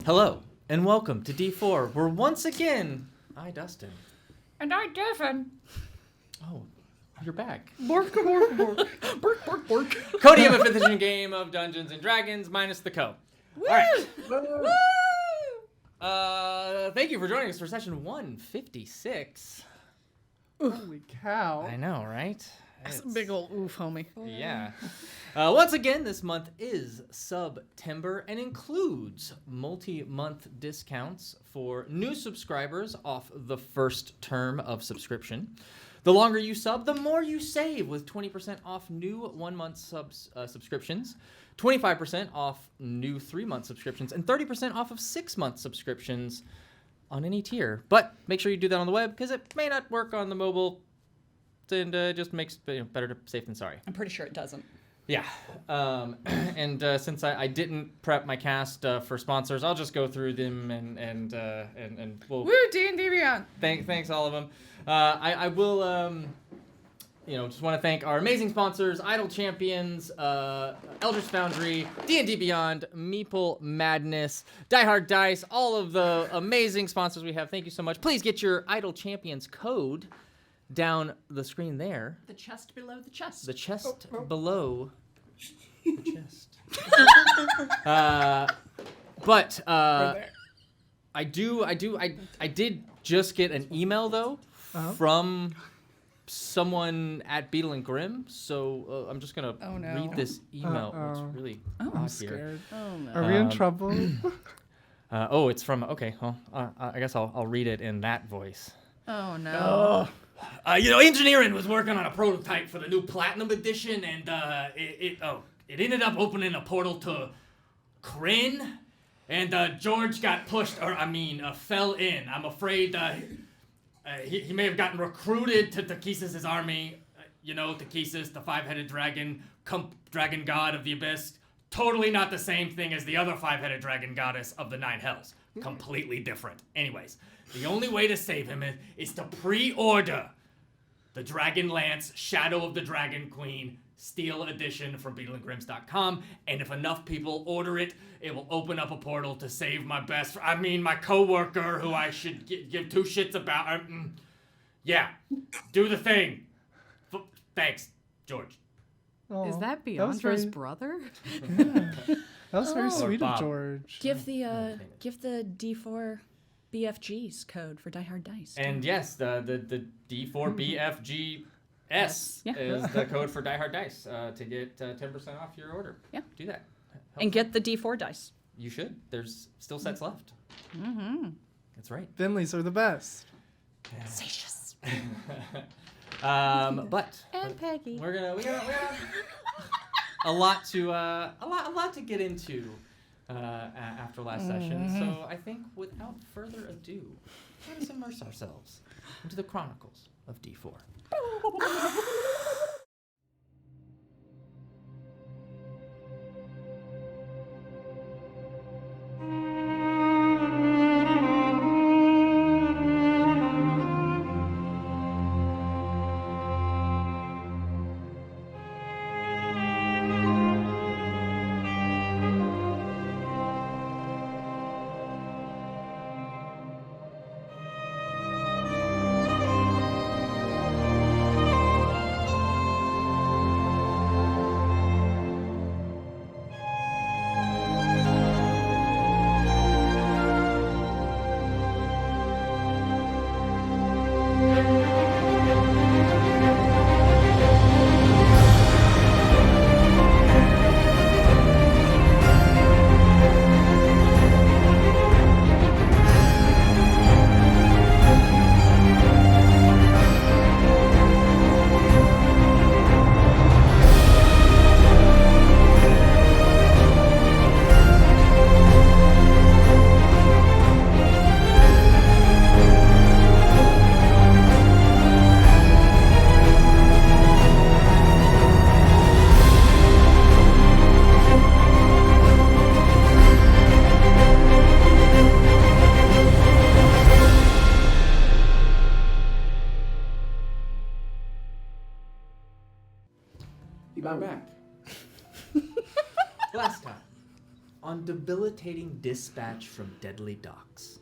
Hello, and welcome to D4, where once again, I, Dustin. And I, Devin. Oh, you're back. Bork, bork, bork. Bork, bork, bork. Cody of a 5th edition game of Dungeons & Dragons, minus the co. Woo! All right. Woo! Thank you for joining us for session 156. Holy cow. I know, right? That's a big old oof, homie. Yeah. Once again, this month is September and includes multi-month discounts for new subscribers off the first term of subscription. The longer you sub, the more you save, with 20% off new 1-month subscriptions, 25% off new 3-month subscriptions, and 30% off of 6-month subscriptions on any tier. But make sure you do that on the web, because it may not work on the mobile, and just makes better safe than sorry. I'm pretty sure it doesn't. Yeah, and since I didn't prep my cast for sponsors, I'll just go through them and we'll. Woo, D&D Beyond. Thanks all of them. I will just want to thank our amazing sponsors: Idle Champions, Eldritch Foundry, D&D Beyond, Meeple Madness, Die Hard Dice, all of the amazing sponsors we have. Thank you so much. Please get your Idle Champions code down the screen there. The chest below the chest. The chest below the chest. But Right there. I did just get an email though from someone at Beetle and Grimm, so I'm just gonna read this email. It's really I'm odd scared. Oh, no. Are we in trouble? It's from I guess I'll read it in that voice. Oh, no. Engineering was working on a prototype for the new Platinum Edition, and it ended up opening a portal to Kryn, and George got fell in. I'm afraid he may have gotten recruited to Takesis' army. Takesis, the 5-headed dragon, dragon god of the abyss. Totally not the same thing as the other 5-headed dragon goddess of the 9 hells. Completely different. Anyways, the only way to save him is to pre-order the Dragon Lance Shadow of the Dragon Queen Steel Edition from BeetleandGrims.com, and if enough people order it, it will open up a portal to save my my co-worker, who I should give 2 shits about. Do the thing. Thanks, George. Oh, Is that was Beyondra's very- brother? Yeah. That was very Oh. sweet Bob. of George. Give the D4 BFGs code for Die Hard Dice. And yes, the D4 BFGs Yeah. is the code for Die Hard Dice to get 10% off your order. Yeah. Do that. And get the D4 dice. You should. There's still sets left. Mm-hmm. That's right. Finleys are the best. Satious. But And Peggy. we got a lot to get into after last session. So I think without further ado, let us immerse ourselves into the chronicles of D4. on debilitating dispatch from deadly docks.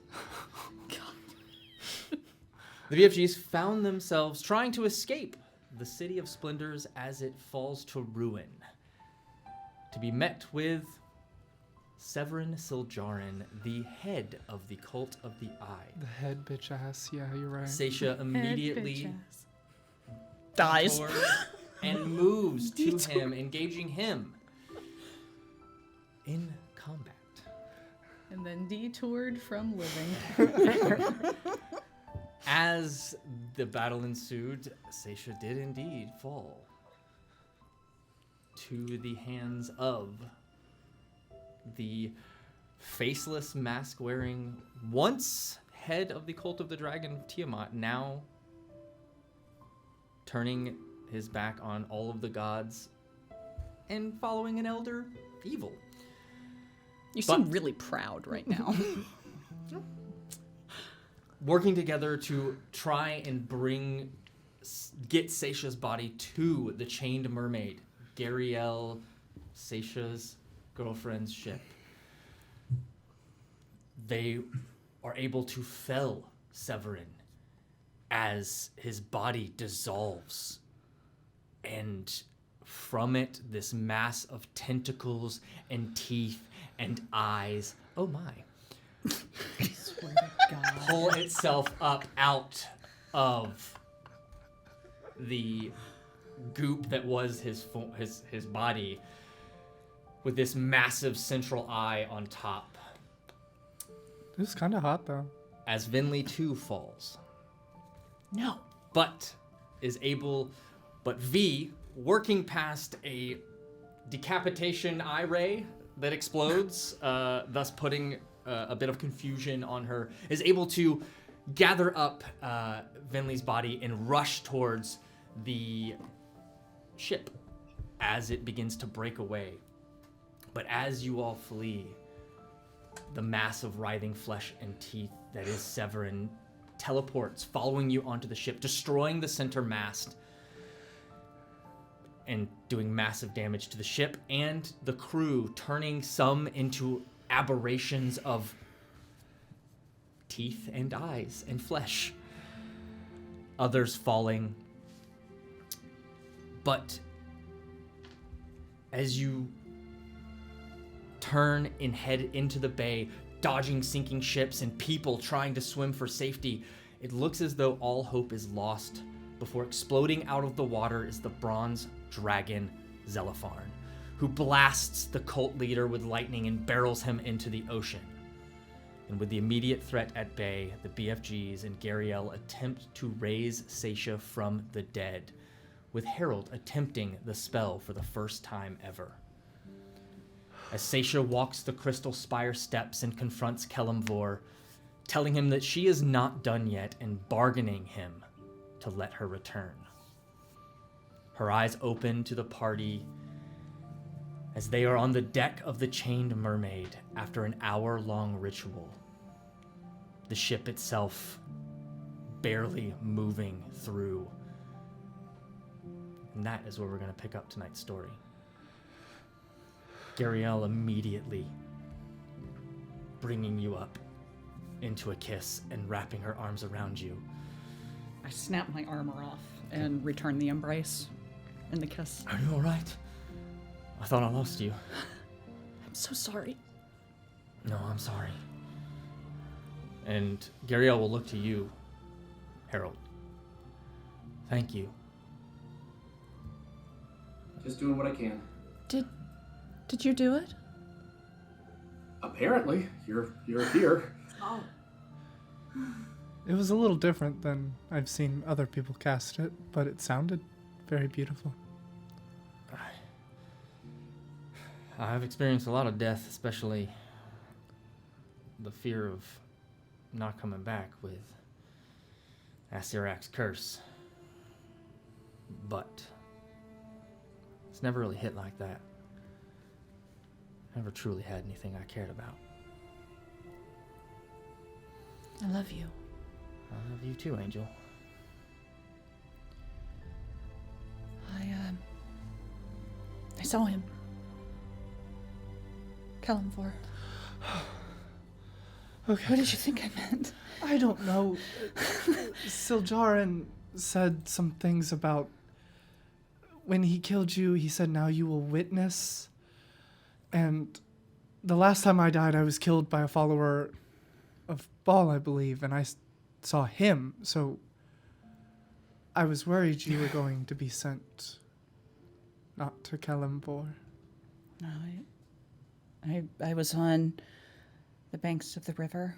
The BFGs found themselves trying to escape the City of Splendors as it falls to ruin, to be met with Severin Siljarin, the head of the Cult of the Eye. The head bitch ass. Yeah, you're right. Seisha immediately dies towards and moves to him, engaging him in combat. And then detoured from living. As the battle ensued, Seisha did indeed fall to the hands of the faceless, mask-wearing, once head of the Cult of the Dragon, Tiamat, now turning his back on all of the gods and following an elder evil. You seem really proud right now. Working together to try and get Seisha's body to the chained mermaid, Gariel, Seisha's girlfriend's ship. They are able to fell Severin as his body dissolves, and from it, this mass of tentacles and teeth and eyes, oh my, I swear to God. pull itself up out of the goop that was his body, with this massive central eye on top. It was kind of hot though. As Vinley too falls, No. but V, working past a decapitation eye ray that explodes, thus putting a bit of confusion on her, is able to gather up Vinley's body and rush towards the ship as it begins to break away. But as you all flee, the mass of writhing flesh and teeth that is Severin teleports, following you onto the ship, destroying the center mast and doing massive damage to the ship and the crew, turning some into aberrations of teeth and eyes and flesh. Others falling. But as you turn and head into the bay, dodging sinking ships and people trying to swim for safety, it looks as though all hope is lost. Before exploding out of the water is the bronze dragon Zelipharn, who blasts the cult leader with lightning and barrels him into the ocean. And with the immediate threat at bay, the BFGs and Gariel attempt to raise Seisha from the dead, with Harold attempting the spell for the first time ever. As Seisha walks the crystal spire steps and confronts Kelemvor, telling him that she is not done yet and bargaining him to let her return. Her eyes open to the party as they are on the deck of the chained mermaid after an hour-long ritual. The ship itself barely moving through. And that is where we're going to pick up tonight's story. Gariel immediately bringing you up into a kiss and wrapping her arms around you. I snap my armor off and return the embrace and the kiss. Are you all right? I thought I lost you. I'm so sorry. No, I'm sorry. And Gariel will look to you, Harold. Thank you. Just doing what I can. Did you do it? Apparently, you're here. Oh. It was a little different than I've seen other people cast it, but it sounded very beautiful. I've experienced a lot of death, especially the fear of not coming back with Asirak's curse. But it's never really hit like that. Never truly had anything I cared about. I love you. I love you too, Angel. I saw him. Kalimvor. Okay. What did you think I meant? I don't know. Siljarin said some things about when he killed you, he said, now you will witness. And the last time I died, I was killed by a follower of Baal, I believe, and I saw him, so I was worried you were going to be sent not to Kalimvor. No, I was on the banks of the river,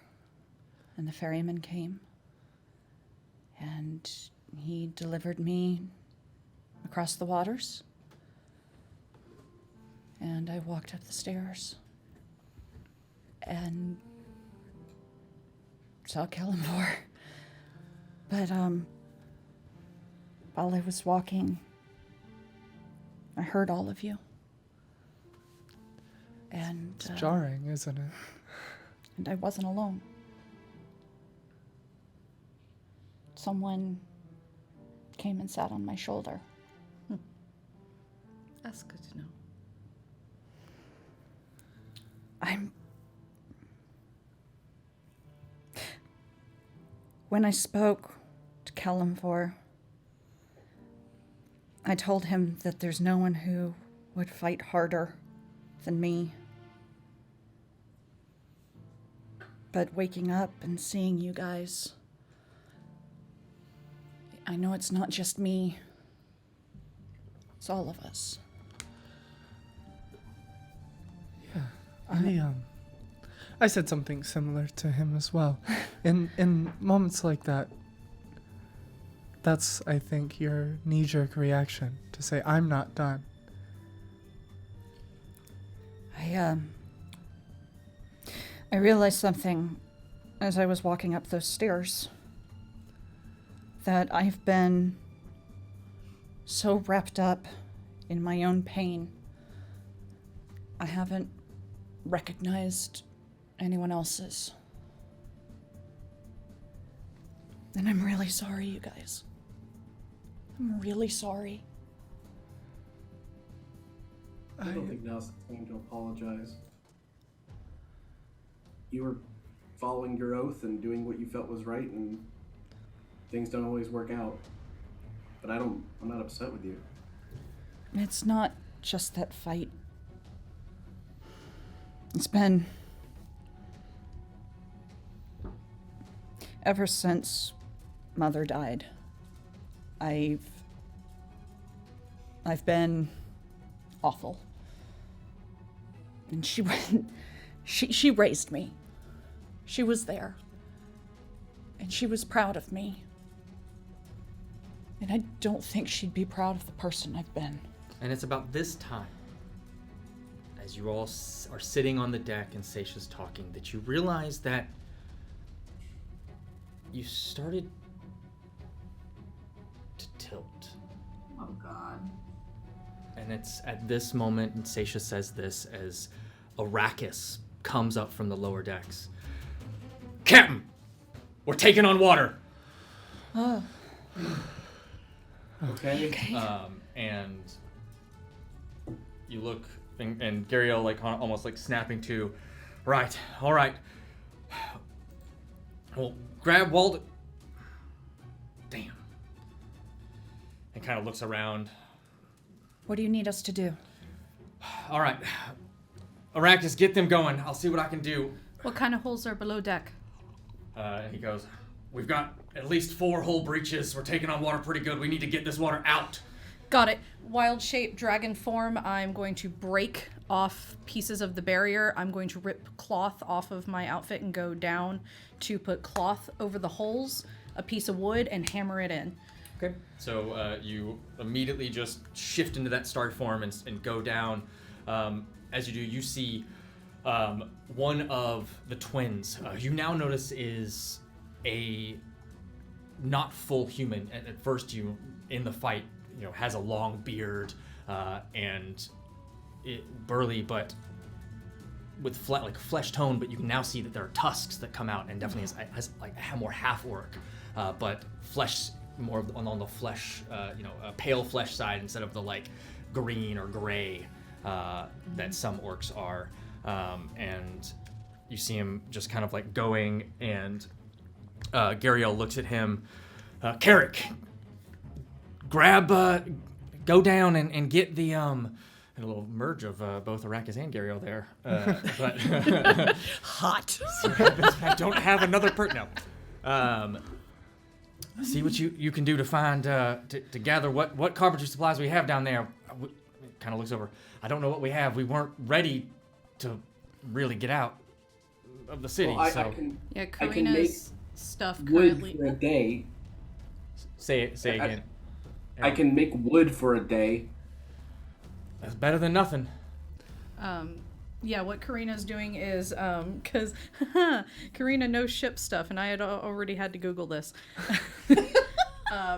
and the ferryman came, and he delivered me across the waters, and I walked up the stairs and saw Kalimvor. But while I was walking, I heard all of you. And It's jarring, isn't it? and I wasn't alone. Someone came and sat on my shoulder. That's good to know. When I spoke to Kalimvor, I told him that there's no one who would fight harder than me. But waking up and seeing you guys, I know it's not just me. It's all of us. Yeah. I said something similar to him as well. In moments like that, that's, I think, your knee-jerk reaction to say, I'm not done. I realized something as I was walking up those stairs. That I've been so wrapped up in my own pain, I haven't recognized anyone else's. And I'm really sorry, you guys. I'm really sorry. I don't think now's the time to apologize. You were following your oath and doing what you felt was right, and things don't always work out. But I'm not upset with you. It's not just that fight. It's been ever since Mother died. I've been awful. And she raised me. She was there. And she was proud of me. And I don't think she'd be proud of the person I've been. And it's about this time, as you all are sitting on the deck and Seisha's talking, that you realize that you started to tilt. Oh, God. And it's at this moment, and Seisha says this as Arrakis comes up from the lower decks. Captain, we're taking on water. Oh. Okay? And you look, and Gariel like almost like snapping to, right, all right. Well, grab Walden. Damn. And kind of looks around. What do you need us to do? All right. Arrakis, get them going. I'll see what I can do. What kind of holes are below deck? And he goes, we've got at least 4 hull breaches. We're taking on water pretty good. We need to get this water out. Got it. Wild shape, dragon form. I'm going to break off pieces of the barrier. I'm going to rip cloth off of my outfit and go down to put cloth over the holes, a piece of wood, and hammer it in. Okay. So you immediately just shift into that start form and go down. As you do, you see one of the twins. You now notice is a not full human. At first, you in the fight, has a long beard and burly, but with flesh tone. But you can now see that there are tusks that come out, and definitely has like more half orc, but flesh. More on the flesh, a pale flesh side instead of the like green or gray that some orcs are. and you see him just kind of like going, and Gariel looks at him. Carrick, go down and get the and a little merge of both Arrakis and Gariel there. But Hot. I don't have another no. See what you can do to find to gather what carpentry supplies we have down there. Kind of looks over. I don't know what we have. We weren't ready to really get out of the city. Well, so Yeah, I can make Karina's stuff wood currently. for a day. say again. I can make wood for a day. That's better than nothing. Yeah, what Karina's doing is, because Karina knows ship stuff, and I had already had to Google this.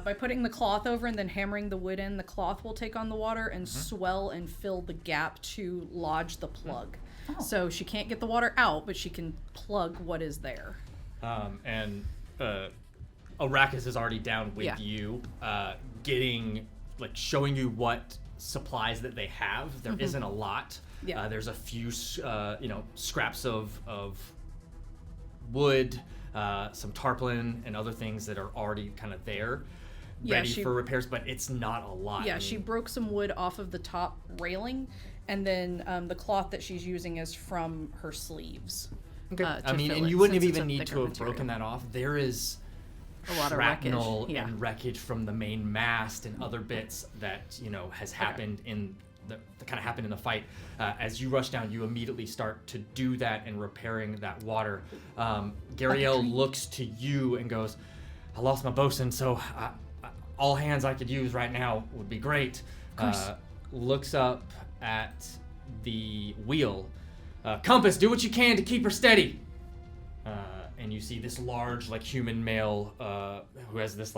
By putting the cloth over and then hammering the wood in, the cloth will take on the water and swell and fill the gap to lodge the plug. Oh. So she can't get the water out, but she can plug what is there. And Arrakis is already down with you, showing you what supplies that they have. There isn't a lot. Yeah. There's a few, scraps of wood, some tarpaulin, and other things that are already kind of there, ready for repairs, but it's not a lot. Yeah, she broke some wood off of the top railing, and then the cloth that she's using is from her sleeves. Okay. To fill and it, you wouldn't since have it's even a need thicker to have material. broken that off. There is A lot of shrapnel wreckage. Yeah. and wreckage from the main mast and other bits that has happened in that kind of happened in the fight. As you rush down, you immediately start to do that and repairing that water. Gariel looks to you and goes, "I lost my bosun, so all hands I could use right now would be great." Looks up at the wheel. "Compass, do what you can to keep her steady." And you see this large, human male who has this,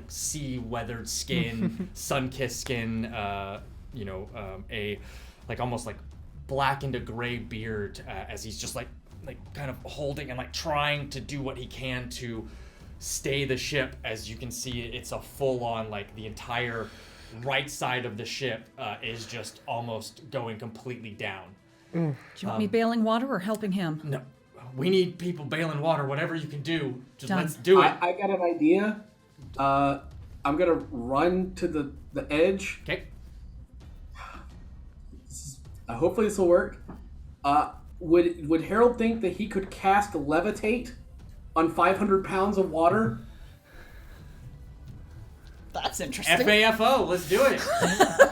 sea-weathered skin, sun-kissed skin, a, almost, black into gray beard as he's just, kind of holding and, trying to do what he can to stay the ship. As you can see, it's a full-on, the entire right side of the ship is just almost going completely down. Do you want me bailing water or helping him? No. We need people bailing water. Whatever you can do, just Done. let's do it. I got an idea. I'm gonna run to the edge. Okay. Hopefully this will work. Would Harold think that he could cast levitate on 500 pounds of water? That's interesting. FAFO, let's do it.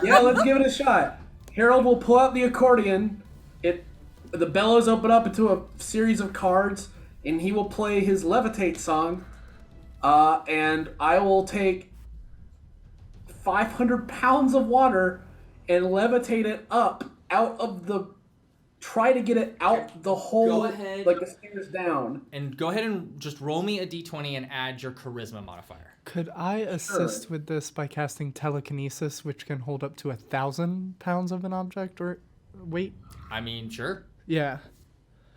Yeah, let's give it a shot. Harold will pull out the accordion. The bellows open up into a series of cards, and he will play his levitate song. And I will take 500 pounds of water and levitate it up out of the. Try to get it out the hole, Go ahead. the stairs down. And go ahead and just roll me a d20 and add your charisma modifier. Could I assist with this by casting telekinesis, which can hold up to 1,000 pounds of an object or weight? I mean, sure. Yeah.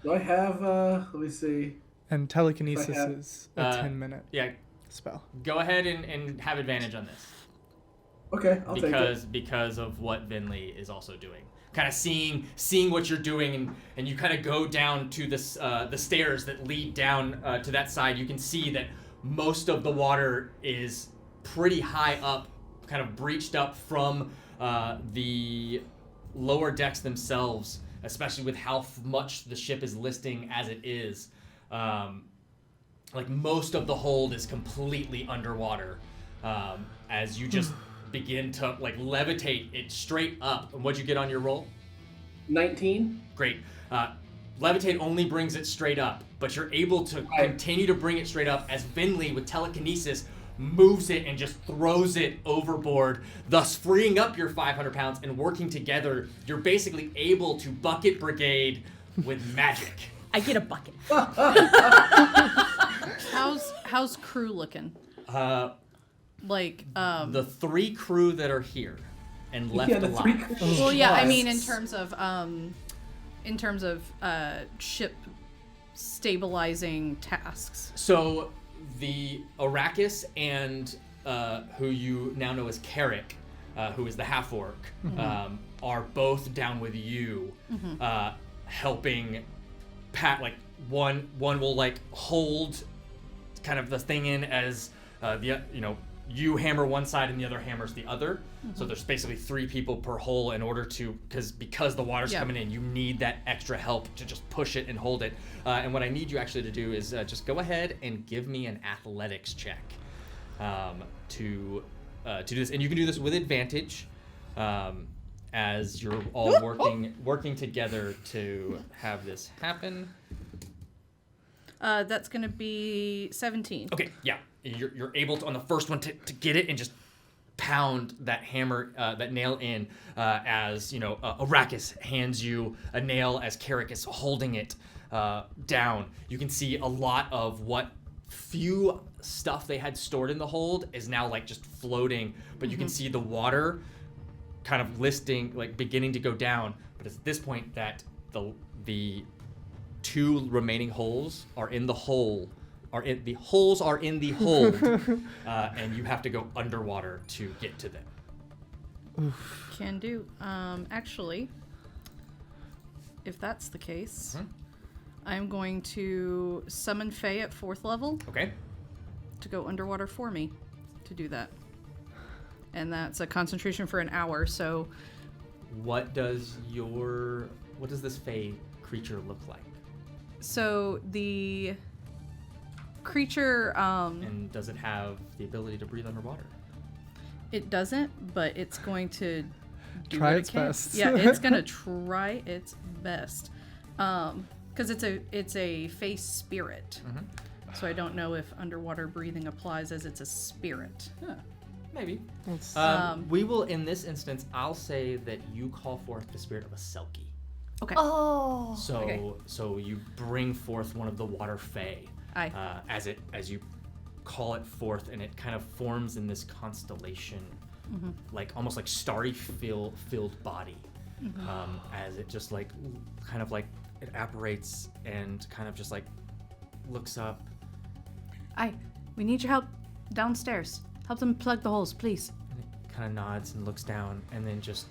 Do I have, let me see. And telekinesis have- is a 10-minute Yeah, spell. go ahead and have advantage on this. Okay, I'll take it. Because of what Vinley is also doing. Kind of seeing what you're doing, and you kind of go down to this the stairs that lead down to that side. You can see that most of the water is pretty high up, kind of breached up from the lower decks themselves, especially with how much the ship is listing as it is. Most of the hold is completely underwater as you just begin to levitate it straight up. And what'd you get on your roll? 19. Great. Levitate only brings it straight up, but you're able to continue to bring it straight up as Vinley with telekinesis moves it and just throws it overboard, thus freeing up your 500 pounds. And working together, you're basically able to bucket brigade with magic. I get a bucket. How's crew looking? The 3 crew that are here and left Yeah, the alive. 3 crews. Well, yeah, I plus. mean in terms of ship stabilizing tasks. So the Arrakis and who you now know as Carrick, who is the half-orc, are both down with you. helping pat, like one will like hold kind of the thing in as you hammer one side and the other hammers the other. So there's basically 3 people per hole in order to, because the water's coming in, you need that extra help to just push it and hold it. And what I need you actually to do is just go ahead and give me an athletics check to do this. And you can do this with advantage as you're all working together to have this happen. That's going to be 17. Okay, yeah. You're able to, on the first one, to get it and just pound that hammer, that nail in, as, Arrakis hands you a nail as Carrick is holding it down. You can see a lot of what few stuff they had stored in the hold is now, like, just floating, but you can see the water kind of beginning to go down. But it's at this point that the 2 remaining holes are in the hole. The holes are in the hold, and you have to go underwater to get to them. Oof. Can do. Actually, if that's the case, I'm going to summon Faye at 4th level. Okay. To go underwater for me to do that. And that's a concentration for an hour, so... What does this Fae creature look like? So the creature... and does it have the ability to breathe underwater? It doesn't, but it's going to try its best. Yeah, it's going to try its best. Because it's a Fae spirit. So I don't know if underwater breathing applies as it's a spirit. Huh. Maybe. We will, in this instance, I'll say that you call forth the spirit of a Selkie. Okay. Oh. So you bring forth one of the water Fae. Aye. As you call it forth, and it kind of forms in this constellation, like almost like starry filled body, as it just like kind of like it apparates and kind of just like looks up. Aye. We need your help downstairs. Help them plug the holes, please. And it kind of nods and looks down, and then just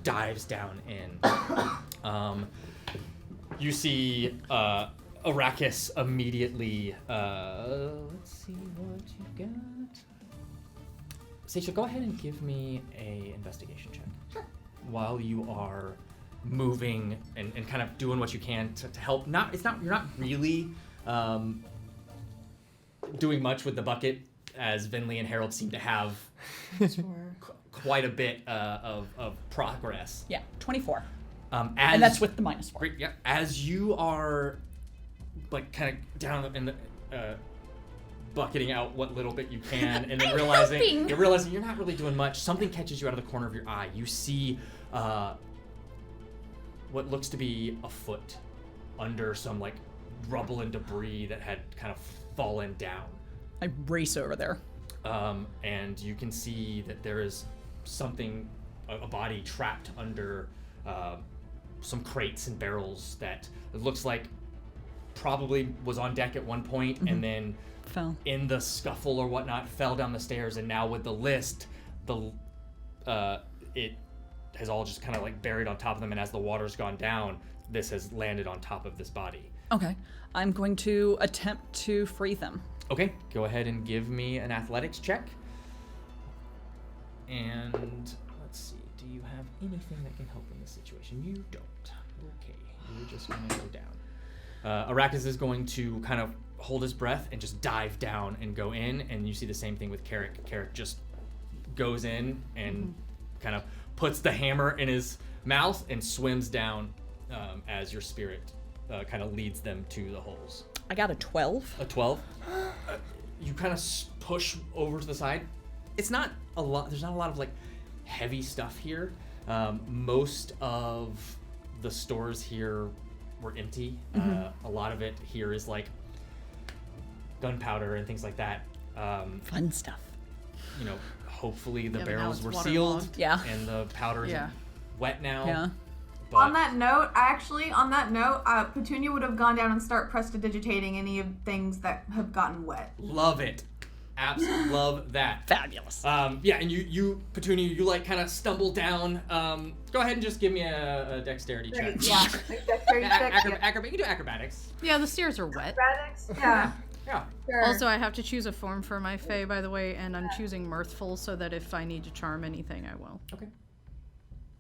dives down in. You see Arrakis immediately. Let's see what you've got. Seisha, go ahead and give me a investigation check. Sure. While you are moving and kind of doing what you can to help. You're not really doing much with the bucket, as Vinley and Harold seem to have quite a bit of progress. Yeah, 24. And that's with the -4. Great, yeah. As you are, like, kind of down in the bucketing out what little bit you can, and then realizing you're not really doing much, something catches you out of the corner of your eye. You see what looks to be a foot under some, like, rubble and debris that had kind of fallen down. I race over there. And you can see that there is something, a body trapped under some crates and barrels that it looks like probably was on deck at one point and then fell in the scuffle or whatnot, fell down the stairs, and now with the list, it has all just kind of like buried on top of them, and as the water's gone down, this has landed on top of this body. Okay. I'm going to attempt to free them. Okay, go ahead and give me an athletics check. And let's see, do you have anything that can help in this situation? You don't. Okay, you're just gonna go down. Arrakis is going to kind of hold his breath and just dive down and go in, and you see the same thing with Carrick. Carrick just goes in and kind of puts the hammer in his mouth and swims down as your spirit kind of leads them to the holes. I got a 12. A 12? You kind of push over to the side. It's not a lot. There's not a lot of like heavy stuff here. Most of the stores here were empty. A lot of it here is like gunpowder and things like that. Fun stuff. You know, hopefully the Yeah, but now barrels it's were waterlogged. sealed. Yeah. And the powder is wet now. Yeah. But On that note, Petunia would have gone down and start prestidigitating any of things that have gotten wet. love it. Absolutely love that. Fabulous. Yeah, and you Petunia, you like kind of stumble down. Go ahead and just give me a dexterity check. Great, yeah. Dexterity check. You can do acrobatics. Yeah, the stairs are wet. Acrobatics? Yeah. Yeah. Sure. Also, I have to choose a form for my fae, by the way, and I'm choosing mirthful so that if I need to charm anything, I will. Okay.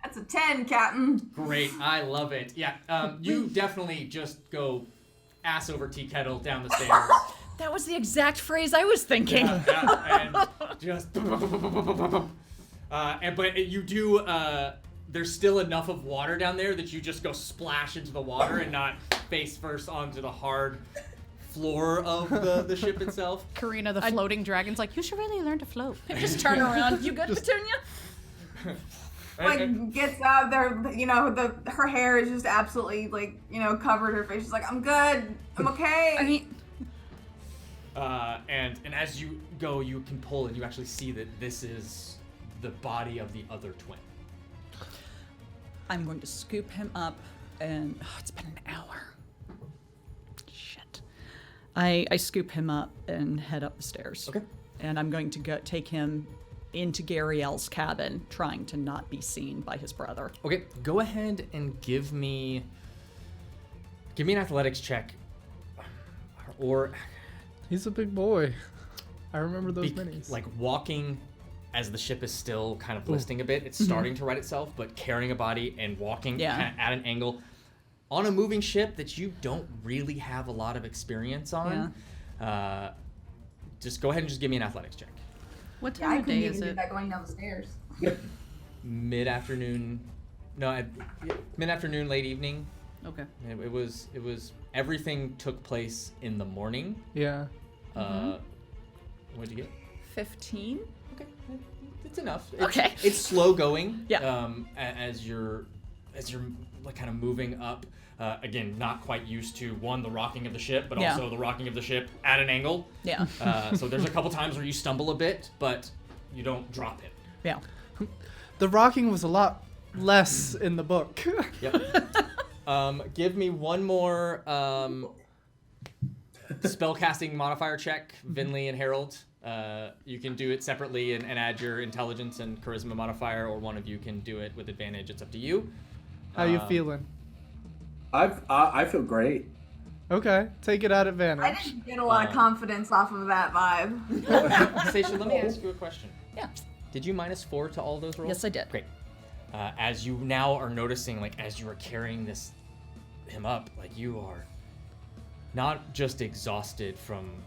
That's a 10, Captain. Great, I love it. Yeah, you definitely just go ass over tea kettle down the stairs. That was the exact phrase I was thinking. And just. But you do. There's still enough of water down there that you just go splash into the water and not face first onto the hard floor of the ship itself. Karina, the floating dragon's like, you should really learn to float. Just turn around. You good, Petunia? Like, gets out there, you know, her hair is just absolutely, like, you know, covered her face. She's like, I'm good. I'm okay. I mean, And as you go, you can pull and you actually see that this is the body of the other twin. I'm going to scoop him up, and it's been an hour. Shit. I scoop him up and head up the stairs. Okay. And I'm going to go take him into Gariel's cabin, trying to not be seen by his brother. Okay, go ahead and give me an athletics check, or He's a big boy. I remember those minis. like walking as the ship is still kind of listing a bit. It's starting to right itself, but carrying a body and walking Yeah. kind of at an angle on a moving ship that you don't really have a lot of experience on. Just go ahead and just give me an athletics check. What Yeah, time I of day couldn't is even do it? that going down the stairs. Mid-afternoon, mid-afternoon, late evening. Okay. It was everything took place in the morning. Yeah. What'd you get? 15? Okay, it's enough. Okay. It's slow going. Yeah. As you're like kind of moving up. Again, not quite used to the rocking of the ship, but Yeah. also the rocking of the ship at an angle. Yeah. So there's a couple times where you stumble a bit, but you don't drop it. Yeah. The rocking was a lot less in the book. Yep. Give me one more spellcasting modifier check, Vinley and Harold. You can do it separately and add your intelligence and charisma modifier, or one of you can do it with advantage. It's up to you. How you feeling? I feel great. Okay, take it at I advantage. didn't get a lot of confidence off of that vibe. Seisha, let me ask you a question. Yeah. Did you -4 to all those rolls? Yes, I did. Great. As you now are noticing, like as you are carrying him up, like you are not just exhausted from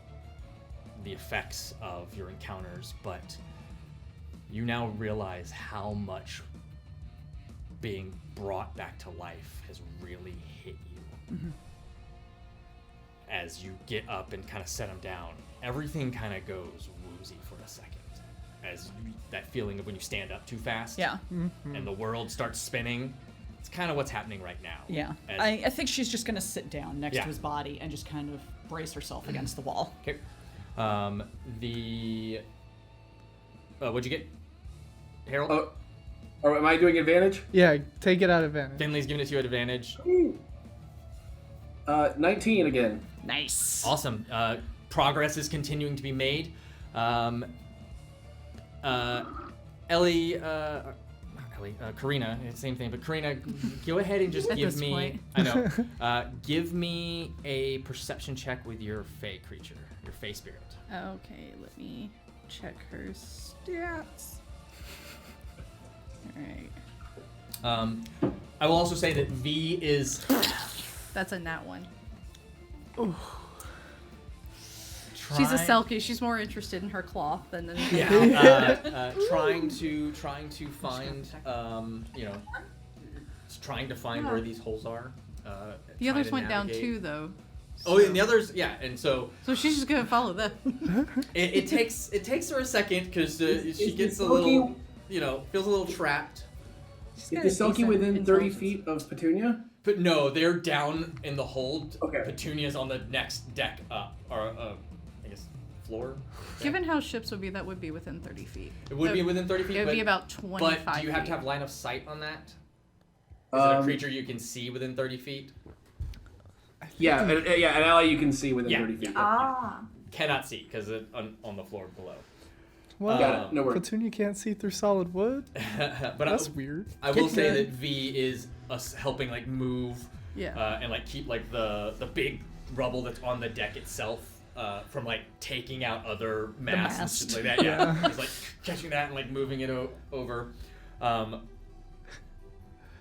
the effects of your encounters, but you now realize how much being brought back to life has really hit you. Mm-hmm. As you get up and kind of set him down, everything kind of goes woozy for a second. As that feeling of when you stand up too fast, Yeah. and the world starts spinning. It's kind of what's happening right now. Yeah. As- I think she's just going to sit down next Yeah. to his body and just kind of brace herself against the wall. Okay. What'd you get, Harold? Oh, or am I doing advantage? Yeah, take it at advantage. Finley's giving it to you at advantage. 19 again. Nice. Awesome. Progress is continuing to be made. Karina, same thing, but Karina, go ahead and just At give this me. point. I know. Give me a perception check with your Fey creature, your Fey spirit. Okay, let me check her stats. Alright. I will also say that V is That's a nat one. trying, She's a Selkie. She's more interested in her cloth than anything. Yeah, trying to find, trying to find where these holes are. The others went down too, though. Oh, and the others, yeah, and so So she's just gonna follow them. it takes her a second because she gets a Selkie- little, feels a little trapped. Is got the a Selkie decent within 30 intelligence. feet of Petunia? But no, they're down in the hold. Okay. Petunia's on the next deck up, or I guess floor. Given how ships would be, that would be within 30 feet. It would be within 30 feet. It would be but- about 25 But do you have feet. to have line of sight on that? Is it a creature you can see within 30 feet? Yeah, an ally you can see within Yeah, 30 feet. yeah. Ah. cannot see because it's on the floor below. What? Got it. No worries. Platoon, you can't see through solid wood? But That's weird. I will say that V is us helping like move Yeah. and like keep like the big rubble that's on the deck itself from like taking out other masts and shit like that. Yeah, he's like catching that and like moving it over.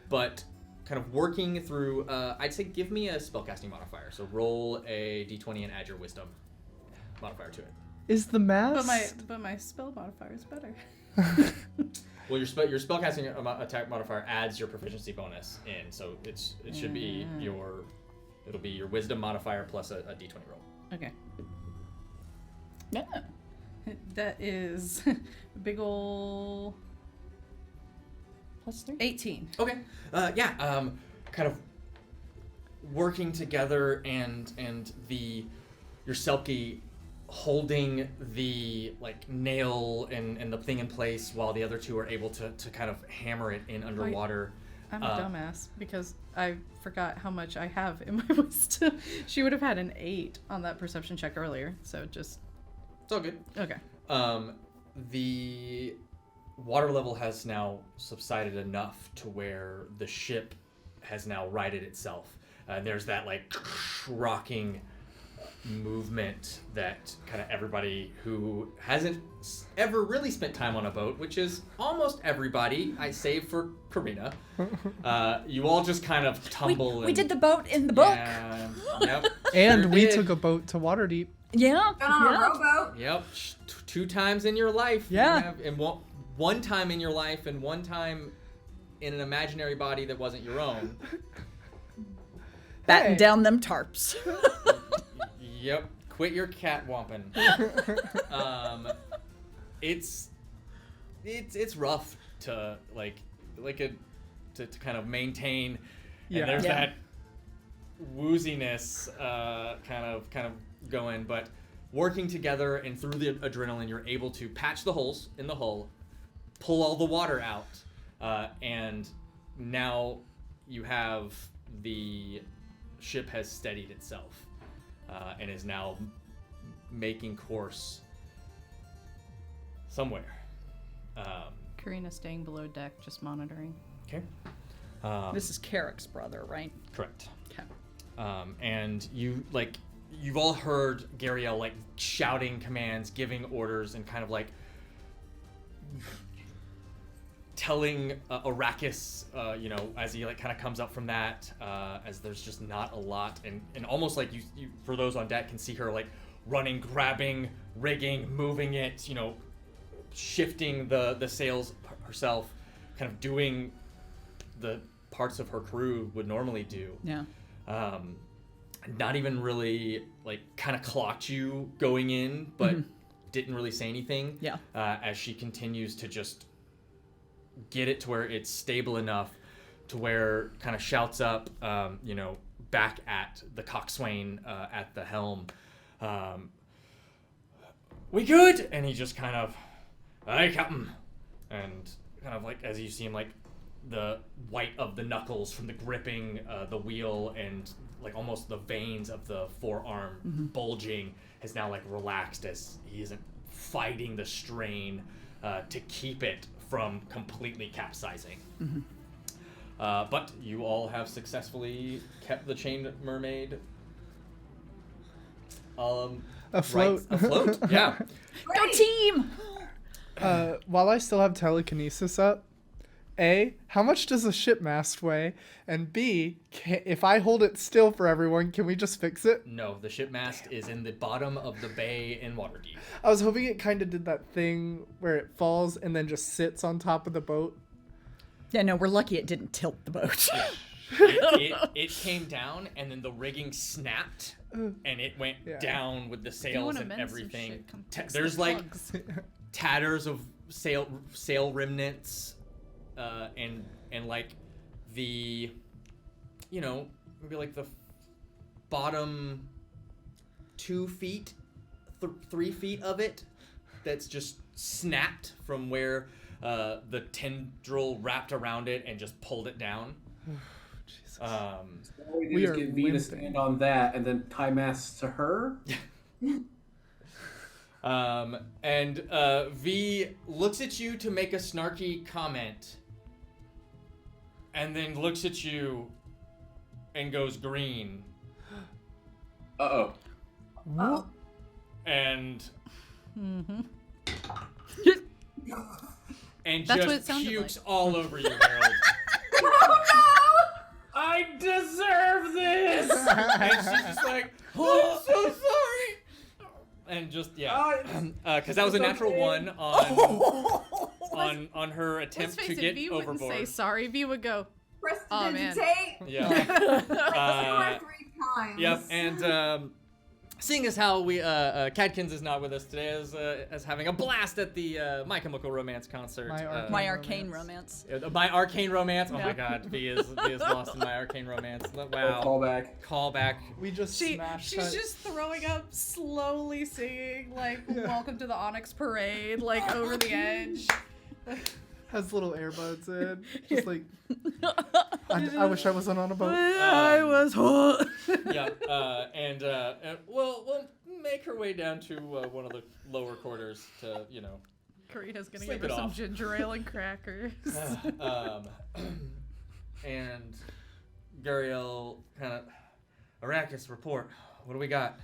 But kind of working through, I'd say give me a spellcasting modifier. So roll a d20 and add your wisdom modifier to it. Is the mast? But my spell modifier is better. Well, your spellcasting attack modifier adds your proficiency bonus in, so it should be it'll be your wisdom modifier plus a d20 roll. Okay. Yeah. That is a big ole +3. 18. Okay. Kind of working together and your Selkie holding the like nail and the thing in place while the other two are able to kind of hammer it in underwater. I'm a dumbass because I forgot how much I have in my wisdom. She would have had an 8 on that perception check earlier, so just... It's all good. Okay. The water level has now subsided enough to where the ship has now righted itself. There's that like rocking movement that kind of everybody who hasn't ever really spent time on a boat, which is almost everybody, I save for Karina, you all just kind of tumble. We did the boat in the book. Yeah, yep. And Sure we did. took a boat to Waterdeep. Yeah. Got on a rowboat. Yep, 2 times in your life. Yeah. And one time in your life and one time in an imaginary body that wasn't your own. Batten down them tarps. Yep. Quit your catwamping. It's rough to to kind of maintain. Yeah. And there's Yeah. that wooziness kind of going, but working together and through the adrenaline, you're able to patch the holes in the hull, pull all the water out, and now you have the ship has steadied itself and is now making course somewhere. Karina staying below deck, just monitoring. Okay. This is Carrick's brother, right? Correct. Okay. And you've all heard Gariel like shouting commands, giving orders, and kind of like telling Arrakis, as he like kind of comes up from that, as there's just not a lot, and almost like you for those on deck can see her like running, grabbing, rigging, moving it, shifting the sails herself, kind of doing the parts of her crew would normally do. Yeah. Not even really like kind of clocked you going in, but didn't really say anything. Yeah. As she continues to just get it to where it's stable enough to where kind of shouts up, back at the coxswain at the helm. We good? And he just kind of, aye, Captain. And kind of like, as you see him, like the white of the knuckles from the gripping the wheel and like almost the veins of the forearm bulging has now like relaxed as he isn't fighting the strain to keep it from completely capsizing. But you all have successfully kept the chained mermaid Afloat. Afloat, yeah. Go team! While I still have telekinesis up, A, how much does a ship mast weigh? And B, if I hold it still for everyone, can we just fix it? No, the ship mast is in the bottom of the bay in Waterdeep. I was hoping it kind of did that thing where it falls and then just sits on top of the boat. Yeah, no, we're lucky it didn't tilt the boat. It came down and then the rigging snapped and it went down with the sails and everything. There's like tatters of sail remnants and like the maybe like the bottom 2 feet 3 feet of it that's just snapped from where the tendril wrapped around it and just pulled it down. Jesus. All we We do are is get V to limping. stand on that and then tie masts to her. And V looks at you to make a snarky comment, and then looks at you and goes green. Uh-oh. Oh. And and That's what it just sounded pukes like. all over you, Harold. I deserve this! And she's just like, oh, I'm so sorry. And just because that was a natural one on her attempt Let's to face get it, V wouldn't overboard. say sorry. V would go, Prestidigitate. Yeah. Like 2 or 3 times. Yep. And seeing as how we Cadkins is not with us today, as having a blast at the My Chemical Romance concert. My arcane romance. My arcane romance. Oh Yeah. my God, V is lost in my arcane romance. Wow. Callback. We just smashed she's cut. just throwing up, slowly singing like "Welcome to the Onyx Parade," like over the edge. Has little earbuds in. Just like, I wish I wasn't on a boat. I was hot. Yeah. And we'll make her way down to one of the lower quarters to Karina's gonna Sleep give her it some off. ginger ale and crackers. And Guriel kind of, Arrakis, report. What do we got?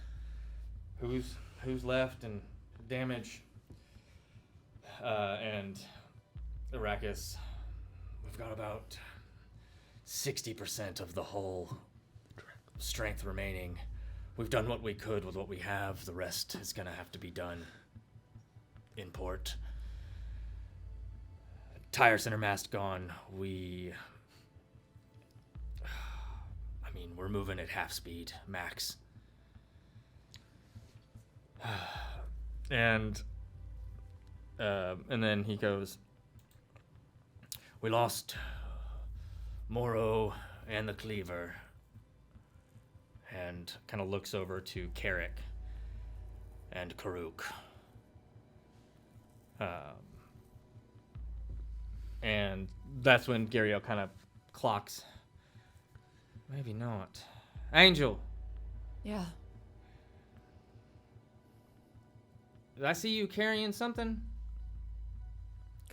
Who's left and damage? And Arrakis, we've got about 60% of the whole strength remaining. We've done what we could with what we have. The rest is gonna have to be done in port. Tire center mast gone. We're moving at half speed, max. And then he goes, we lost Morrow and the Cleaver. And kind of looks over to Carrick and Karuk. And that's when Guriel kind of clocks. Maybe not. Angel, Yeah. did I see you carrying something?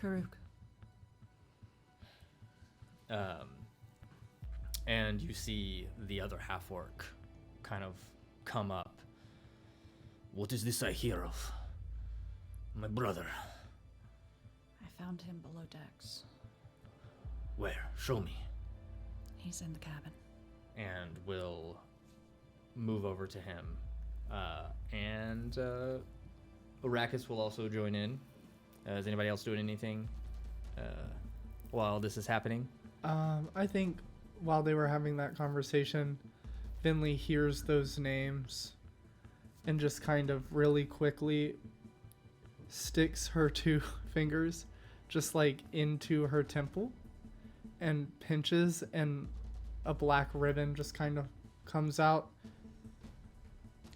Karuk. And you see the other half-orc kind of come up. What is this I hear of? My brother. I found him below decks. Where? Show me. He's in the cabin. And we'll move over to him. And Arrakis will also join in. Is anybody else doing anything while this is happening? I think while they were having that conversation, Finley hears those names and just kind of really quickly sticks her 2 fingers just like into her temple and pinches, and a black ribbon just kind of comes out,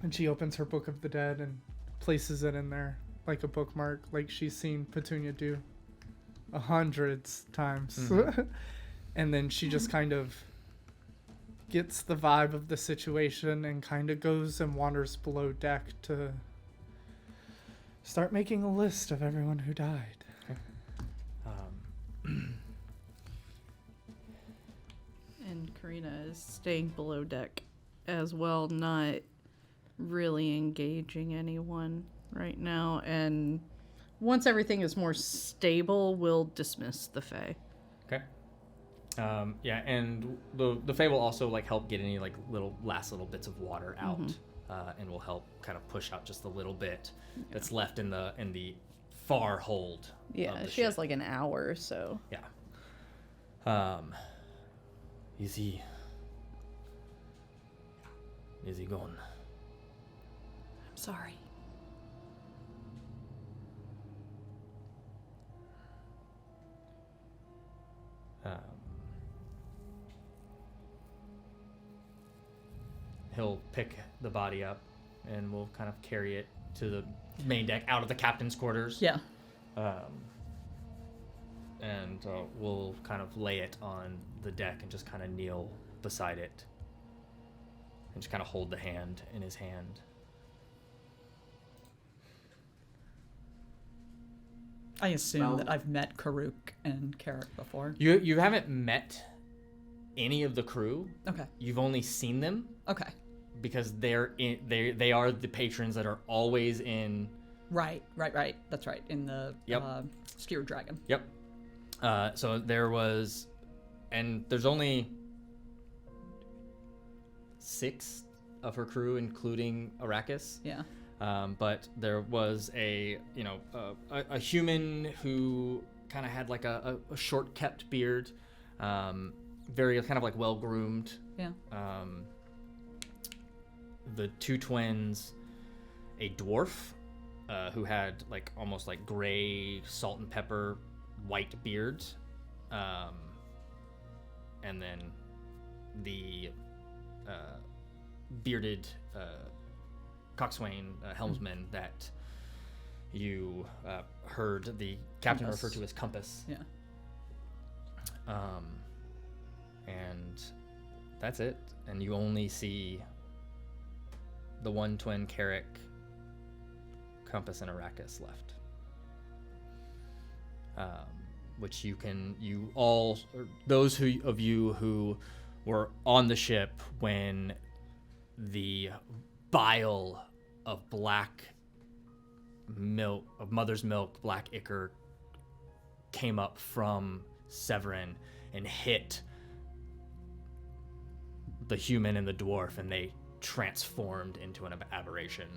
and she opens her Book of the Dead and places it in there like a bookmark, like she's seen Petunia do 100 times. Mm-hmm. And then she just kind of gets the vibe of the situation and kind of goes and wanders below deck to start making a list of everyone who died. And Karina is staying below deck as well, not really engaging anyone right now. And once everything is more stable, we'll dismiss the Fae. Okay. Yeah, and the Fae will also like help get any like last little bits of water out, and will help kind of push out just a little bit that's left in the far hold. Yeah, she has like an hour or so. Yeah. Is he gone? I'm sorry. He'll pick the body up, and we'll kind of carry it to the main deck, out of the captain's quarters. Yeah. And we'll kind of lay it on the deck and just kind of kneel beside it, and just kind of hold the hand in his hand. I assume that I've met Karuk and Carrick before. You haven't met any of the crew. Okay. You've only seen them. Okay. Because they are the patrons that are always in. Right. That's right. In the Skewer Dragon. Yep. So there was, and there's only 6 of her crew, including Arrakis. Yeah. But there was a human who kind of had like a short kept beard, very kind of like well groomed. Yeah. The 2 twins, a dwarf, who had like almost like gray salt and pepper white beard, and then the bearded coxswain helmsman that you heard the captain refer to as Compass. Yeah. And that's it. And you only see the 1 twin, Carrick, Compass, and Arrakis left. Which those of you who were on the ship when the bile of black milk, of mother's milk, black ichor, came up from Severin and hit the human and the dwarf, and they transformed into an aberration.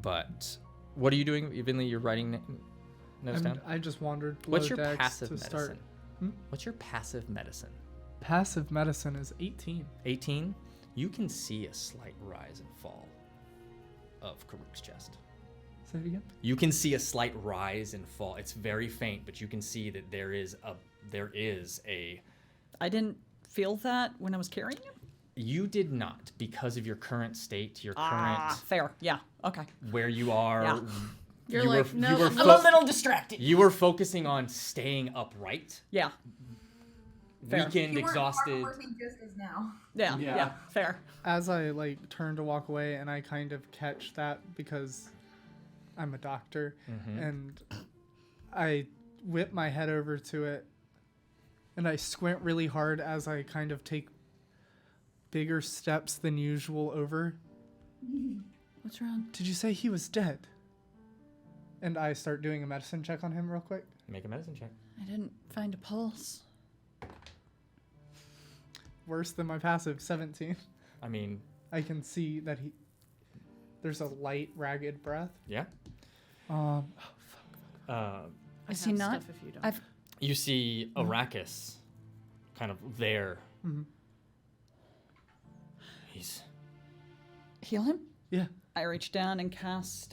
But what are you doing? Evenly, you're writing notes down? I just wandered below What's your decks passive to medicine? start. What's your passive medicine? Passive medicine is 18. 18? You can see a slight rise and fall of Karuk's chest. Say it again. You can see a slight rise and fall. It's very faint, but you can see that there is a. I didn't feel that when I was carrying him. You did not, because of your current state, your current. Fair. Yeah. Okay. Where you are. Yeah. You're like, no, I'm a little distracted. You were focusing on staying upright. Yeah. Fair. Weakened, You weren't exhausted. working just as now. Yeah. Fair. As I turn to walk away, and I kind of catch that because I'm a doctor, and I whip my head over to it, and I squint really hard as I kind of take bigger steps than usual over. What's wrong? Did you say he was dead? And I start doing a medicine check on him real quick. Make a medicine check. I didn't find a pulse. Worse than my passive, 17. I mean, I can see that there's a light, ragged breath. Yeah. Fuck. Is he not? Stuff if you don't. You see Arrakis kind of there. Mm-hmm. He's. Heal him? Yeah. I reach down and cast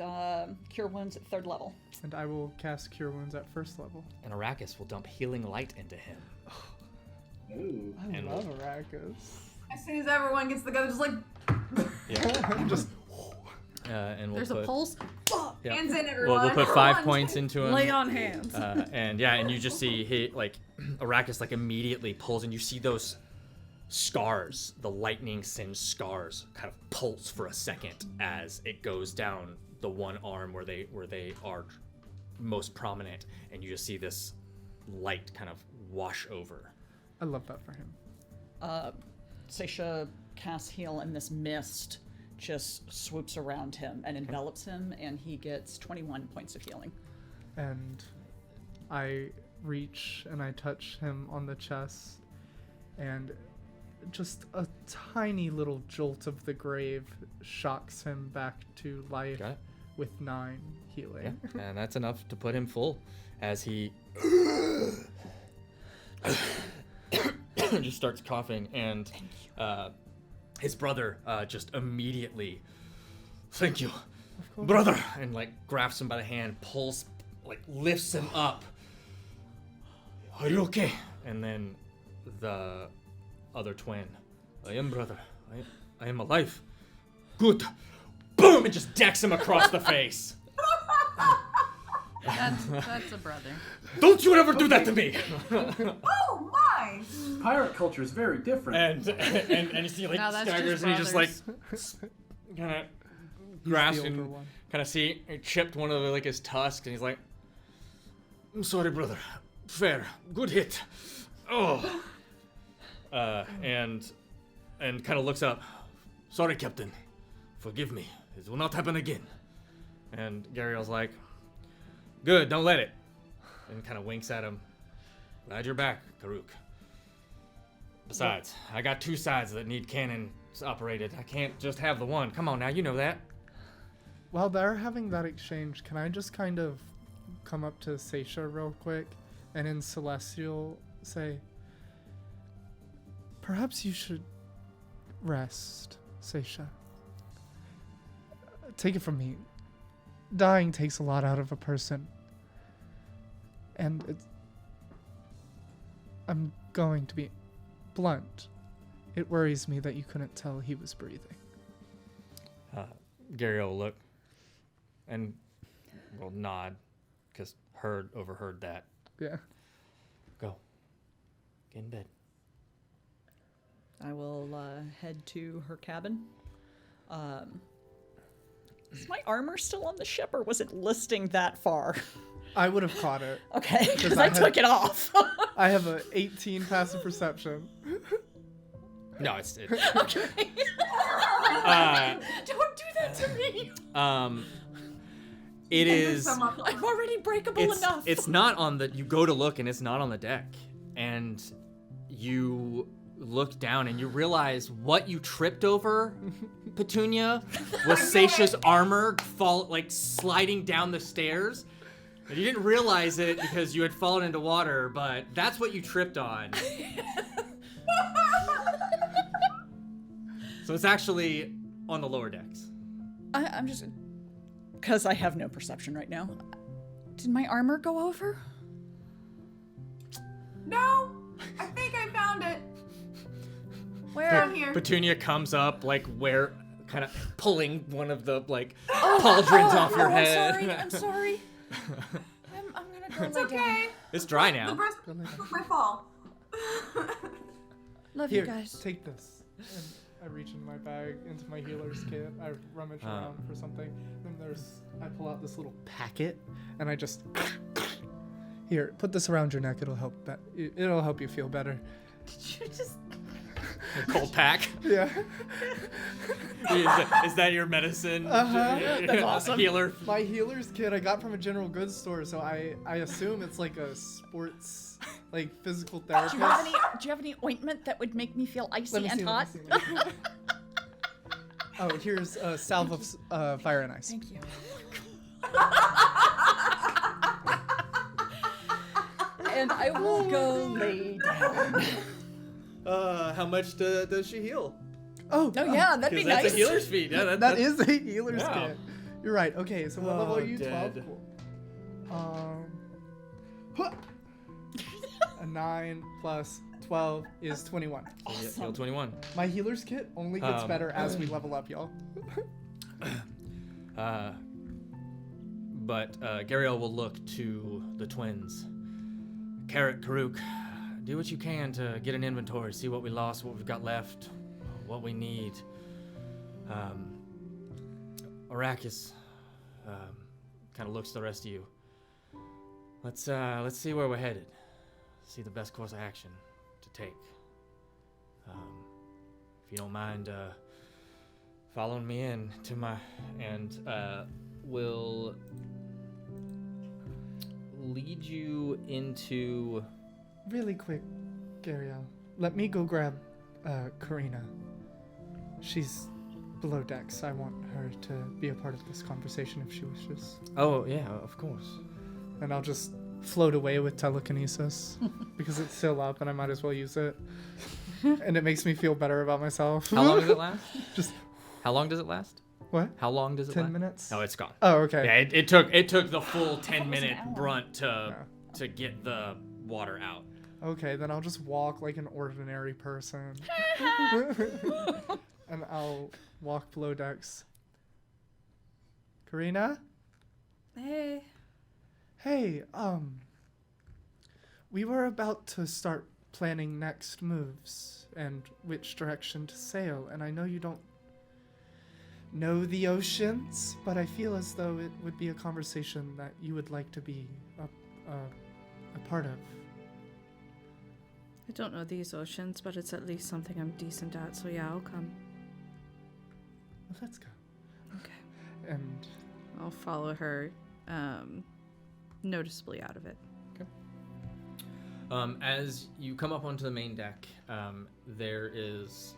Cure Wounds at 3rd level. And I will cast Cure Wounds at 1st level. And Arrakis will dump healing light into him. Ooh. I love Arrakis. As soon as everyone gets together, just like Yeah. Just And we'll There's put, a pulse. yeah. hands in everyone. We'll put 5 points into him. Lay on hands. And you just see Arrakis immediately pulls, and you see those scars, the lightning singed scars, kind of pulse for a second as it goes down the one arm where they are most prominent, and you just see this light kind of wash over. I love that for him. Seisha casts Heal, and this mist just swoops around him and envelops him, and he gets 21 points of healing. And I reach and I touch him on the chest, and just a tiny little jolt of the grave shocks him back to life Got it? with 9 healing. Yeah, and that's enough to put him full as he just starts coughing, and his brother just immediately, thank you, brother, and grabs him by the hand, pulls, lifts him up. Are you okay? And then the other twin, I am, brother. I am alive. Good. Boom! And just decks him across the face. That's a brother. Don't you ever do that to me! Oh my! Pirate culture is very different. And you see No, that's staggers, just and he just brothers. kind of He's grasps the older and one. kind of see he chipped one of like his tusks, and he's like, "I'm sorry, brother. Fair, good hit. Oh." And kind of looks up. "Sorry, Captain. Forgive me. It will not happen again." And Gariel's like, "Good, don't let it." And kind of winks at him. "Glad you're back, Karuk. Besides, I got 2 sides that need cannons operated. I can't just have the one. Come on now, you know that." While they're having that exchange, can I just kind of come up to Seisha real quick and in Celestial say, "Perhaps you should rest, Seisha. Take it from me. Dying takes a lot out of a person. And I'm going to be blunt. It worries me that you couldn't tell he was breathing." Gariel will look and will nod because overheard that. Yeah. Go. Get in bed. I will head to her cabin. Is my armor still on the ship, or was it listing that far? I would have caught it. Okay, because I took it off. I have a 18 passive perception. No, it's Okay. Don't do that to me. it is. I'm already breakable enough. It's not on the. You go to look and it's not on the deck, and you look down and you realize what you tripped over, Petunia, was Seisha's armor sliding down the stairs. And you didn't realize it because you had fallen into water, but that's what you tripped on. So it's actually on the lower decks. I'm just... Because I have no perception right now. Did my armor go over? No, I think I found it. Where? Down here. Petunia comes up, kind of pulling one of the, pauldrons off your head. I'm sorry. I'm gonna go It's lay down. okay. It's dry The now. rest was my fault. Love Here, you guys. take this. And I reach into my bag, into my healer's kit. I rummage around for something. Then I pull out this little packet, and I just... Here, put this around your neck. It'll help. It'll help you feel better. Did you just... A cold pack. Yeah. Is that your medicine? That's awesome. Healer. My healer's kit I got from a general goods store, so I assume it's like a sports, physical therapist. Do you have any ointment that would make me feel icy and hot? Let me see. Oh, here's a salve of fire and ice. Thank you. And I will go lay down. How much does she heal? Oh, yeah, that'd be nice. That's a healer's feat. Yeah, that is a healer's Yeah. kit. You're right. Okay, so what level are you? dead. 12? Cool. A 9 plus 12 is 21. Awesome. Heal 21. My healer's kit only gets better as we level up, y'all. But Gariel will look to the twins. Karuk, do what you can to get an inventory, see what we lost, what we've got left, what we need. Arrakis kind of looks to the rest of you. Let's see where we're headed. See the best course of action to take. If you don't mind following me in to my will lead you into. Really quick, Gariel. Let me go grab Karina. She's below decks. I want her to be a part of this conversation if she wishes. Oh yeah, of course. And I'll just float away with telekinesis because it's still up and I might as well use it. And it makes me feel better about myself. How long does it last? Just How long does it last? what? How long does it 10 last? minutes? Oh, it's gone. Oh, okay. Yeah, it took the full 10-minute brunt to get the water out. Okay, then I'll just walk like an ordinary person. And I'll walk below decks. Karina? Hey. Hey, we were about to start planning next moves and which direction to sail, and I know you don't know the oceans, but I feel as though it would be a conversation that you would like to be a part of. I don't know these oceans, but it's at least something I'm decent at, so yeah, I'll come. Well, let's go. Okay. And I'll follow her noticeably out of it. As you come up onto the main deck, there is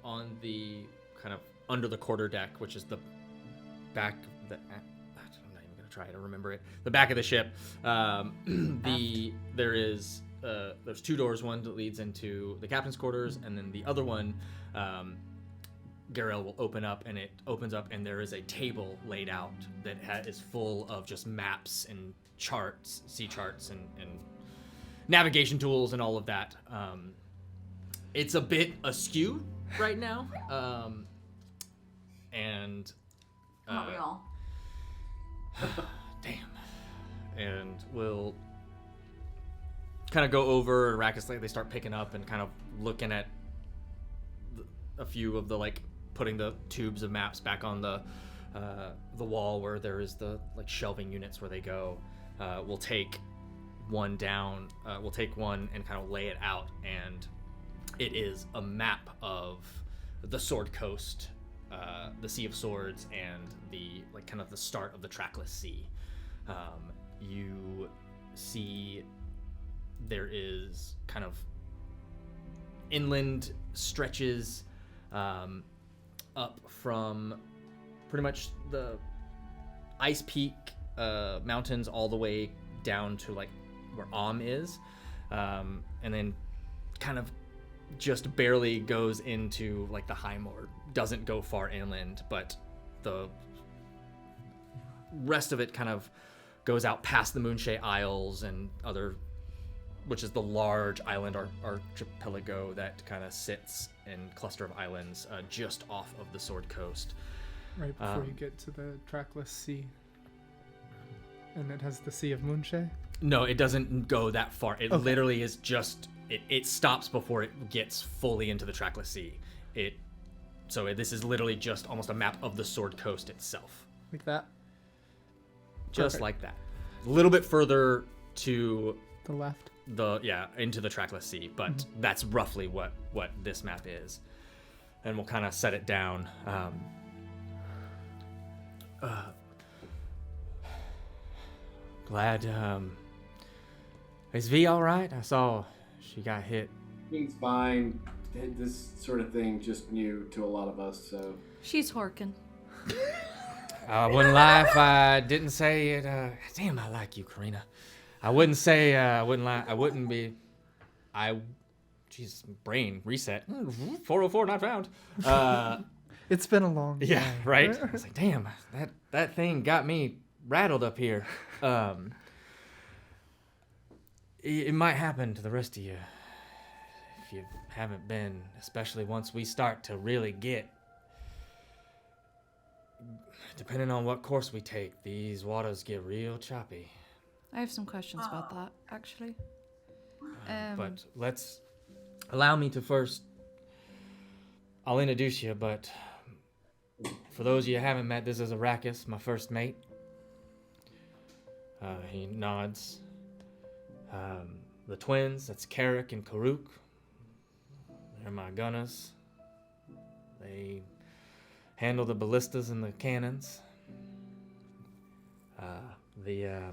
on the kind of under the quarter deck, which is the back of the. I'm not even gonna try to remember it. The back of the ship. There's two doors. One that leads into the captain's quarters, and then the other one, Garel will open up, and it opens up, and there is a table laid out that is full of just maps and charts, sea charts, and navigation tools, and all of that. It's a bit askew right now, and Aren't we all? damn. And we'll kind of go over, and Rakus, they start picking up and kind of looking at a few of the, like, putting the tubes of maps back on the wall where there is the, like, shelving units where they go. We'll take one down, we'll take one and kind of lay it out, and it is a map of the Sword Coast, the Sea of Swords, and the, like, kind of the start of the Trackless Sea. You see there is kind of inland stretches up from pretty much the Ice Peak mountains all the way down to, like, where is, and then kind of just barely goes into, like, the Highmoor. Doesn't go far inland, but the rest of it kind of goes out past the Moonshae Isles and other, which is the large island archipelago that kind of sits in cluster of islands just off of the Sword Coast. Right before you get to the Trackless Sea. And it has the Sea of Moonshae? No, it doesn't go that far. It literally is just, it stops before it gets fully into the Trackless Sea. This is literally just almost a map of the Sword Coast itself. Like that? Just Perfect. like that. A little bit further to the left. Into the Trackless Sea, but that's roughly what this map is. And we'll kind of set it down. Glad, is V all right? I saw she got hit. He's fine. This sort of thing just new to a lot of us, so. She's horking. I wouldn't lie if I didn't say it. Damn, I like you, Karina. I wouldn't say, I wouldn't lie. I wouldn't be. Jesus, brain reset. 404 not found. It's been a long time. Yeah, right? I was like, damn, that thing got me rattled up here. It might happen to the rest of you if you haven't been, especially once we start to really get. Depending on what course we take, these waters get real choppy. I have some questions about that, actually. But allow me to first. I'll introduce you, but for those of you who haven't met, this is Arrakis, my first mate. He nods. The twins, that's Carrick and Karuk. They're my gunners. They handle the ballistas and the cannons. The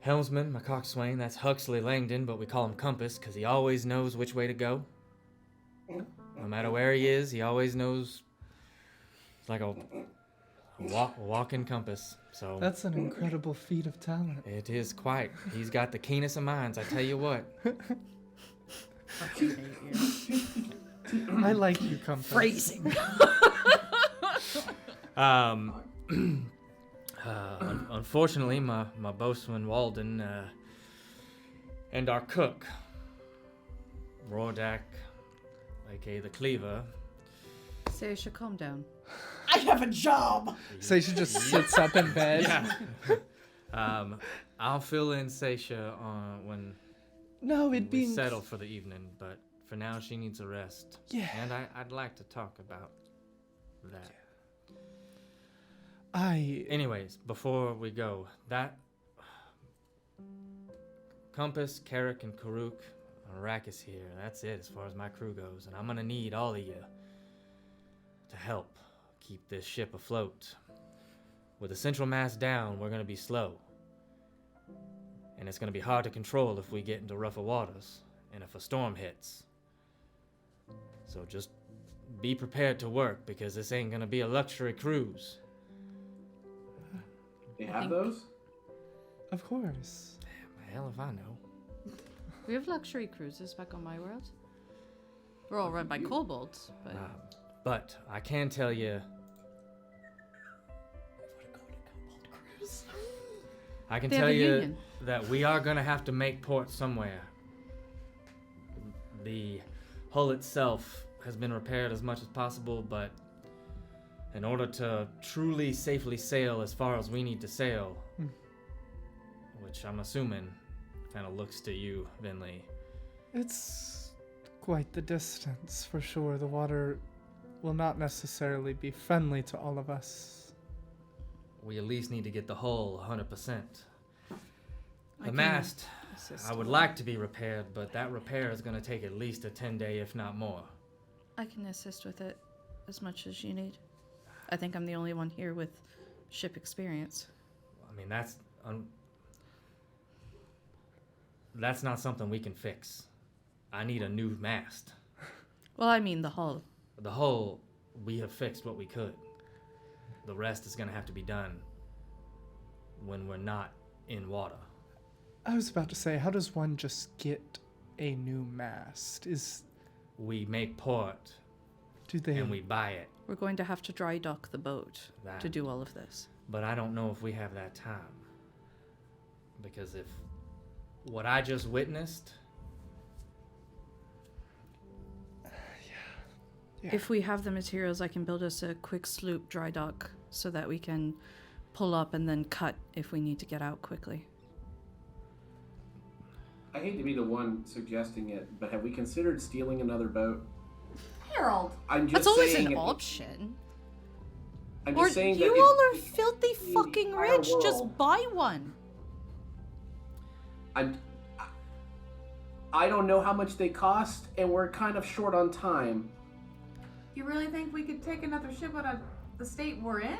helmsman, my coxswain, that's Huxley Langdon, but we call him Compass because he always knows which way to go. No matter where he is, he always knows. It's like a walking compass. So that's an incredible feat of talent. It is quite. He's got the keenest of minds, I tell you what. I like you, Compass. Phrasing. Unfortunately, my boatswain Walden and our cook, Rordak, aka the Cleaver. Seisha, calm down. I have a job! So she just sits up in bed. Yeah. I'll fill in Seisha when no, we settle for the evening, but for now, she needs a rest. Yeah. And I'd like to talk about that. Anyways, before we go, that Compass, Carrick, and Karuk, Arrakis here. That's it as far as my crew goes, and I'm gonna need all of you to help keep this ship afloat. With the central mast down, we're gonna be slow, and it's gonna be hard to control if we get into rougher waters and if a storm hits. So just be prepared to work, because this ain't gonna be a luxury cruise. They have those? Of course. Hell if I know. We have luxury cruises back on my world. We're all run by kobolds, but... But I can tell you... I can tell you that we are going to have to make port somewhere. The hull itself has been repaired as much as possible, but in order to truly safely sail as far as we need to sail, which I'm assuming kind of looks to you, Vinley. It's quite the distance, for sure. The water will not necessarily be friendly to all of us. We at least need to get the hull 100%. The mast, I would like to be repaired, but that repair is going to take at least a 10-day, if not more. I can assist with it as much as you need. I think I'm the only one here with ship experience. I mean, that's not something we can fix. I need a new mast. Well, I mean the hull. The hull, we have fixed what we could. The rest is going to have to be done when we're not in water. I was about to say, how does one just get a new mast? We make port, and we buy it. We're going to have to dry dock the boat to do all of this. But I don't know if we have that time. Because if what I just witnessed... Yeah. If we have the materials, I can build us a quick sloop dry dock so that we can pull up and then cut if we need to get out quickly. I hate to be the one suggesting it, but have we considered stealing another boat? Harold. I'm just That's always saying an option. I'm just saying you that all are filthy fucking rich. Just buy one. I don't know how much they cost, and we're kind of short on time. You really think we could take another ship out of the state we're in?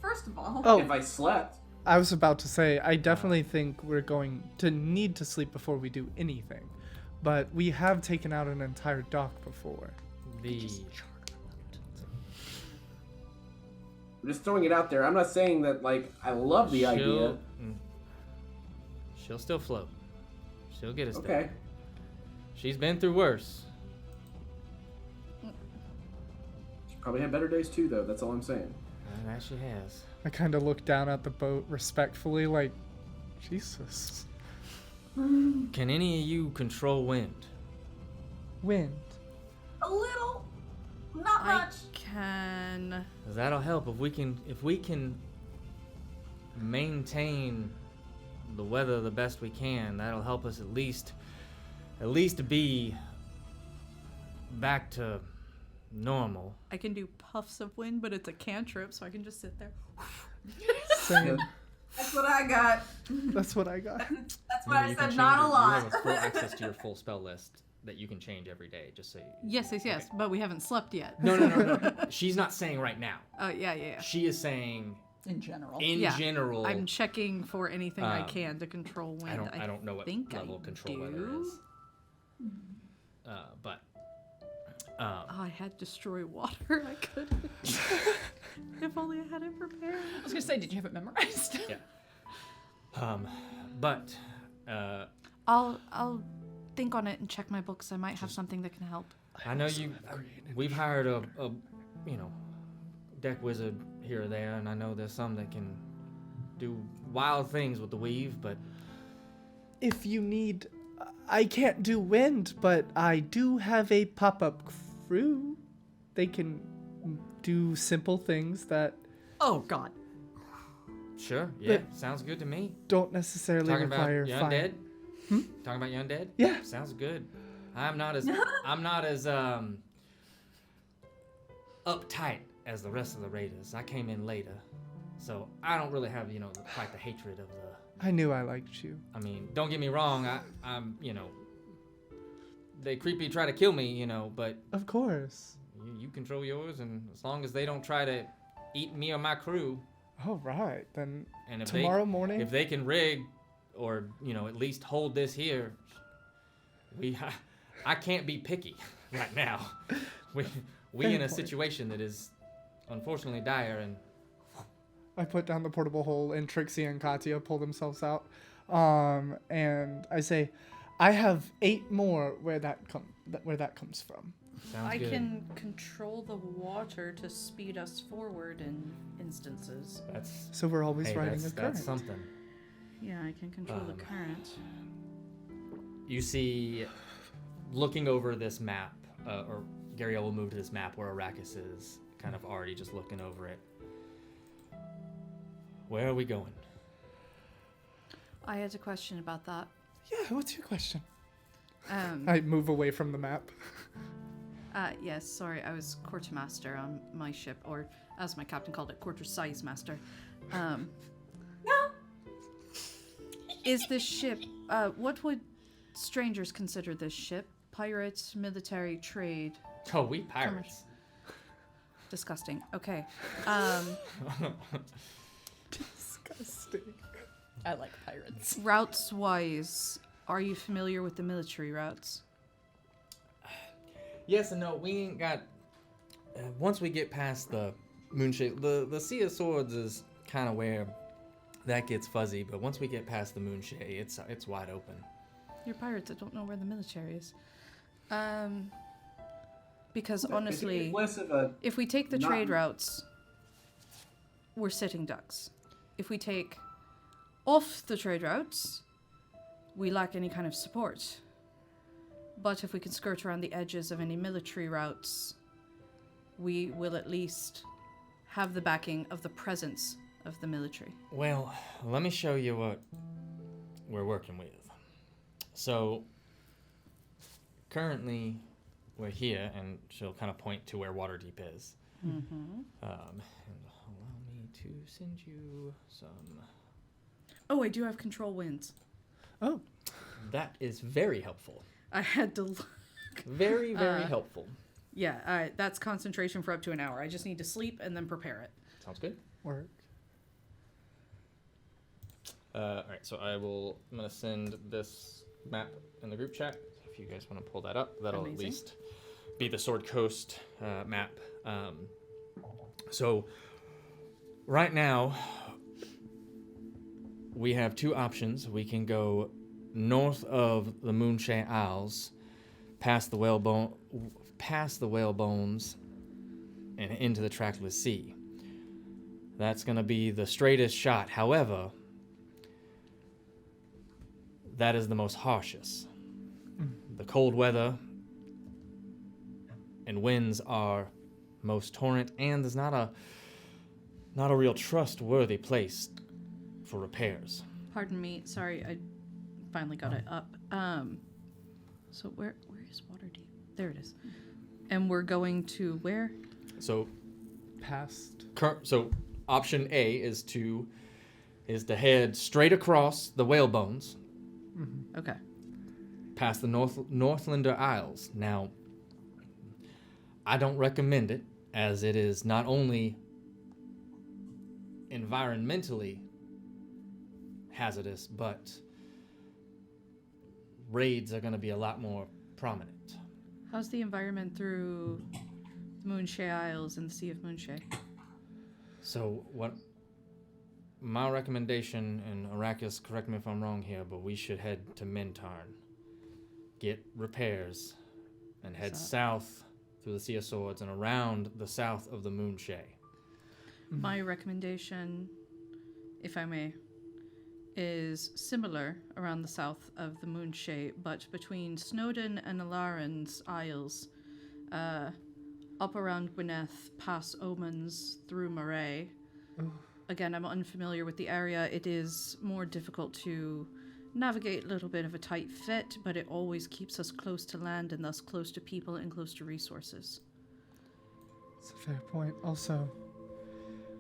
First of all. Oh. If I slept. I was about to say, I definitely think we're going to need to sleep before we do anything. But we have taken out an entire dock before. I'm just throwing it out there. I'm not saying that, like, I love the idea. She'll still float. She'll get us Okay. there. She's been through worse. She probably had better days too, though. That's all I'm saying. That she has. I kind of look down at the boat respectfully, like, Jesus. Can any of you control wind? Wind? A little. Not much. Can. That'll help if we can maintain the weather the best we can. That'll help us at least be back to normal. I can do puffs of wind, but it's a cantrip, so I can just sit there. Same. That's what I got. That's what I got. That's what I said, not a lot. You have full access to your full spell list that you can change every day, just so you... Yes, but we haven't slept yet. No. She's not saying right now. Oh, yeah. She is saying... In general. In general. I'm checking for anything I can to control wind. I don't know what level of control weather is. But... I had destroy water. I couldn't. If only I had it prepared. I was gonna say, did you have it memorized? Yeah. But I'll think on it and check my books. I might have something that can help. I know we've hired a deck wizard here or there, and I know there's some that can do wild things with the weave, but if you need, I can't do wind, but I do have a pop-up crew. They can do simple things that... Oh, God. Sure, yeah, sounds good to me. Don't necessarily require fire. fire. Talking about your undead? Yeah. Sounds good. I'm not as uptight as the rest of the raiders. I came in later, so I don't really have quite the hatred of the. I knew I liked you. I mean, don't get me wrong. I'm they creepy try to kill me, but Of course. you control yours, and as long as they don't try to eat me or my crew. All right, then And if tomorrow morning. if they can rig, or at least hold this here, I can't be picky right now. We Fair in a point. situation that is unfortunately dire, and I put down the portable hole, and Trixie and Katya pull themselves out. And I say, I have 8 more where that comes from. sounds I good. can control the water to speed us forward in instances. That's So we're always riding a current. that's something. Yeah, I can control the current. You see, looking over this map, or Gariel will move to this map where Arrakis is, kind of already just looking over it. Where are we going? I had a question about that. Yeah, what's your question? Um, I move away from the map. yes, sorry, I was quartermaster on my ship, or as my captain called it, quarter-size master. Is this ship, what would strangers consider this ship? Pirates, military, trade? Oh, we pirates. Disgusting. Okay. Disgusting. I like pirates. Routes-wise, are you familiar with the military routes? Yes and no. We ain't got. Once we get past the Moonshade, the Sea of Swords is kind of where that gets fuzzy. But once we get past the Moonshade, it's wide open. You're pirates. I don't know where the military is. Because honestly, It's less of a if we take the not- trade routes, we're sitting ducks. If we take off the trade routes, we lack any kind of support. But if we can skirt around the edges of any military routes, we will at least have the backing of the presence of the military. Well, let me show you what we're working with. So, currently, we're here, and she'll kind of point to where Waterdeep is. Mm-hmm. And allow me to send you some. Oh, I do have control winds. Oh, That is very helpful. I had to look. Very, very helpful. Yeah, that's concentration for up to an hour. I just need to sleep and then prepare it. Sounds good. work. All right, so I'm going to send this map in the group chat. If you guys want to pull that up, that'll Amazing. at least be the Sword Coast map. So right now, we have 2 options. We can go north of the Moonshade Isles, past the whalebones, and into the Trackless Sea. That's going to be the straightest shot. However, that is the most harshest. The cold weather and winds are most torrent, and there's not a real trustworthy place for repairs. Pardon me. Sorry, I finally got it up. So where is Waterdeep? There it is. And we're going to where? So, Past. so option A is to head straight across the whalebones, Okay. past the Northlander Isles. Now, I don't recommend it, as it is not only environmentally hazardous, but raids are going to be a lot more prominent. How's the environment through the Moonshade Isles and the Sea of Moonshade? So what my recommendation, and Arrakis, correct me if I'm wrong here, but we should head to Mintarn, get repairs, and head south through the Sea of Swords and around the south of the Moonshade. My recommendation, if I may, is similar around the south of the Moonshade, but between Snowdon and Alaran's Isles, up around Gwyneth, past Omens, through Moray. Again, I'm unfamiliar with the area. It is more difficult to navigate a little bit of a tight fit, but it always keeps us close to land and thus close to people and close to resources. It's a fair point. Also,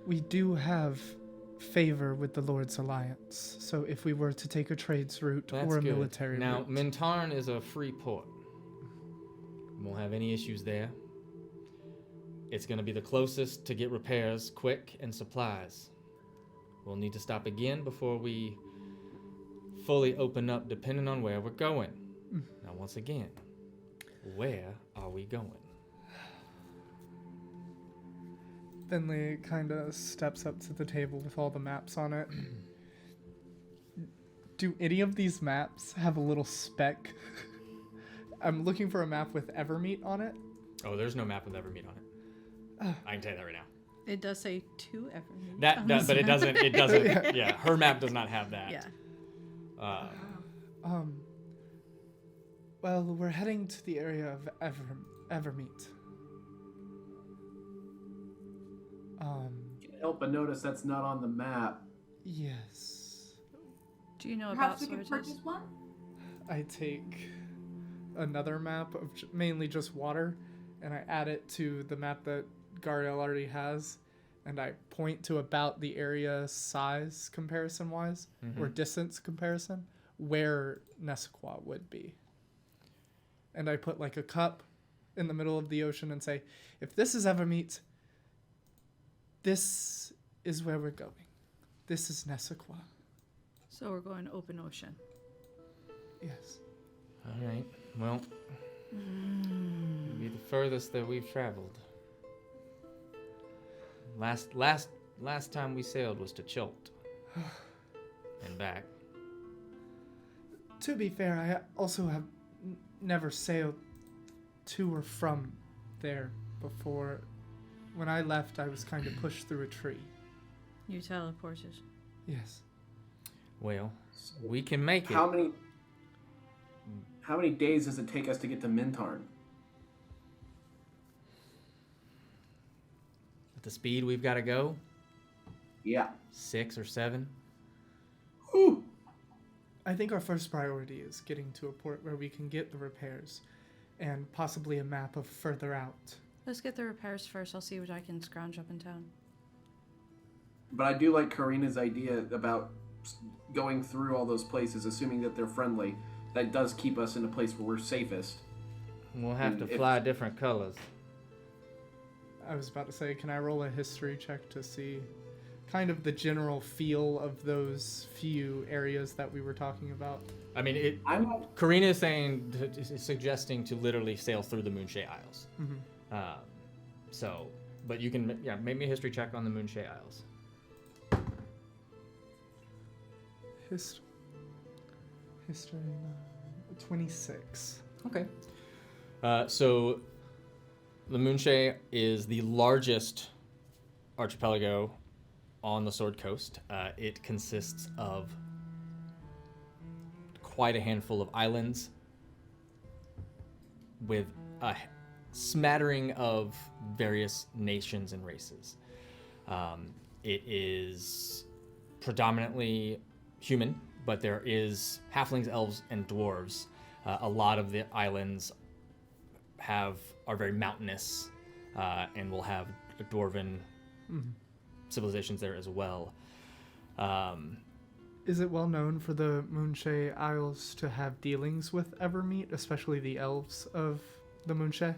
we do have favor with the Lord's Alliance, so if we were to take a trades route That's or a good. military now, route... Mintarn is a free port. Won't have any issues there. It's going to be the closest to get repairs quick and supplies. We'll need to stop again before we fully open up, depending on where we're going. Now, once again, where are we going? Finley kind of steps up to the table with all the maps on it. Do any of these maps have a little speck? I'm looking for a map with Evermeet on it. Oh, there's no map with Evermeet on it. I can tell you that right now. It does say to Evermeet. But it doesn't. It doesn't. Yeah, her map does not have that. Yeah. Well, we're heading to the area of Evermeet. Can't help but notice that's not on the map. Yes. Do you know Perhaps about we could Sortes? purchase one? I take another map of mainly just water, and I add it to the map that Gariel already has, and I point to about the area size comparison-wise, or distance comparison, where Nesaqua would be. And I put like a cup in the middle of the ocean and say, if this is Evermeet, this is where we're going. This is Nesaqua. So we're going open ocean. Yes. All right. Well, it'll be the furthest that we've traveled. Last time we sailed was to Chult and back. To be fair, I also have never sailed to or from there before. When I left, I was kind of pushed through a tree. You teleported. Yes. Well, we can make it. How many days does it take us to get to Mintarn? At the speed we've got to go, Yeah. 6 or 7. Whew. I think our first priority is getting to a port where we can get the repairs and possibly a map of further out. Let's get the repairs first. I'll see what I can scrounge up in town. But I do like Karina's idea about going through all those places, assuming that they're friendly. That does keep us in a place where we're safest. We'll have to If- fly different colors. I was about to say, can I roll a history check to see kind of the general feel of those few areas that we were talking about? I mean, Karina is suggesting to literally sail through the Moonshay Isles. But you can, make me a history check on the Moonshay Isles. History 26. Okay. So the Moonshay is the largest archipelago on the Sword Coast. It consists of quite a handful of islands with a smattering of various nations and races. It is predominantly human, but there is halflings, elves, and dwarves. A lot of the islands are very mountainous, and will have dwarven civilizations there as well. Is it well known for the Moonshay Isles to have dealings with Evermeet, especially the elves of the Moonshay?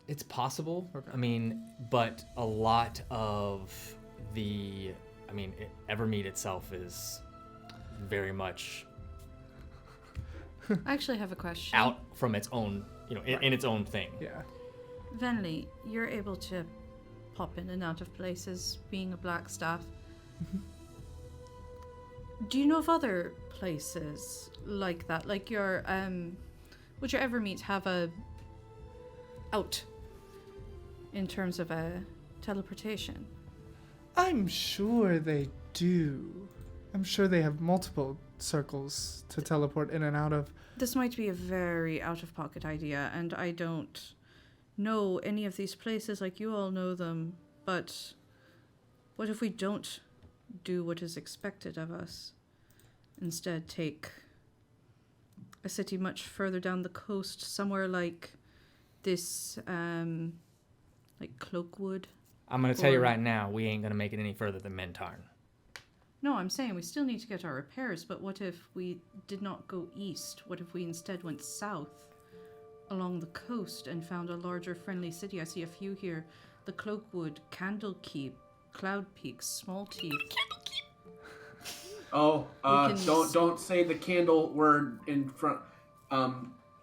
It's possible. Okay. I mean, but a lot of Evermeet itself is very much I actually have a question. out from its own, in its own thing. Yeah. Venley, you're able to pop in and out of places being a black staff. Do you know of other places like that? Like your, would your Evermeet have a out in terms of a teleportation? I'm sure they do. I'm sure they have multiple circles to teleport in and out of. This might be a very out-of-pocket idea, and I don't know any of these places like you all know them, but what if we don't do what is expected of us? instead take a city much further down the coast, somewhere like this, like Cloakwood. I'm gonna tell you right now, we ain't gonna make it any further than Mentarn. No, I'm saying we still need to get our repairs, but what if we did not go east? What if we instead went south along the coast and found a larger friendly city? I see a few here. The Cloakwood, Candlekeep, Cloud Peak, Small Teeth. Oh, don't say the candle word in front.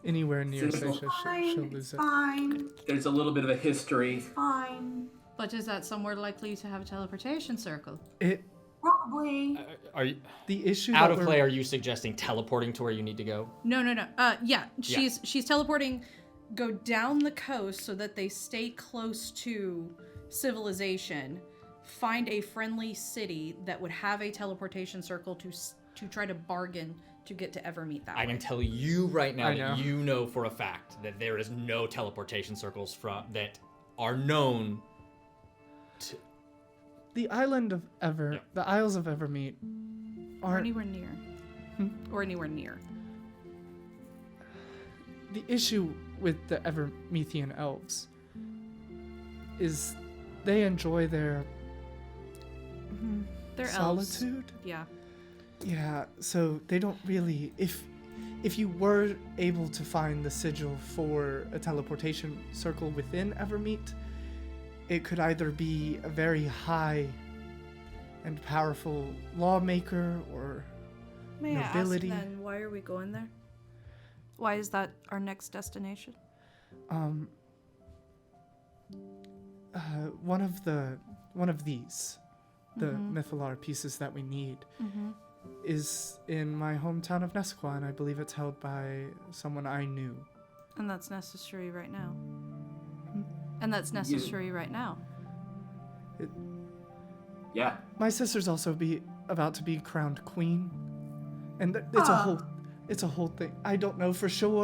Anywhere near, It's she'll fine. lose It's it. fine. There's a little bit of a history. Fine. But is that somewhere likely to have a teleportation circle? It. Probably. Are you The issue out that of we're- play? Are you suggesting teleporting to where you need to go? No. Yeah, she's teleporting. Go down the coast so that they stay close to civilization. Find a friendly city that would have a teleportation circle to try to bargain to get to Evermeet that way. I can tell you right now I know. that you know for a fact that there is no teleportation circles that are known to. The island of the Isles of Evermeet Or aren't. anywhere near. Or anywhere near. The issue with the Evermethian elves is they enjoy their They're solitude. elves. Yeah. Yeah, so they don't really. If you were able to find the sigil for a teleportation circle within Evermeet, it could either be a very high and powerful lawmaker or May nobility. I ask then, why are we going there? Why is that our next destination? One of these, the Mythalar pieces that we need, is in my hometown of Nesqua, and I believe it's held by someone I knew. And that's necessary right now. And that's necessary right now. Yeah. My sister's also about to be crowned queen, and it's a whole thing. I don't know for sure,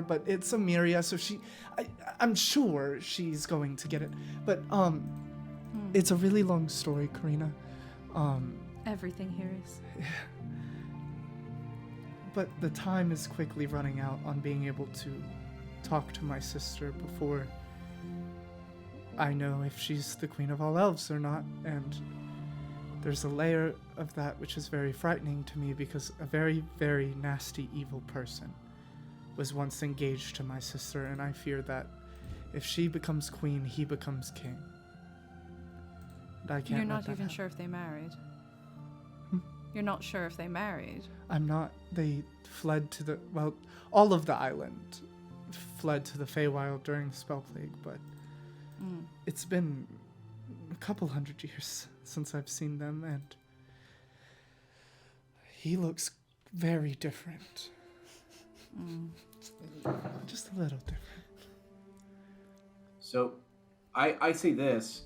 but it's Amiria, so I'm sure she's going to get it. But it's a really long story, Karina. Everything here is. But the time is quickly running out on being able to talk to my sister before I know if she's the queen of all elves or not, and there's a layer of that which is very frightening to me because a very, very nasty, evil person was once engaged to my sister, and I fear that if she becomes queen, he becomes king. And I can't You're let not that even happen. sure if they married. You're not sure if they married. I'm not. They fled to all of the island fled to the Feywild during the Spell Plague, but it's been a couple hundred years since I've seen them, and he looks very different. Just a little different. So, I say this.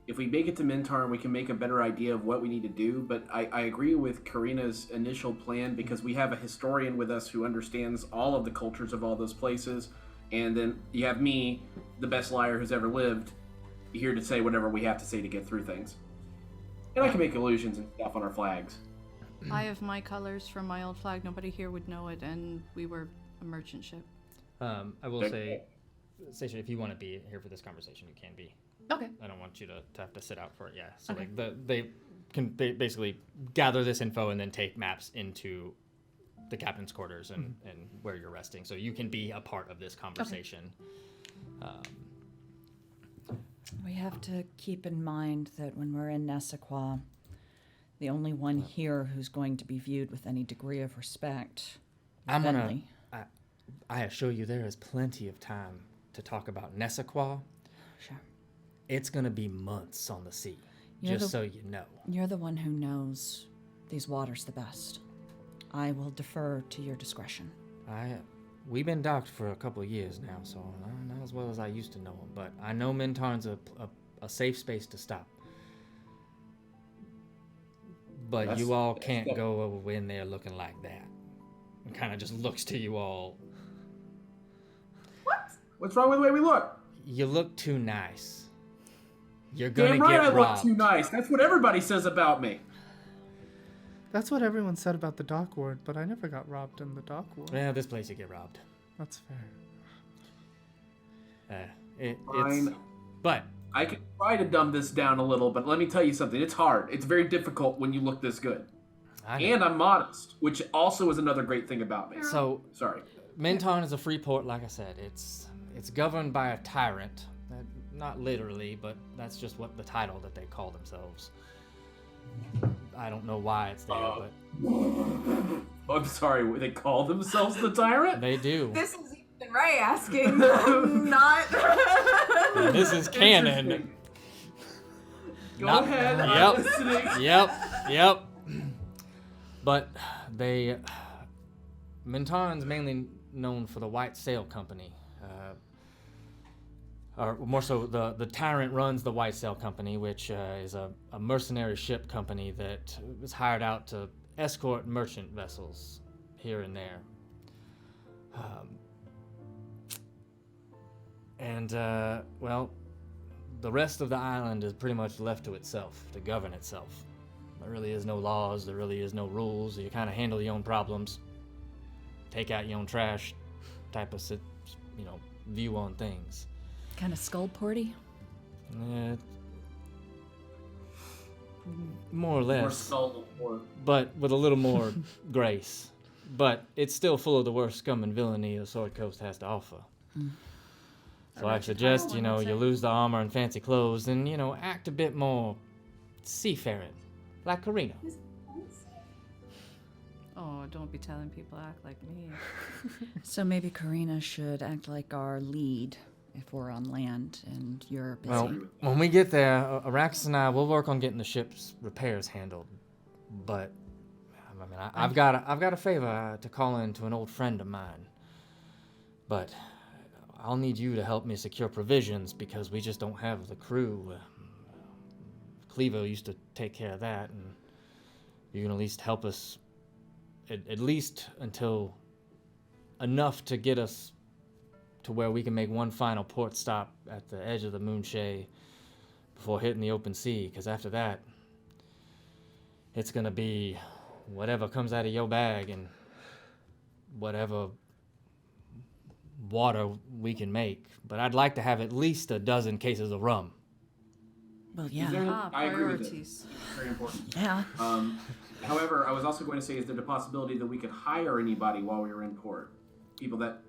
If we make it to Mentarn, we can make a better idea of what we need to do, but I agree with Karina's initial plan because we have a historian with us who understands all of the cultures of all those places, and then you have me, the best liar who's ever lived, here to say whatever we have to say to get through things. And I can make illusions and stuff on our flags. I have my colors from my old flag. Nobody here would know it, and we were a merchant ship. I will say, Station, if you want to be here for this conversation, you can be. Okay. I don't want you to have to sit out for it. Yeah. So Okay. they can basically gather this info and then take maps into the captain's quarters and where you're resting, so you can be a part of this conversation. We have to keep in mind that when we're in Nesaqua, the only one here who's going to be viewed with any degree of respect is Bentley. I assure you there is plenty of time to talk about Nesaqua. Sure. It's gonna be months on the sea, You're so you know. You're the one who knows these waters the best. I will defer to your discretion. We've been docked for a couple of years now, so not as well as I used to know them, but I know Mentarn's a safe space to stop. But you all can't go in there looking like that. And kind of just looks to you all. What? What's wrong with the way we look? You look too nice. You're gonna Damn right get I robbed. look too nice. That's what everybody says about me. That's what everyone said about the dock ward, but I never got robbed in the dock ward. Yeah, this place you get robbed. That's fair. It's... But... I can try to dumb this down a little, but let me tell you something. It's hard. It's very difficult when you look this good. And I'm modest, which also is another great thing about me. So... Sorry. Menton is a free port, like I said. It's governed by a tyrant. Not literally, but that's just what the title that they call themselves. I don't know why it's there, but... I'm sorry, they call themselves the tyrant? They do. This is Ethan Ray asking, not... This is canon. Go ahead, I'm listening. Yep. But they... Menton's mainly known for the White Sail Company. Or more so, the tyrant runs the White Sail Company, which is a mercenary ship company that is hired out to escort merchant vessels here and there. Well, the rest of the island is pretty much left to itself, to govern itself. There really is no laws, there really is no rules. You kind of handle your own problems, take out your own trash type of, view on things. Kind of skull-porty? More or less. More skull-port. But with a little more grace. But it's still full of the worst scum and villainy the Sword Coast has to offer. So I suggest, you lose the armor and fancy clothes and, act a bit more seafaring, like Karina. Oh, don't be telling people act like me. So maybe Karina should act like our lead if we're on land and you're busy. Well, when we get there, Arrakis and I will work on getting the ship's repairs handled. But I've got a favor to call in to an old friend of mine. But I'll need you to help me secure provisions because we just don't have the crew. Clevo used to take care of that, and you can at least help us, at least until enough to get us to where we can make one final port stop at the edge of the Moonshae before hitting the open sea, because after that, it's going to be whatever comes out of your bag and whatever water we can make. But I'd like to have at least a dozen cases of rum. Well, yeah. I agree with this. Very important. Yeah. However, I was also going to say, is there the possibility that we could hire anybody while we were in port? People that,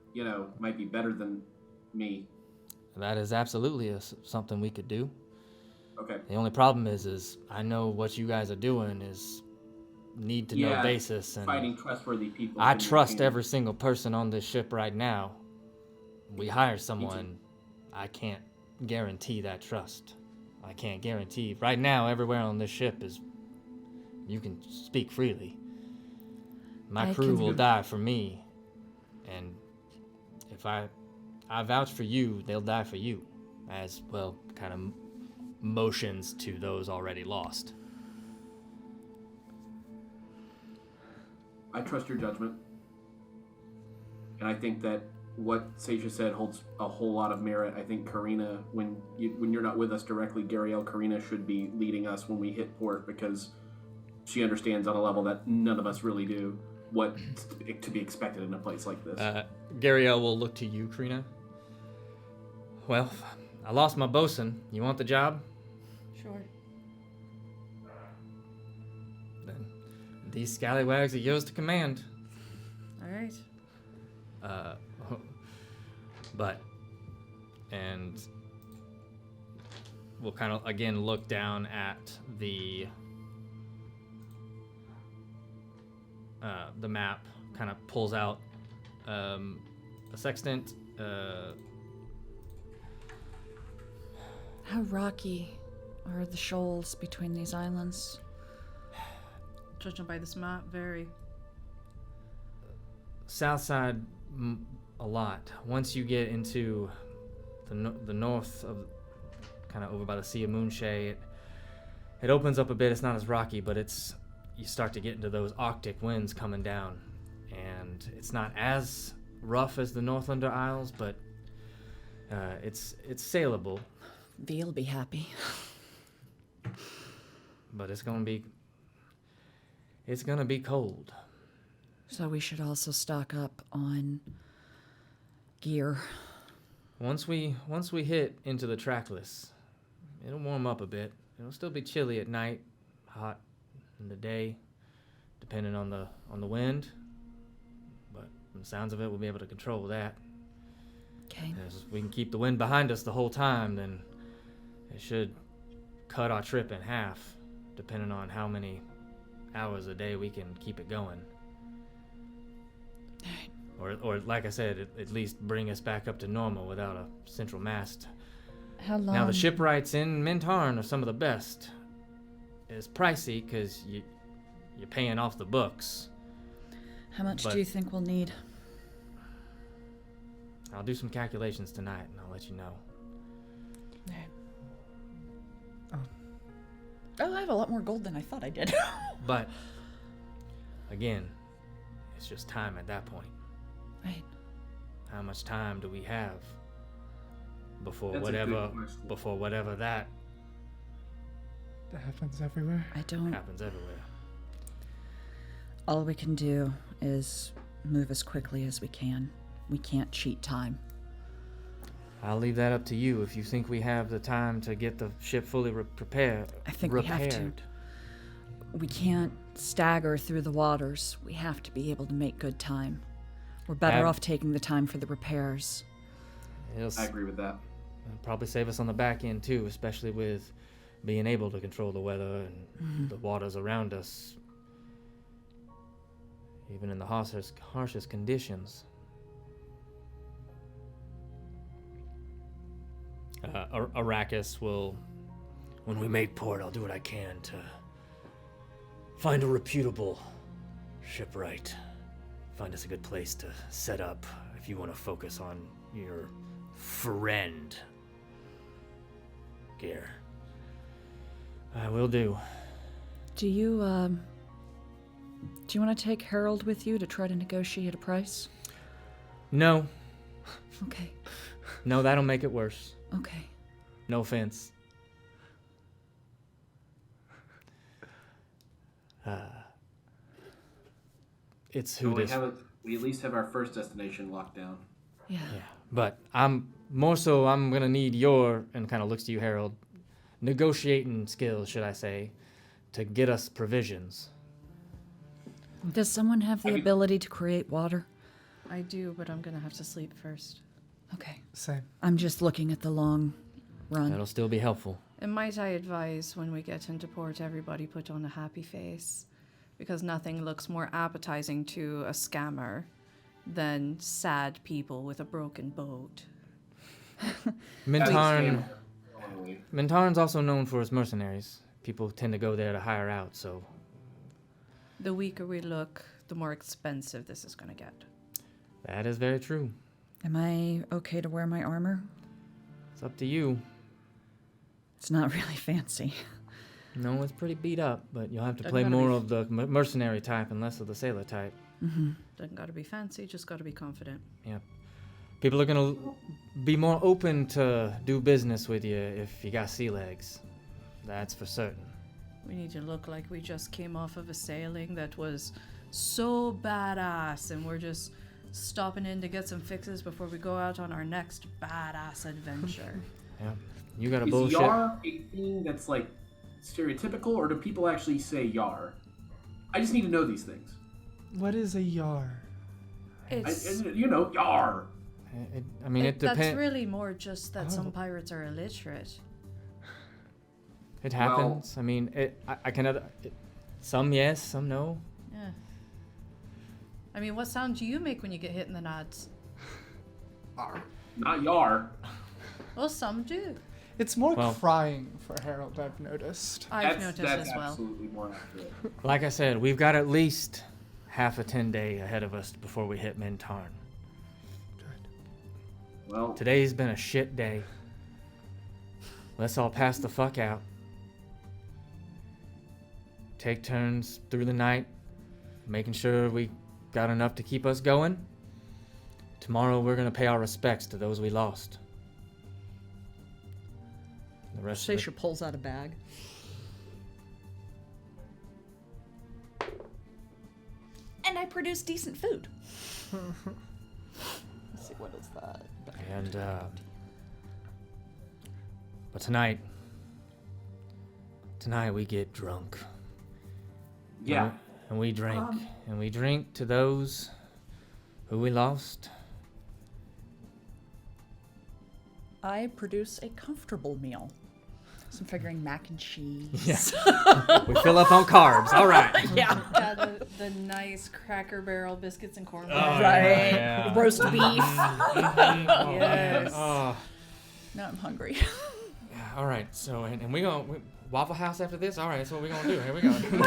might be better than me. That is absolutely something we could do. Okay. The only problem is I know what you guys are doing is need to know basis, and fighting trustworthy people. I trust every single person on this ship right now. We hire someone, I can't guarantee that trust. I can't guarantee. Right now, everywhere on this ship you can speak freely. My crew will die for me, and if I vouch for you, they'll die for you, as well, kind of motions to those already lost. I trust your judgment, and I think that what Seisha said holds a whole lot of merit. I think Karina, when you're not with us directly, Gariel, Karina should be leading us when we hit port, because she understands on a level that none of us really do what to be expected in a place like this. Gariel will look to you, Karina. Well, I lost my bosun. You want the job? Sure. Then these scallywags are yours to command. All right. And we'll kind of again look down at the map, kind of pulls out a sextant. How rocky are the shoals between these islands? Judging by this map, very. South side, a lot. Once you get into the north of, kind of over by the Sea of Moonshae, it opens up a bit. It's not as rocky, but you start to get into those Arctic winds coming down, and it's not as rough as the Northlander Isles, but it's sailable. Ve'll be happy. But it's gonna be it's gonna be cold. So we should also stock up on gear. Once we hit into the trackless, it'll warm up a bit. It'll still be chilly at night, hot in the day, depending on the wind. But from the sounds of it, we'll be able to control that. Okay. If we can keep the wind behind us the whole time, then it should cut our trip in half, depending on how many hours a day we can keep it going. Or like I said, at least bring us back up to normal without a central mast. How long? Now, the shipwrights in Mintarn are some of the best. It's pricey because you're paying off the books. How much but do you think we'll need? I'll do some calculations tonight, and I'll let you know. Oh, I have a lot more gold than I thought I did. But, again, it's just time at that point. Right. How much time do we have before That's a whatever good question. that happens everywhere. I don't. happens everywhere? All we can do is move as quickly as we can. We can't cheat time. I'll leave that up to you if you think we have the time to get the ship fully prepared. I think we have to. We can't stagger through the waters. We have to be able to make good time. We're better off taking the time for the repairs. I agree with that. It'll probably save us on the back end too, especially with being able to control the weather and the waters around us, even in the harshest conditions. Arrakis will, when we make port, I'll do what I can to find a reputable shipwright. Find us a good place to set up if you want to focus on your friend. Gear. I will do. Do you want to take Harold with you to try to negotiate a price? No. Okay. No, that'll make it worse. Okay. No offense. It's who this. We at least have our first destination locked down. Yeah. But I'm gonna need your, and kind of looks to you, Harold, negotiating skills, should I say, to get us provisions. Does someone have the ability to create water? I do, but I'm gonna have to sleep first. Okay. Same. I'm just looking at the long run. That'll still be helpful. And might I advise when we get into port, everybody put on a happy face, because nothing looks more appetizing to a scammer than sad people with a broken boat. Mintarn's also known for its mercenaries. People tend to go there to hire out, so... The weaker we look, the more expensive this is going to get. That is very true. Am I okay to wear my armor? It's up to you. It's not really fancy. No, it's pretty beat up, but you'll have to play more of the mercenary type and less of the sailor type. Mm-hmm. Doesn't gotta be fancy, just gotta be confident. Yep. People are gonna be more open to do business with you if you got sea legs. That's for certain. We need to look like we just came off of a sailing that was so badass, and we're just stopping in to get some fixes before we go out on our next badass adventure. Yeah. You got a Is bullshit. Yar a thing that's like stereotypical, or do people actually say Yar? I just need to know these things. What is a Yar? It's, Yar. It depends. That's really more just that some pirates are illiterate. It happens. I can. Some yes, some no. Yeah. I mean, what sound do you make when you get hit in the nuts? Not Yar. Well, some do. It's more crying for Harold, I've noticed. I've noticed that's as well. Absolutely more accurate. Like I said, we've got at least half a 10-day ahead of us before we hit Mintarn. Well, today's been a shit day. Let's all pass the fuck out. Take turns through the night, making sure we got enough to keep us going. Tomorrow we're gonna pay our respects to those we lost. The rest Sasha pulls out a bag. And I produce decent food. Let's see, what is that? And, but tonight we get drunk. Yeah. And we drink. And we drink to those who we lost. I produce a comfortable meal. So I'm figuring mac and cheese. Yes. We fill up on carbs. All right. Yeah. The nice Cracker Barrel biscuits and cornbread. Right. Yeah. Roast beef. Yes. Oh. Now I'm hungry. Yeah, all right. So, and we Waffle House after this? All right, that's what we're going to do. Here we go. Waffle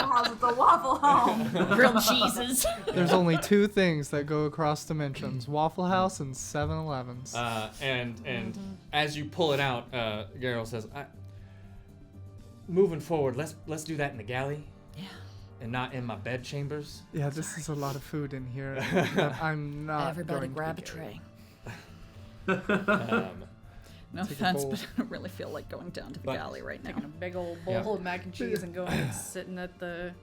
House with the Waffle Home. Grilled cheeses. There's only two things that go across dimensions: Waffle House and 7-Elevens. And as you pull it out, Geralt says, moving forward, let's do that in the galley. Yeah. And not in my bed chambers. Yeah, this is a lot of food in here. That I'm not. Everybody going grab to a get. tray. No Take a offense, bowl. but I don't really feel like going down to the galley right now. Taking a big old bowl of mac and cheese and going and sitting at the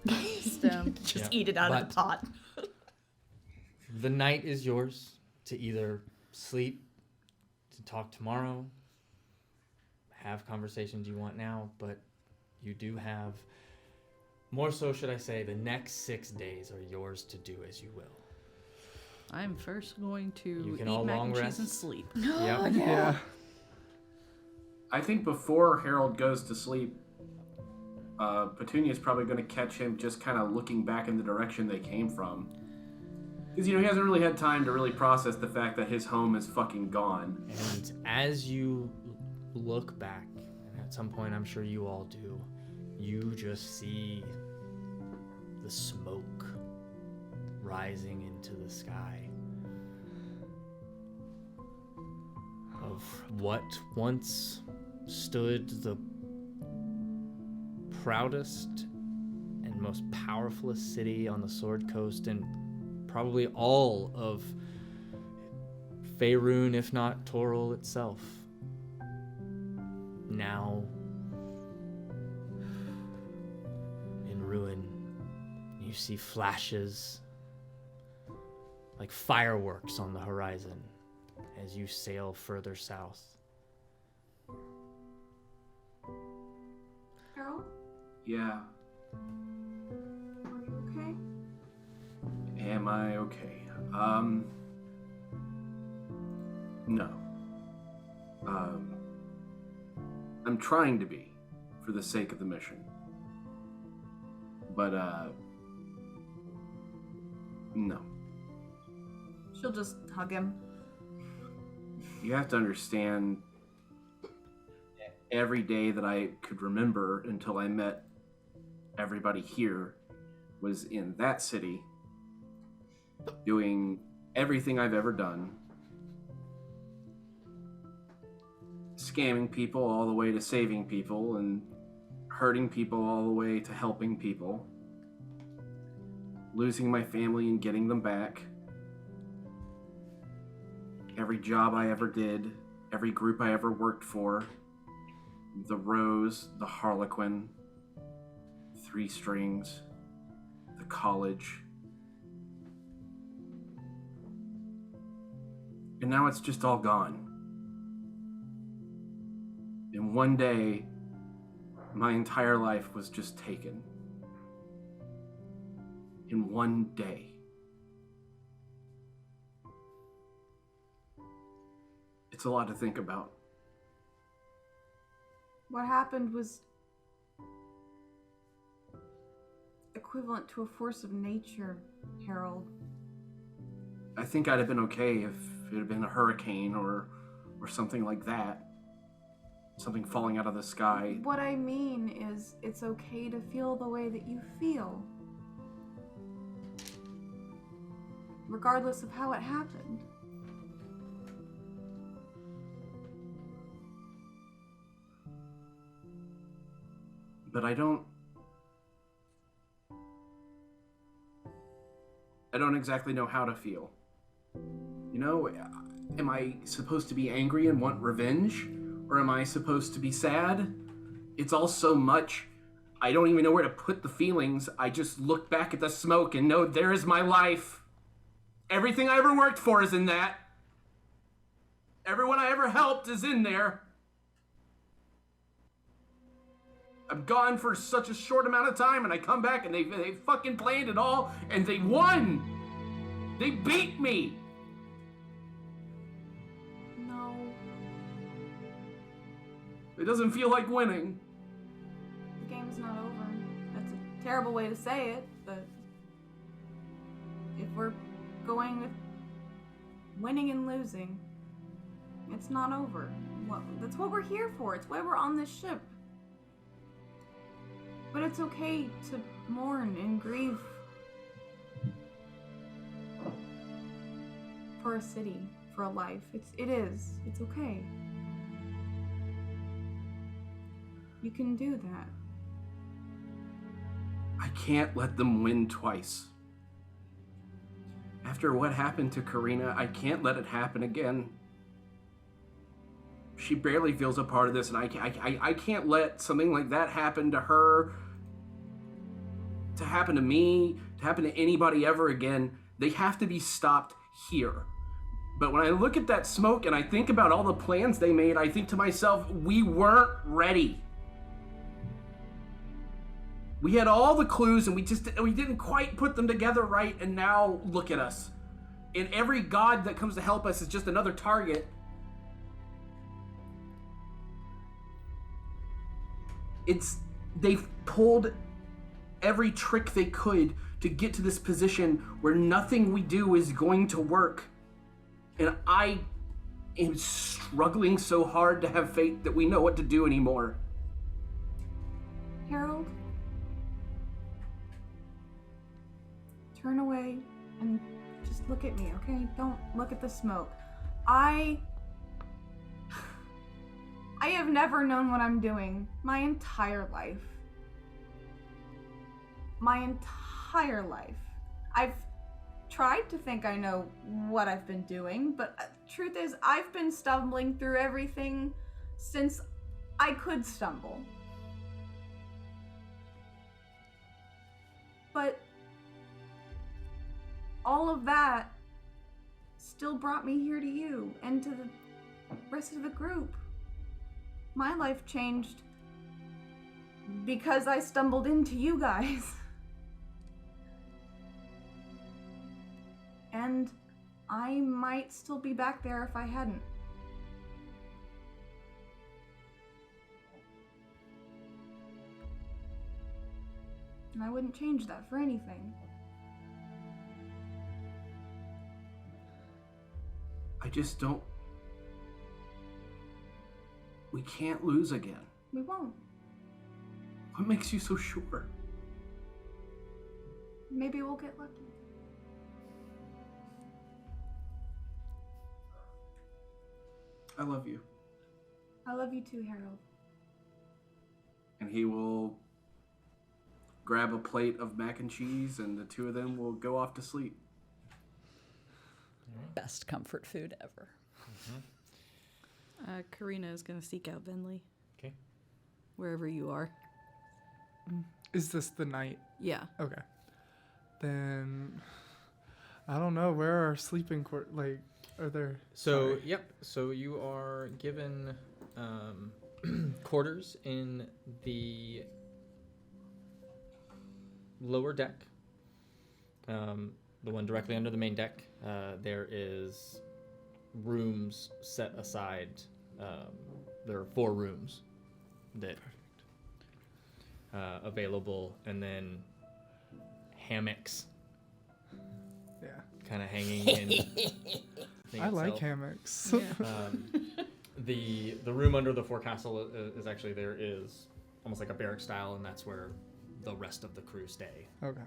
stem. Just eat it out of the pot. The night is yours to either sleep, to talk tomorrow, have conversations you want now, but you do have, more so should I say, the next 6 days are yours to do as you will. I'm first going to can eat all mac long and cheese rest. and sleep. Yep. Yeah. I think before Harold goes to sleep, Petunia's probably going to catch him just kind of looking back in the direction they came from. Because, he hasn't really had time to really process the fact that his home is fucking gone. And as you look back, and at some point I'm sure you all do, you just see the smoke rising into the sky of what once stood the proudest and most powerful city on the Sword Coast and probably all of Faerun, if not Toril itself. Now in ruin. You see flashes like fireworks on the horizon as you sail further south. Harold, Yeah. are you okay? Am I okay? No. I'm trying to be, for the sake of the mission. But, no. She'll just hug him. You have to understand, every day that I could remember until I met everybody here was in that city, doing everything I've ever done, scamming people all the way to saving people, and hurting people all the way to helping people, losing my family and getting them back. Every job I ever did, every group I ever worked for, the Rose, the Harlequin, 3 Strings, the college. And now it's just all gone. In one day, my entire life was just taken. In one day. It's a lot to think about. What happened was equivalent to a force of nature, Harold. I think I'd have been okay if it had been a hurricane or something like that. Something falling out of the sky. What I mean is, it's okay to feel the way that you feel. Regardless of how it happened. But I don't exactly know how to feel. Am I supposed to be angry and want revenge? Or am I supposed to be sad? It's all so much. I don't even know where to put the feelings. I just look back at the smoke and know there is my life. Everything I ever worked for is in that. Everyone I ever helped is in there. I'm gone for such a short amount of time, and I come back and they fucking planned it all, and they won. They beat me. No. It doesn't feel like winning. The game's not over. That's a terrible way to say it, but if we're going with winning and losing, it's not over. That's what we're here for. It's why we're on this ship. But it's okay to mourn and grieve for a city, for a life. It is. It's okay. You can do that. I can't let them win twice. After what happened to Karina, I can't let it happen again. She barely feels a part of this, and I can't let something like that happen to her, to happen to me, to happen to anybody ever again. They have to be stopped here. But when I look at that smoke and I think about all the plans they made, I think to myself, we weren't ready. We had all the clues and we didn't quite put them together right, and now look at us. And every god that comes to help us is just another target. They've pulled every trick they could to get to this position where nothing we do is going to work. And I am struggling so hard to have faith that we know what to do anymore. Harold? Turn away and just look at me, okay? Don't look at the smoke. I have never known what I'm doing my entire life. My entire life. I've tried to think I know what I've been doing, but truth is, I've been stumbling through everything since I could stumble. But all of that still brought me here to you and to the rest of the group. My life changed because I stumbled into you guys. And I might still be back there if I hadn't. And I wouldn't change that for anything. I just don't... We can't lose again. We won't. What makes you so sure? Maybe we'll get lucky. I love you. I love you too, Harold. And he will grab a plate of mac and cheese, and the two of them will go off to sleep. Best comfort food ever. Karina is going to seek out Venley. Okay. Wherever you are. Is this the night? Yeah. Okay. Then, I don't know. Where are our sleeping quarters? Like, are there... So, sorry. yep. So you are given quarters in the lower deck. The one directly under the main deck. There is rooms set aside. There are 4 rooms that available, and then hammocks. Yeah. Kind of hanging in. I like hammocks. Yeah. The room under the forecastle is actually, there is almost like a barrack style, and that's where the rest of the crew stay. Okay.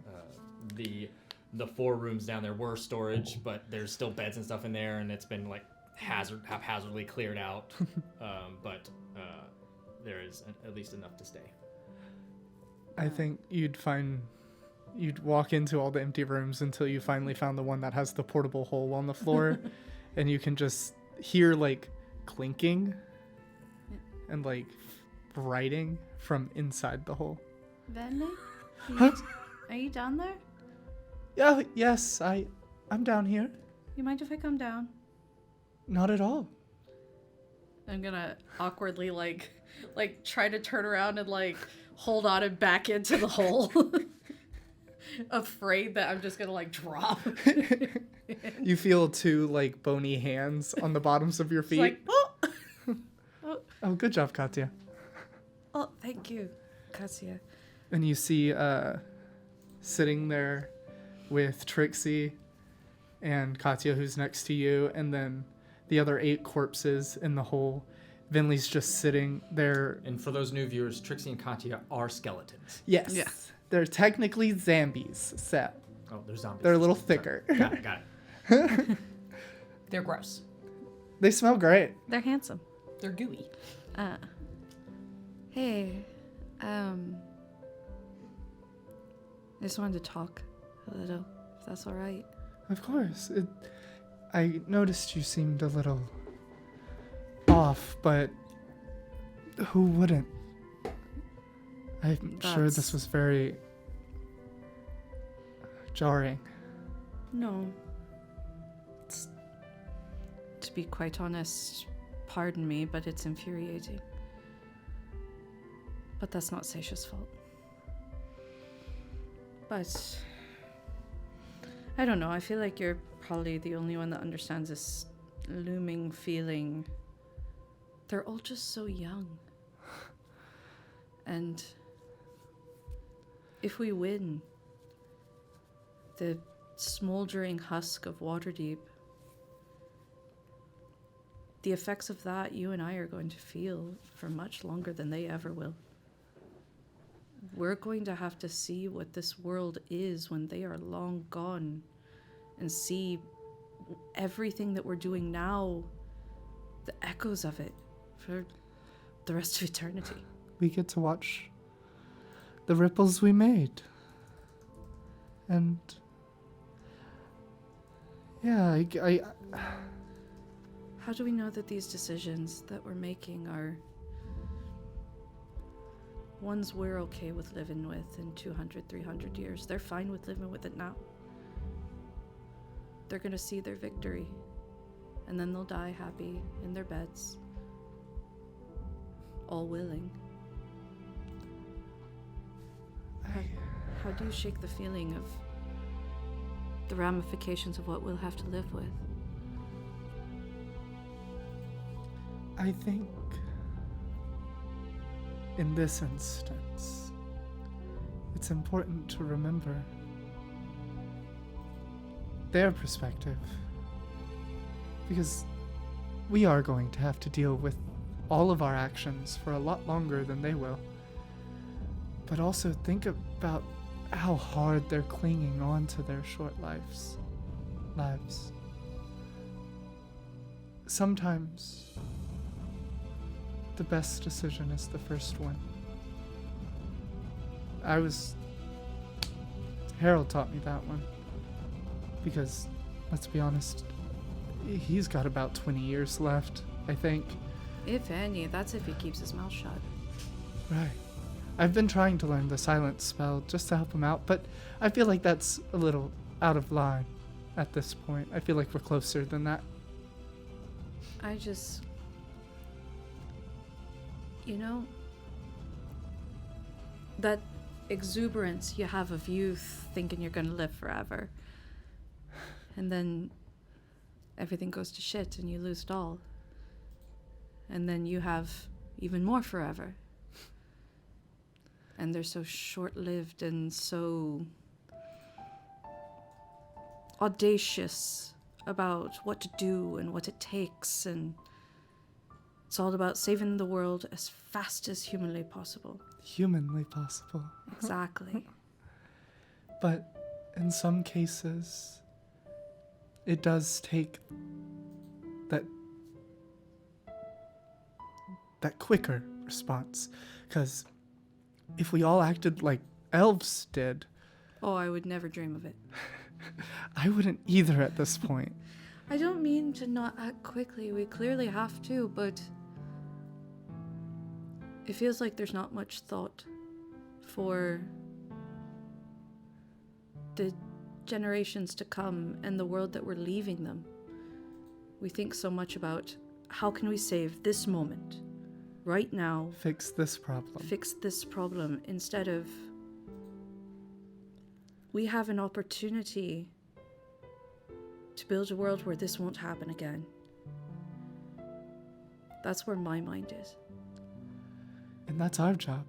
The 4 rooms down there were storage, but there's still beds and stuff in there, and it's been like haphazardly cleared out. But there is at least enough to stay. I think you'd walk into all the empty rooms until you finally found the one that has the portable hole on the floor, and you can just hear like clinking and like writing from inside the hole. Vanley? Huh? Are you down there? Yeah, yes, I'm down here. You mind if I come down? Not at all. I'm gonna awkwardly like try to turn around and like hold on and back into the hole. Afraid that I'm just gonna like drop. You feel two like bony hands on the bottoms of your feet. Like, Oh, good job, Katya. Oh, thank you, Katya. And you see sitting there with Trixie and Katya, who's next to you, and then the other 8 corpses in the hole. Vinley's just sitting there. And for those new viewers, Trixie and Katya are skeletons. Yes. Yeah. They're technically zombies, Seth. Oh, they're zombies. They're a little thicker. Got it. They're gross. They smell great. they're handsome. They're gooey. Hey, I just wanted to talk a little, if that's all right. Of course. I noticed you seemed a little off, but who wouldn't? I'm sure this was very jarring. No. To be quite honest, pardon me, but it's infuriating. But that's not Seisha's fault. But I don't know, I feel like you're probably the only one that understands this looming feeling. They're all just so young. And if we win, the smoldering husk of Waterdeep, the effects of that you and I are going to feel for much longer than they ever will. We're going to have to see what this world is when they are long gone, and see everything that we're doing now, the echoes of it, for the rest of eternity. We get to watch the ripples we made. And yeah, I How do we know that these decisions that we're making are ones we're okay with living with in 200, 300 years? They're fine with living with it now. They're gonna see their victory, and then they'll die happy in their beds, all willing. How do you shake the feeling of the ramifications of what we'll have to live with? I think in this instance, it's important to remember their perspective, because we are going to have to deal with all of our actions for a lot longer than they will. But also think about how hard they're clinging on to their short lives. Sometimes the best decision is the first one. Harold taught me that one. Because, let's be honest, he's got about 20 years left, I think. If any, that's if he keeps his mouth shut. Right. I've been trying to learn the silence spell just to help him out, but I feel like that's a little out of line at this point. I feel like we're closer than that. That exuberance you have of youth thinking you're gonna live forever. And then everything goes to shit and you lose it all. And then you have even more forever. And they're so short-lived and so audacious about what to do and what it takes, and it's all about saving the world as fast as humanly possible. Humanly possible. Exactly. But in some cases, it does take that quicker response, because if we all acted like elves did... Oh, I would never dream of it. I wouldn't either at this point. I don't mean to not act quickly. We clearly have to, but it feels like there's not much thought for the generations to come and the world that we're leaving them. We think so much about how can we save this moment, right now. Fix this problem. Instead of we have an opportunity to build a world where this won't happen again. That's where my mind is. And that's our job.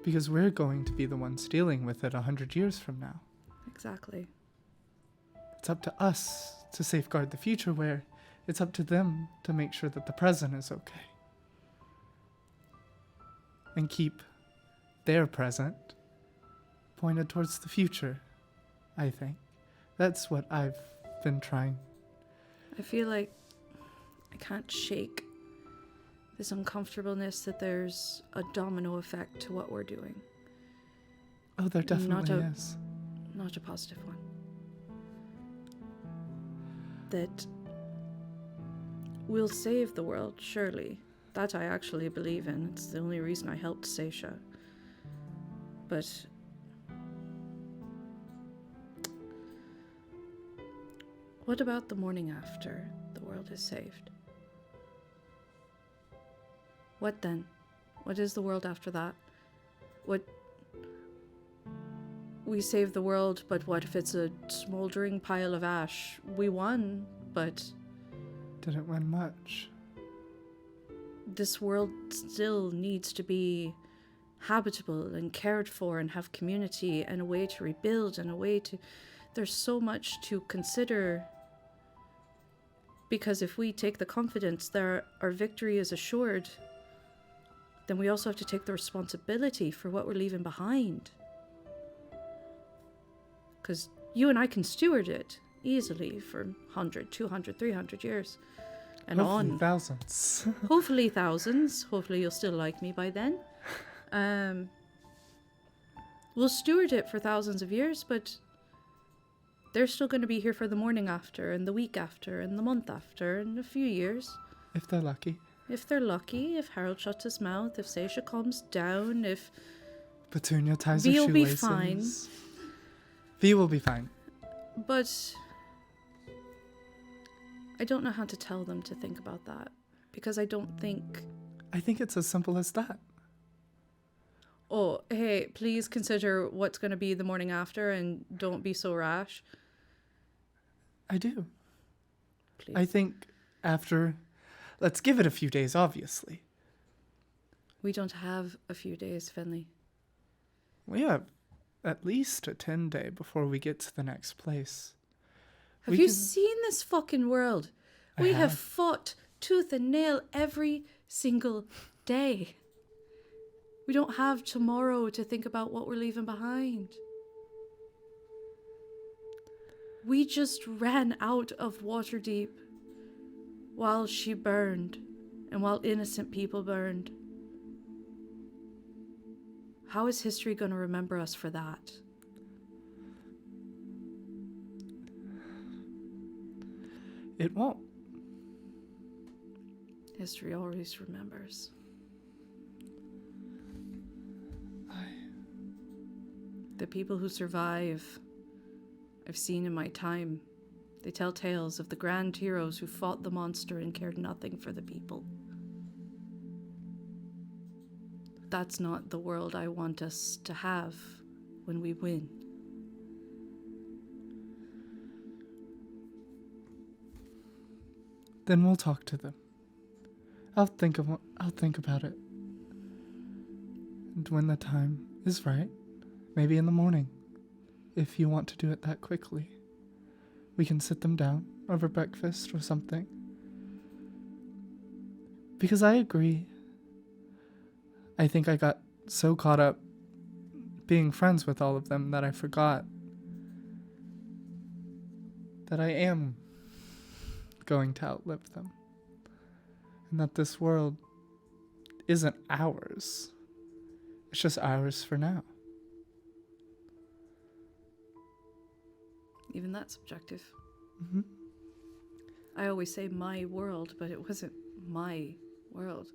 Because we're going to be the ones dealing with it 100 years from now. Exactly. It's up to us to safeguard the future, where it's up to them to make sure that the present is okay. And keep their present pointed towards the future, I think. That's what I've been trying. I feel like I can't shake this uncomfortableness that there's a domino effect to what we're doing. Oh, there definitely is. Not a positive one. That we'll save the world, surely. That I actually believe in. It's the only reason I helped Seisha. But what about the morning after the world is saved? What then? What is the world after that? We save the world, but what if it's a smoldering pile of ash? We won, but didn't win much. This world still needs to be habitable and cared for and have community and a way to rebuild and a way to... There's so much to consider, because if we take the confidence that our victory is assured, then we also have to take the responsibility for what we're leaving behind. Because you and I can steward it easily for 100, 200, 300 years. And hopefully on. Thousands. Hopefully thousands. Hopefully you'll still like me by then. We'll steward it for thousands of years, but they're still going to be here for the morning after, and the week after, and the month after, and a few years. If they're lucky. If they're lucky, if Harold shuts his mouth, if Seisha calms down, if Petunia ties her V will shoelaces. be fine. V will be fine. But I don't know how to tell them to think about that, because I don't think... I think it's as simple as that. Oh, hey, please consider what's going to be the morning after and don't be so rash. I do. Please. I think after... Let's give it a few days, obviously. We don't have a few days, Finley. We have at least a 10-day before we get to the next place. Have you seen this fucking world? We have fought tooth and nail every single day. We don't have tomorrow to think about what we're leaving behind. We just ran out of Waterdeep while she burned and while innocent people burned. How is history going to remember us for that? It won't. History always remembers. The people who survive, I've seen in my time, they tell tales of the grand heroes who fought the monster and cared nothing for the people. That's not the world I want us to have when we win. Then we'll talk to them. I'll think about it. And when the time is right, maybe in the morning, if you want to do it that quickly, we can sit them down over breakfast or something. Because I agree. I think I got so caught up being friends with all of them that I forgot that I am going to outlive them. And that this world isn't ours. It's just ours for now. Even that's subjective. Mm-hmm. I always say my world, but it wasn't my world.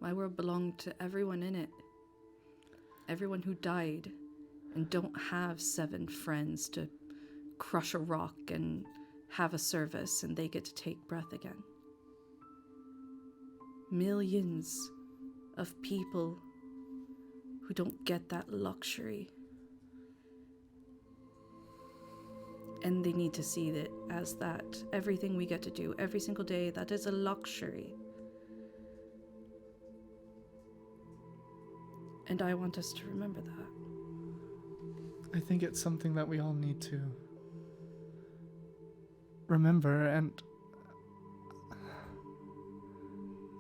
My world belonged to everyone in it. Everyone who died and don't have 7 friends to crush a rock and have a service and they get to take breath again. Millions of people who don't get that luxury. And they need to see that as that. Everything we get to do every single day, that is a luxury. And I want us to remember that. I think it's something that we all need to remember, and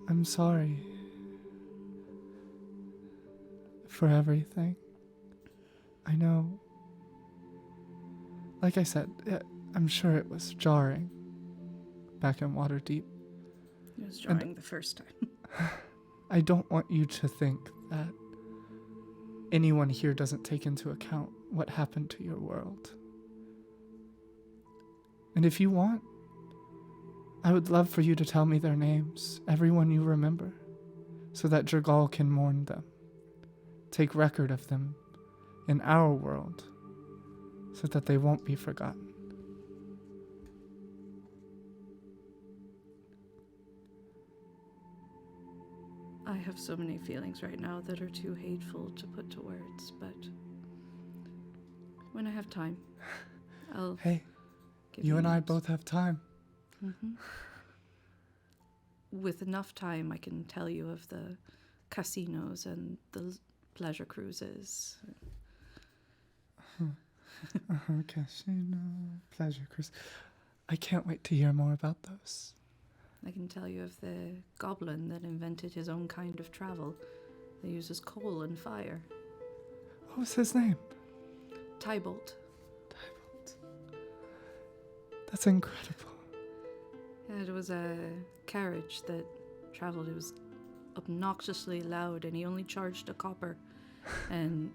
I'm sorry for everything. I know, like I said, I'm sure it was jarring back in Waterdeep. It was jarring the first time. I don't want you to think that anyone here doesn't take into account what happened to your world. And if you want, I would love for you to tell me their names, everyone you remember, so that Jergal can mourn them, take record of them in our world, so that they won't be forgotten. I have so many feelings right now that are too hateful to put to words, but when I have time, I'll Hey, give you and I names. both have time. Mm-hmm. With enough time, I can tell you of the casinos and the pleasure cruises. Casino, pleasure cruise. I can't wait to hear more about those. I can tell you of the goblin that invented his own kind of travel that uses coal and fire. What was his name? Tybalt. That's incredible. And it was a carriage that traveled. It was obnoxiously loud, and he only charged a copper. And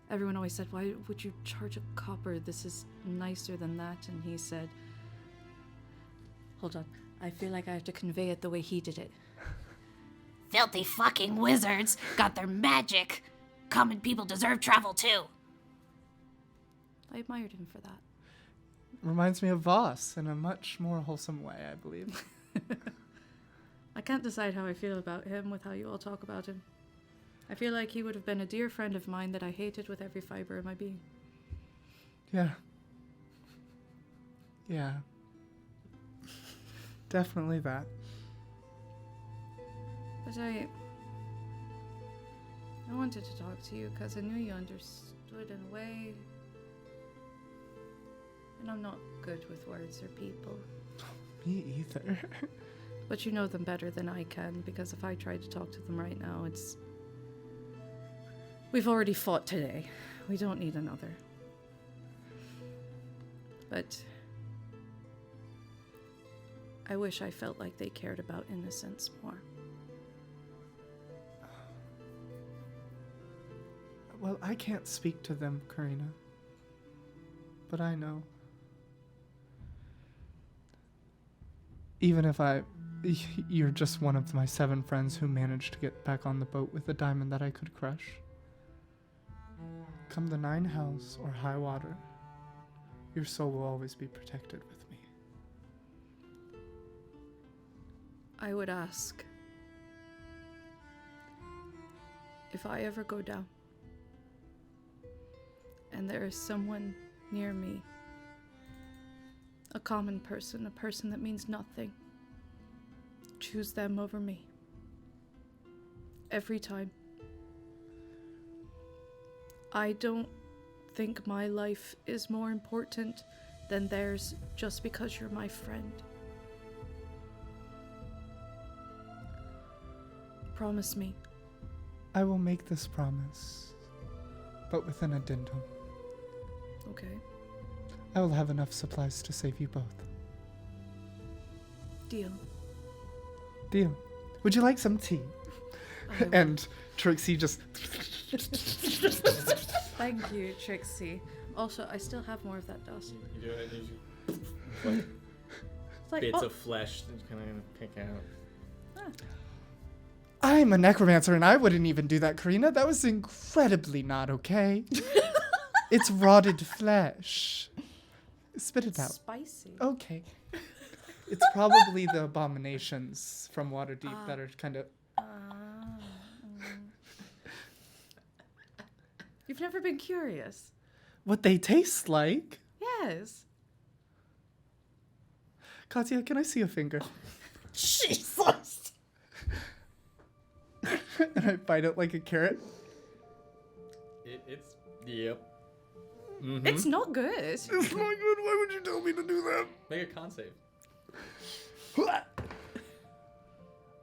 everyone always said, "Why would you charge a copper? This is nicer than that." And he said, "Hold on. I feel like I have to convey it the way he did it." Filthy fucking wizards got their magic. Common people deserve travel too. I admired him for that. Reminds me of Voss in a much more wholesome way, I believe. I can't decide how I feel about him with how you all talk about him. I feel like he would have been a dear friend of mine that I hated with every fiber of my being. Yeah. Yeah. Definitely that. But I wanted to talk to you because I knew you understood in a way. And I'm not good with words or people. Me either. But you know them better than I can, because if I tried to talk to them right now, it's... We've already fought today. We don't need another. But I wish I felt like they cared about innocence more. Well, I can't speak to them, Karina. But I know. Even if you're just one of my 7 friends who managed to get back on the boat with a diamond that I could crush. Come the 9 hells or high water, your soul will always be protected with me. I would ask, if I ever go down, and there is someone near me, a common person, a person that means nothing, choose them over me. Every time. I don't think my life is more important than theirs just because you're my friend. Promise me. I will make this promise, but with an addendum. Okay. I will have enough supplies to save you both. Deal. Deal. Would you like some tea? And Trixie just... Thank you, Trixie. Also, I still have more of that dust. You do it, you Like, bits oh. of flesh that you kind of pick out. I'm a necromancer and I wouldn't even do that, Karina. That was incredibly not okay. It's rotted flesh. Spit it out. Spicy. Okay. It's probably the abominations from Waterdeep that are kind of... You've never been curious? What they taste like? Yes. Katya, can I see a finger? Jesus. And I bite it like a carrot. It's yep. It's not good. It's not good. Why would you tell me to do that? Make a con save.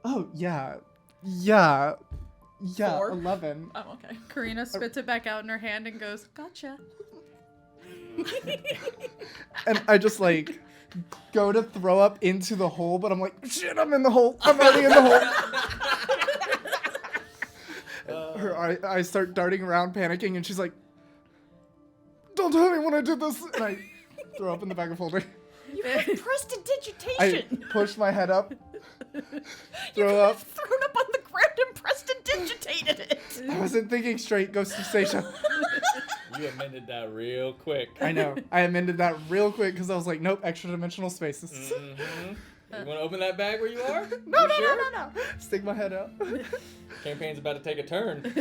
Oh, yeah. Yeah. Yeah, 4? 11. Oh, okay. Karina spits it back out in her hand and goes, "Gotcha." And I just like go to throw up into the hole, but I'm like, shit, I'm in the hole. I'm already in the hole. I start darting around, panicking, and she's like, don't tell anyone I did this. And I throw up in the bag of holding. You have I prestidigitation. push my head up, You throw could up. have thrown up on the ground and prestidigitated it. I wasn't thinking straight, Ghost of Stacia. You amended that real quick. I know. I amended that real quick because I was like, nope, extra dimensional spaces. Mm-hmm. You want to open that bag where you are? No. Stick my head out. Campaign's about to take a turn.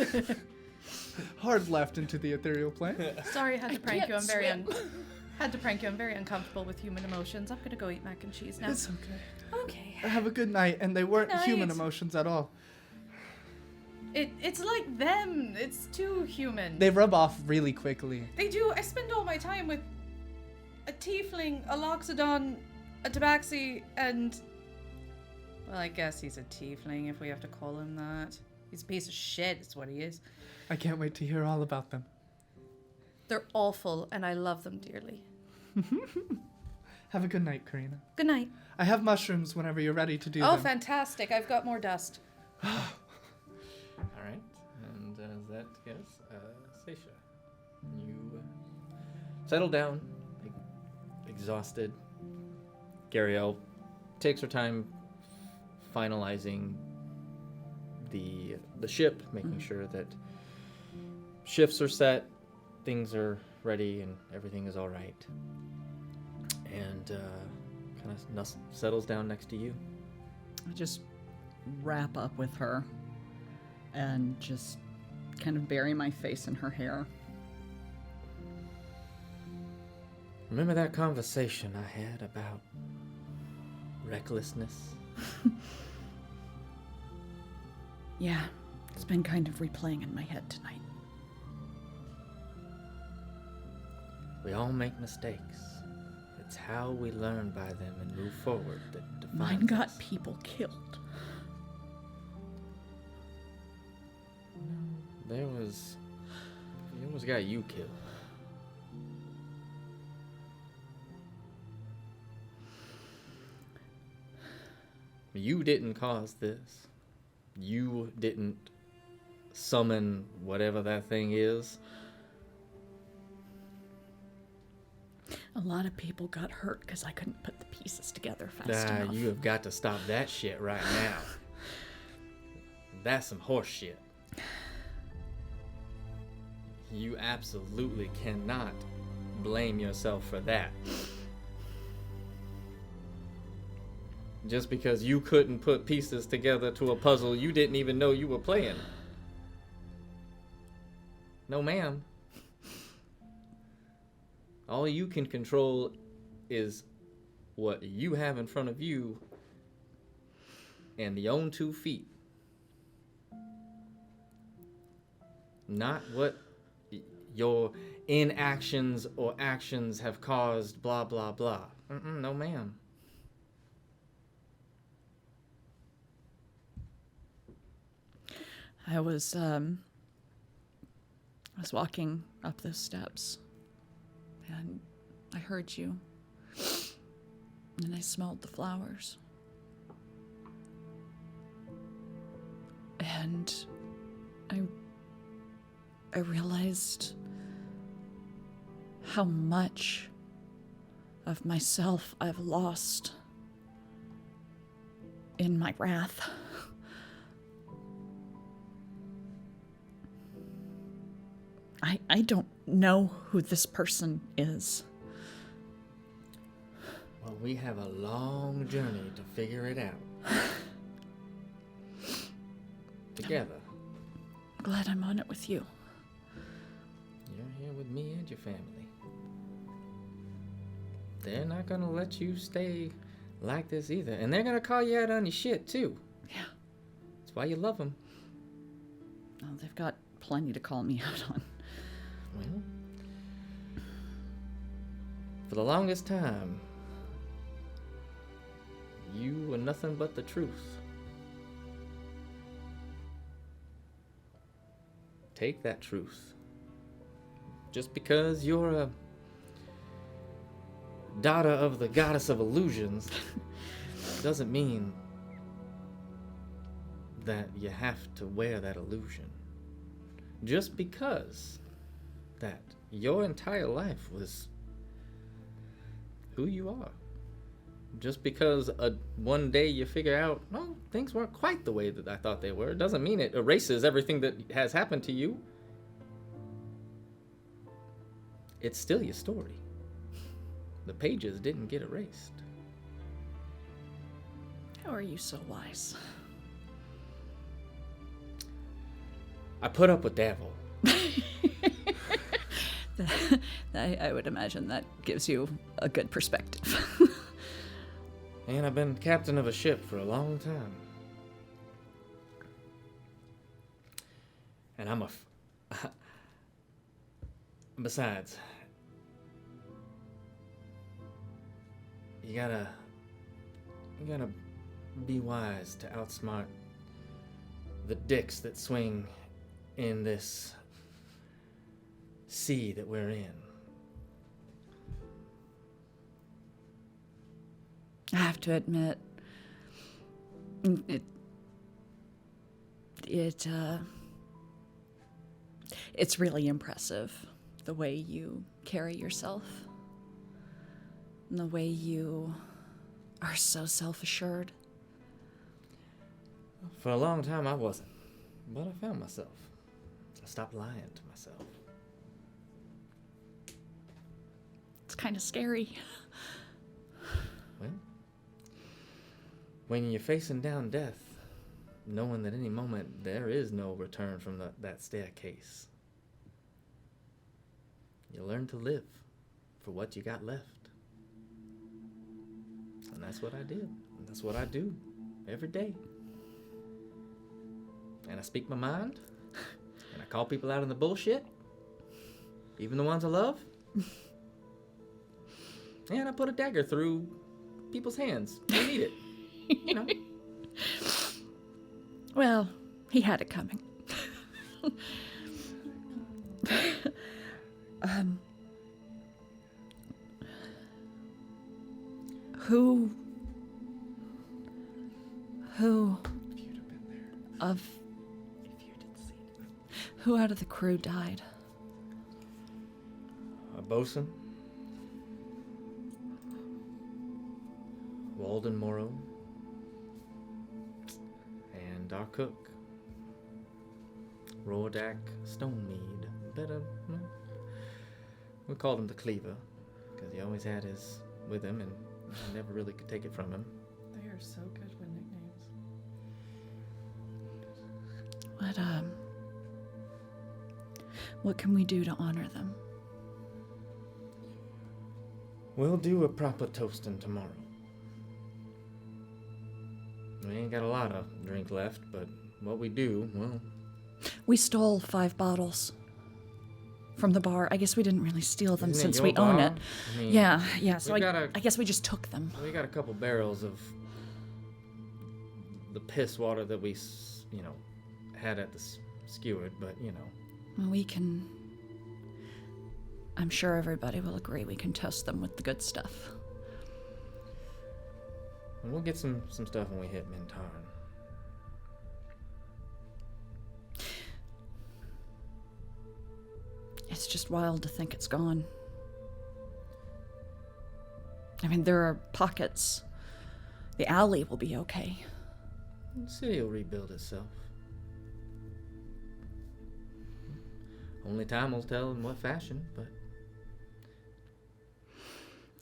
Hard left into the ethereal plane. Sorry, had to prank you. can't Had to prank you. I'm very uncomfortable with human emotions. I'm gonna go eat mac and cheese now. It's okay. Okay. Have a good night. And they weren't Good human night. emotions at all. It's like them. It's too human. They rub off really quickly. They do. I spend all my time with a tiefling, a loxodon, a tabaxi, and... Well, I guess he's a tiefling if we have to call him that. He's a piece of shit, is what he is. I can't wait to hear all about them. They're awful, and I love them dearly. Have a good night, Karina. Good night. I have mushrooms whenever you're ready to do Oh, them. fantastic. I've got more dust. All right, and that is Seisha. You settle down, exhausted. Gariel takes her time finalizing the ship, making sure that shifts are set, things are ready, and everything is all right. And kind of settles down next to you. I just wrap up with her and just kind of bury my face in her hair. Remember that conversation I had about recklessness? Yeah, it's been kind of replaying in my head tonight. We all make mistakes. It's how we learn by them and move forward that defines Mine got us. people killed. There was... You almost got you killed. You didn't cause this. You didn't summon whatever that thing is. A lot of people got hurt because I couldn't put the pieces together fast enough. You have got to stop that shit right now. That's some horse shit. You absolutely cannot blame yourself for that. Just because you couldn't put pieces together to a puzzle you didn't even know you were playing. No, ma'am. All you can control is what you have in front of you and your own 2 feet. Not what your inactions or actions have caused, blah, blah, blah. No, ma'am. I was walking up those steps, and I heard you, and I smelled the flowers. And I realized how much of myself I've lost in my wrath. I don't know who this person is. Well, we have a long journey to figure it out. Together. Glad I'm on it with you. You're here with me and your family. They're not gonna let you stay like this either. And they're gonna call you out on your shit, too. Yeah. That's why you love them. Oh, they've got plenty to call me out on. Well, for the longest time, you were nothing but the truth. Take that truth. Just because you're a daughter of the goddess of illusions doesn't mean that you have to wear that illusion. Just because that your entire life was who you are. Just because one day you figure out, well, things weren't quite the way that I thought they were, doesn't mean it erases everything that has happened to you. It's still your story. The pages didn't get erased. How are you so wise? I put up with Devil. I would imagine that gives you a good perspective. And I've been captain of a ship for a long time. And I'm besides, you gotta be wise to outsmart the dicks that swing in this sea that we're in. I have to admit, it's really impressive the way you carry yourself and the way you are so self-assured. For a long time I wasn't, but I found myself. I stopped lying to myself. It's kind of scary. Well, when you're facing down death, knowing that any moment there is no return from that staircase, you learn to live for what you got left. And that's what I did. And that's what I do every day. And I speak my mind. And I call people out on the bullshit. Even the ones I love. And I put a dagger through people's hands. They need it. You know. Well, he had it coming. Who Who out of the crew died? A bosun. Walden Morrow. And our cook. Rordak Stonemead. Better, we called him the Cleaver, because he always had his with him, and I never really could take it from him. They are so good with nicknames. What can we do to honor them? We'll do a proper toasting tomorrow. We ain't got a lot of drink left, but what we do, well... We stole 5 bottles from the bar. I guess we didn't really steal them since your we own bar? it. I mean, Yeah, so I guess we just took them. We got a couple barrels of the piss water that we, had at the skewered, but, Well, we can... I'm sure everybody will agree we can toast them with the good stuff. And we'll get some stuff when we hit Mintarn. It's just wild to think it's gone. I mean, there are pockets. The alley will be okay. The city will rebuild itself. Only time will tell in what fashion, but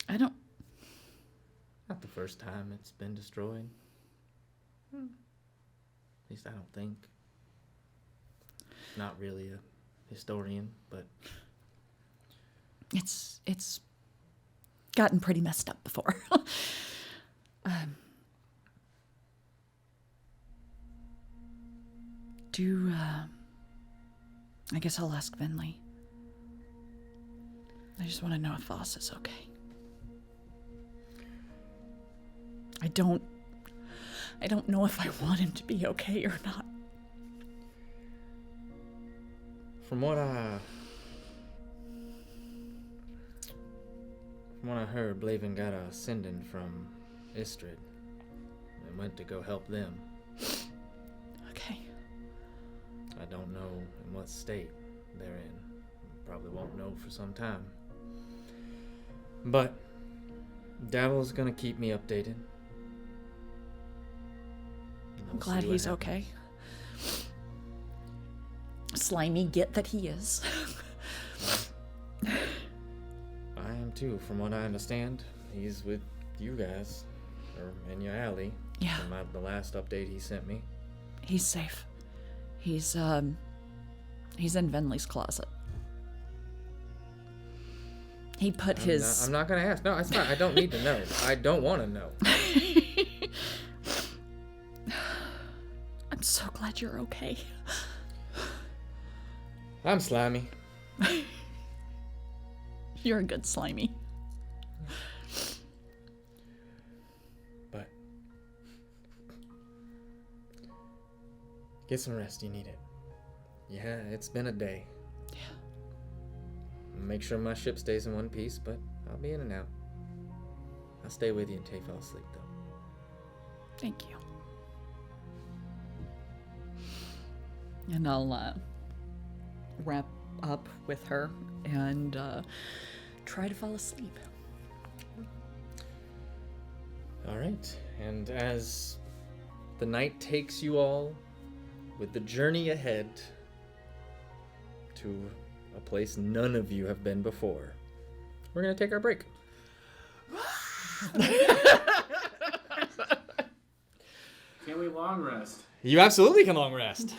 I don't... not the first time it's been destroyed. At least I don't think. Not really a historian, but It's gotten pretty messed up before. I guess I'll ask Venley. I just want to know if Voss is okay. I don't know if I want him to be okay or not. from what I heard, Blaven got a sending from Istrid and went to go help them. Okay. I don't know in what state they're in. Probably won't know for some time. But Davil's gonna keep me updated. I'm glad he's okay. Slimy, get that he is. I am too, from what I understand. He's with you guys, or in your alley. Yeah. From the last update he sent me. He's safe. He's in Venley's closet. He put his... I'm not gonna ask. No, it's not. I don't need to know. I don't want to know. I'm so glad you're okay. I'm Slimy. You're a good Slimy. But get some rest. You need it. Yeah, it's been a day. Yeah. Make sure my ship stays in one piece, but I'll be in and out. I'll stay with you until you fall asleep, though. Thank you. And I'll wrap up with her and try to fall asleep. All right, and as the night takes you all with the journey ahead to a place none of you have been before, we're gonna take our break. Can we long rest? You absolutely can long rest.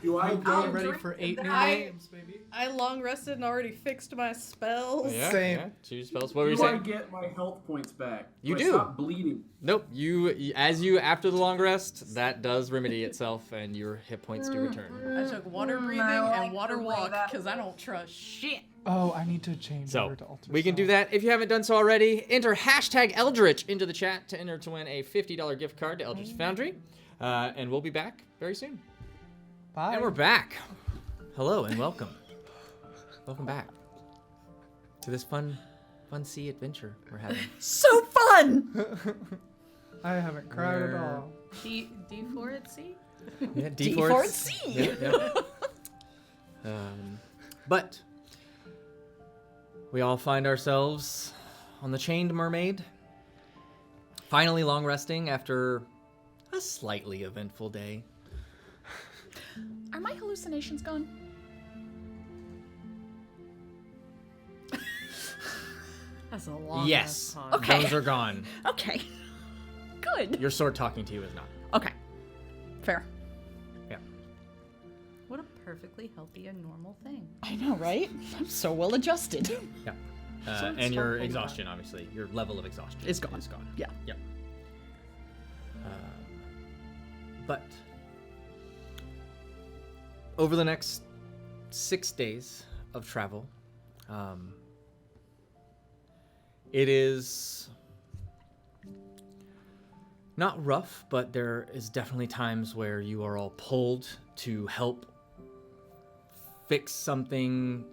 Do I I'm ready for 8 new names, baby. I long rested and already fixed my spells. Yeah, Same. yeah. Choose spells. What were you Do I saying? get my health points back? You do. I do. stop bleeding. Nope. You after the long rest, that does remedy itself, and your hit points do return. I took water breathing and water walk because I don't trust shit. Oh, I need to change So over to Alter we can do that. If you haven't done so already, enter hashtag Eldritch into the chat to enter to win a $50 gift card to Eldritch Foundry, and we'll be back very soon. Bye. And we're back. Hello and welcome. Welcome back to this fun sea adventure we're having. So fun! I haven't cried at all. D4 at sea? Yeah, D4 at sea. Yep. But we all find ourselves on the Chained Mermaid, finally long resting after a slightly eventful day. Are my hallucinations gone? That's a long Yes, time. Okay. those are gone. Okay. Good. Your sword talking to you is not. Okay. Fair. Yeah. What a perfectly healthy and normal thing. I know, right? I'm so well adjusted. Yeah. So And your it's exhaustion, obviously. Your level of exhaustion Is gone. Is gone. Yeah. Yep. But over the next 6 days of travel, it is not rough, but there is definitely times where you are all pulled to help fix something,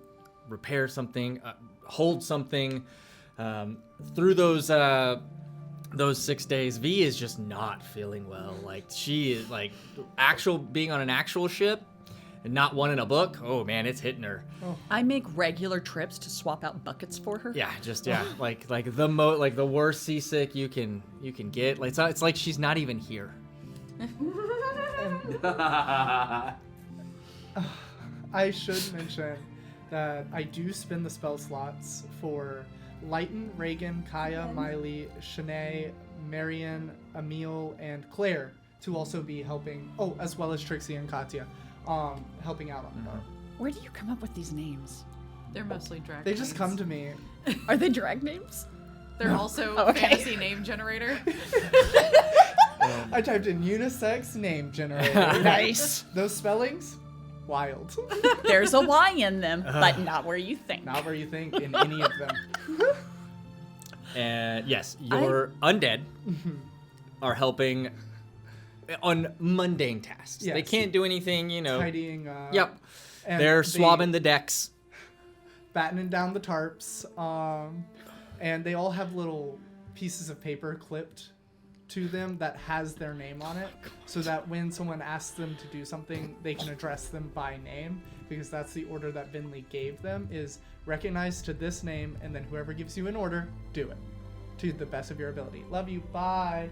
repair something, hold something. Through those 6 days, V is just not feeling well. Like, she is like being on an actual ship and not one in a book. Oh man, it's hitting her. I make regular trips to swap out buckets for her. Yeah, like the worst seasick you can get. Like it's like she's not even here. I should mention that I do spin the spell slots for Lighten, Reagan, Kaya, Miley, Shanae, Marion, Emil, and Claire to also be helping. Oh, as well as Trixie and Katya, helping out on the boat. Where do you come up with these names? They're mostly drag They names. just come to me. Are they drag names? They're also okay. fantasy name generator. I typed in unisex name generator. Nice. Those spellings, wild. There's a Y in them, but not where you think. Not where you think in any of them. And yes, your undead are helping on mundane tasks. Yes. They can't do anything, you know. Tidying. Yep. And They're swabbing the decks. Battening down the tarps. And they all have little pieces of paper clipped to them that has their name on it, so that when someone asks them to do something, they can address them by name, because that's the order that Vinley gave them, is recognize to this name, and then whoever gives you an order, do it to the best of your ability. Love you, bye.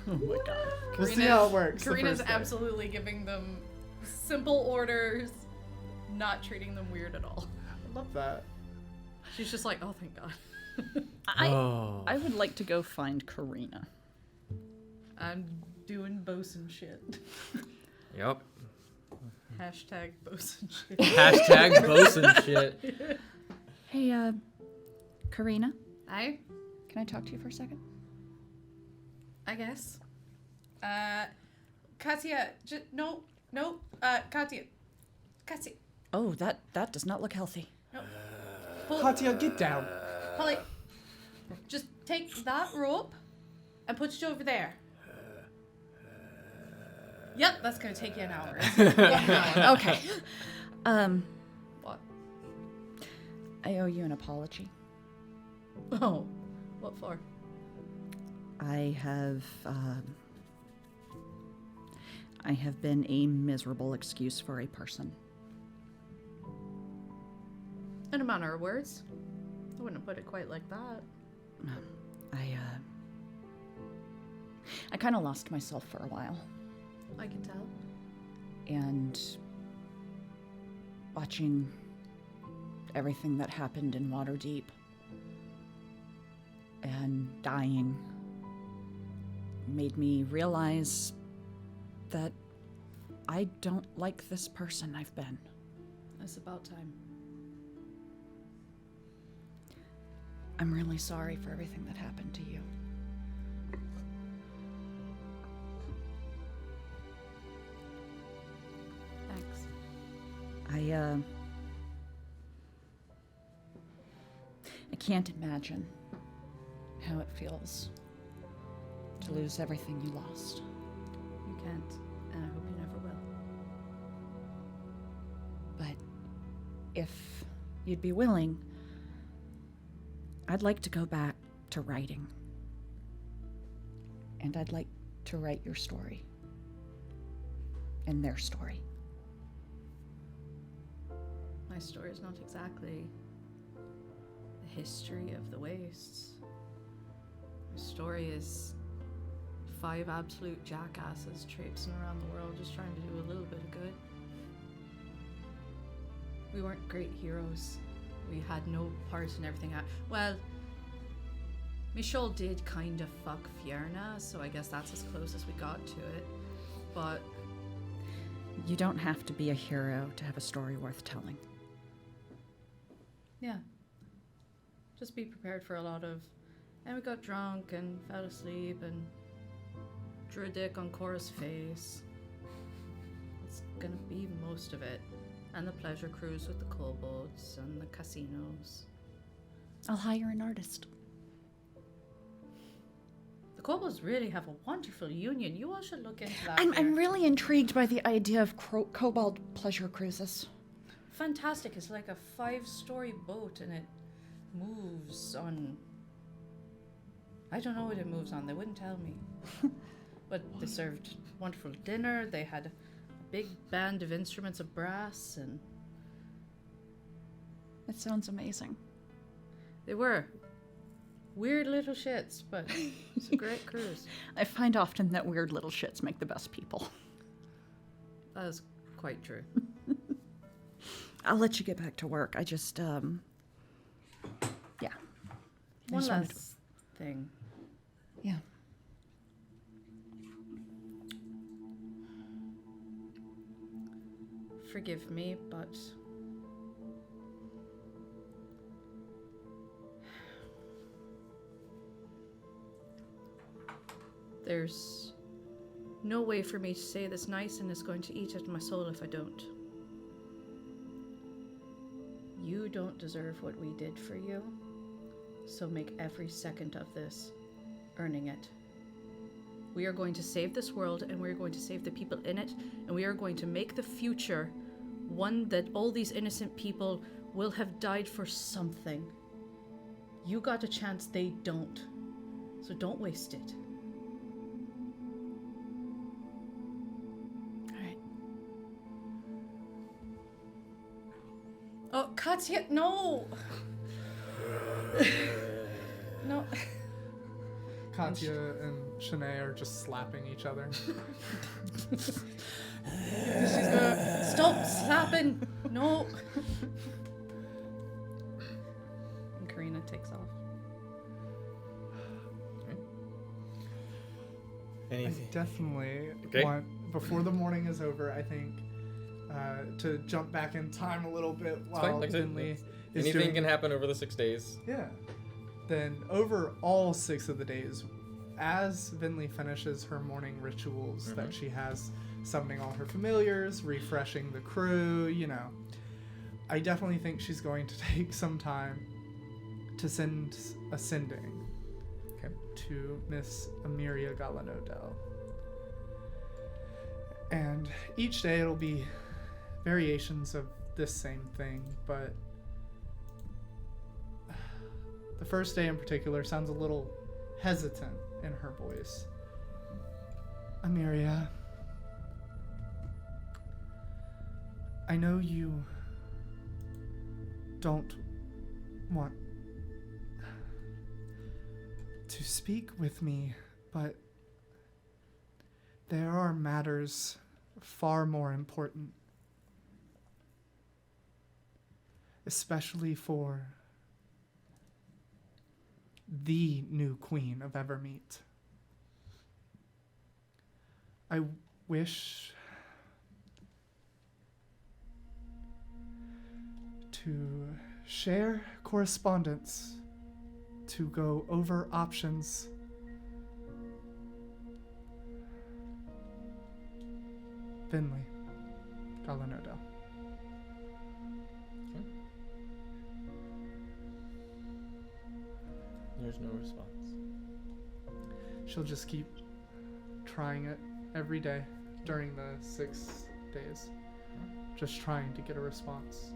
Oh my god. We'll see how it works. the Karina's first day. absolutely giving them simple orders, not treating them weird at all. I love that. She's just like, oh, thank God. I would like to go find Karina. I'm doing bosun shit. Yep. Hashtag bosun shit. Hashtag bosun shit. Hey, Karina, I can I talk to you for a second? guess. Katya, no, Katya. Oh, that does not look healthy. No. Katya, get down. Polly, just take that rope and put it over there. Yep, that's gonna take you an hour. Okay. What? I owe you an apology. Oh, what for? I have been a miserable excuse for a person. In a manner of words. I wouldn't put it quite like that. I kind of lost myself for a while. I can tell. And watching everything that happened in Waterdeep and dying made me realize that I don't like this person I've been. It's about time. I'm really sorry for everything that happened to you. Thanks. I can't imagine how it feels to lose everything you lost. You can't, and I hope you never will. But if you'd be willing, I'd like to go back to writing. And I'd like to write your story. And their story. My story is not exactly the history of the wastes. My story is 5 absolute jackasses traipsing around the world just trying to do a little bit of good. We weren't great heroes. We had no part in everything. Well, Michelle did kind of fuck Fierna, so I guess that's as close as we got to it. But You don't have to be a hero to have a story worth telling. yeah, just be prepared for a lot of. And we got drunk and fell asleep and drew a dick on Cora's face. It's gonna be most of it. And the pleasure cruise with the kobolds and the casinos. I'll hire an artist. The kobolds really have a wonderful union. You all should look into that. I'm really intrigued by the idea of kobold pleasure cruises. Fantastic. It's like a 5-story boat and it moves on. I don't know what it moves on. They wouldn't tell me. But they served wonderful dinner. They had a big band of instruments of brass and It sounds amazing. they were weird little shits, but it's a great cruise. I find often that weird little shits make the best people. That is quite true. I'll let you get back to work. I just, yeah. One last thing. Yeah. Forgive me, but there's no way for me to say this nice, and it's going to eat at my soul if I don't. You don't deserve what we did for you, so make every second of this earning it. We are going to save this world, and we're going to save the people in it, and we are going to make the future one that all these innocent people will have died for something. You got a chance, they don't. So don't waste it. Alright. Oh, Katya, no! No. Katya and Shanae are just slapping each other. She's gonna stop slapping. No. And Karina takes off. Anything? I definitely Okay. want, before the morning is over, I think, to jump back in time a little bit It's while fine. Like I said, Finley is anything doing... can happen over the 6 days. Yeah. Then over all 6 of the days, as Vinley finishes her morning rituals that she has, summoning all her familiars, refreshing the crew, you know, I definitely think she's going to take some time to send a sending to Miss Emiria Galanodel. And each day it'll be variations of this same thing, but the first day in particular sounds a little hesitant in her voice. Emiria, I know you don't want to speak with me, but there are matters far more important, especially for the new queen of Evermeet. I wish to share correspondence to go over options. Finley, Galanodel. There's no response. She'll just keep trying it every day during the 6 days. Just trying to get a response.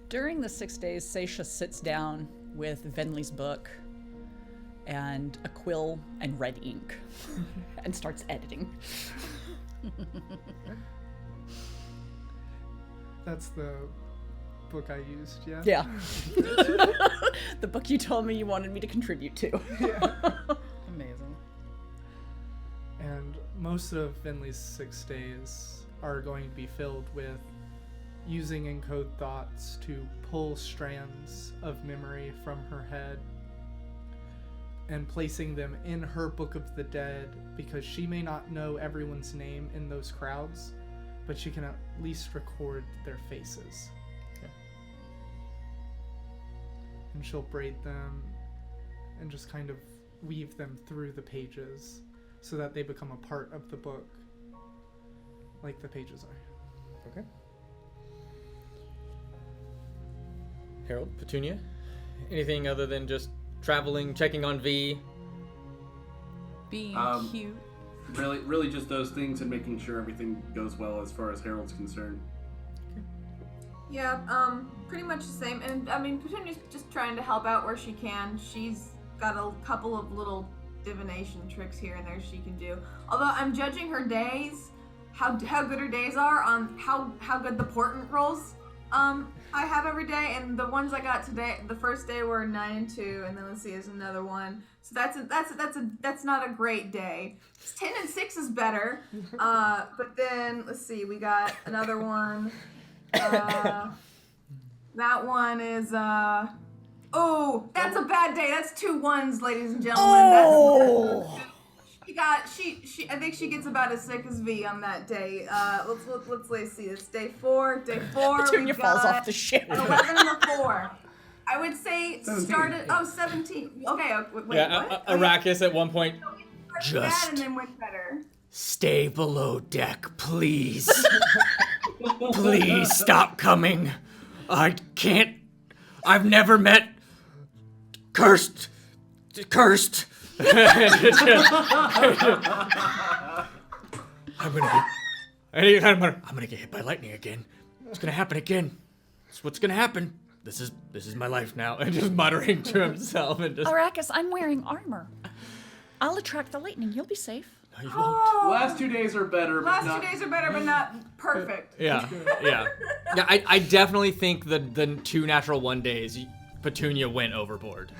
During the 6 days, Seisha sits down with Venley's book and a quill and red ink and starts editing. That's the book I used, yeah? Yeah. The book you told me you wanted me to contribute to. Amazing. And most of Finley's 6 days are going to be filled with using encode thoughts to pull strands of memory from her head and placing them in her Book of the Dead, because she may not know everyone's name in those crowds, but she can at least record their faces. Okay. And she'll braid them and just kind of weave them through the pages so that they become a part of the book, like the pages are. Okay. Harold, Petunia, anything other than just traveling, checking on V? Being cute. Really just those things and making sure everything goes well as far as Harold's concerned. Yeah, pretty much the same. And I mean, Petunia's just trying to help out where she can. She's got a couple of little divination tricks here and there she can do. Although I'm judging her days, how good her days are on how good the portent rolls I have every day, and the ones I got today, the first day were 9 and 2, and then let's see, there's another one. So that's not a great day. 10 and 6 is better. But then let's see, we got another one. That one is oh, that's a bad day. That's 2 1s, ladies and gentlemen. Oh. She I think she gets about as sick as V on that day. Let's see. It's day 4. Day 4. Petunia falls off the ship. An 11 and a 4. I would say 17. started. Oh, 17. Okay. Wait. Yeah, What? Arrakis at one point. Started bad and then went better. Stay below deck, please. Please stop coming. I can't. I've never met cursed. I'm gonna get hit by lightning again. It's gonna happen again. It's what's gonna happen. This is my life now. And just muttering to himself and just. Arrakis, I'm wearing armor. I'll attract the lightning. You'll be safe. No, you won't. Last 2 days are better, but Last not... 2 days are better, but not perfect. Yeah. I definitely think the 2 natural 1 days, Petunia went overboard.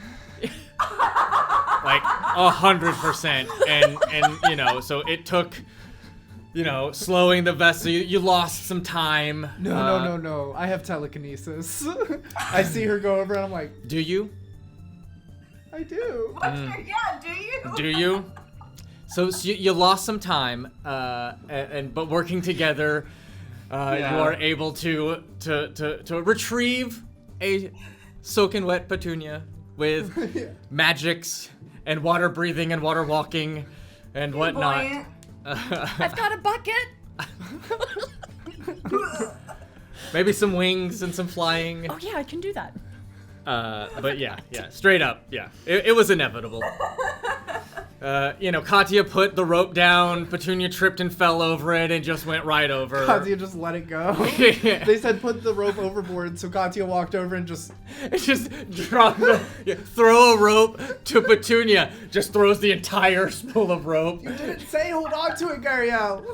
Like 100%, and so it took, slowing the vessel. You lost some time. No. I have telekinesis. I see her go over, and I'm like, Do you? I do. Yeah, do you? Do you? So you lost some time, but working together, you are able to retrieve a soaking wet Petunia with magics and water breathing and water walking and whatnot. I've got a bucket. Maybe some wings and some flying. Oh yeah, I can do that. But yeah, straight up, yeah. It was inevitable. Katya put the rope down, Petunia tripped and fell over it and just went right over. Katya just let it go. They said put the rope overboard, so Katya walked over and just drop throw a rope to Petunia, just throws the entire spool of rope. You didn't say hold on to it, Gariel.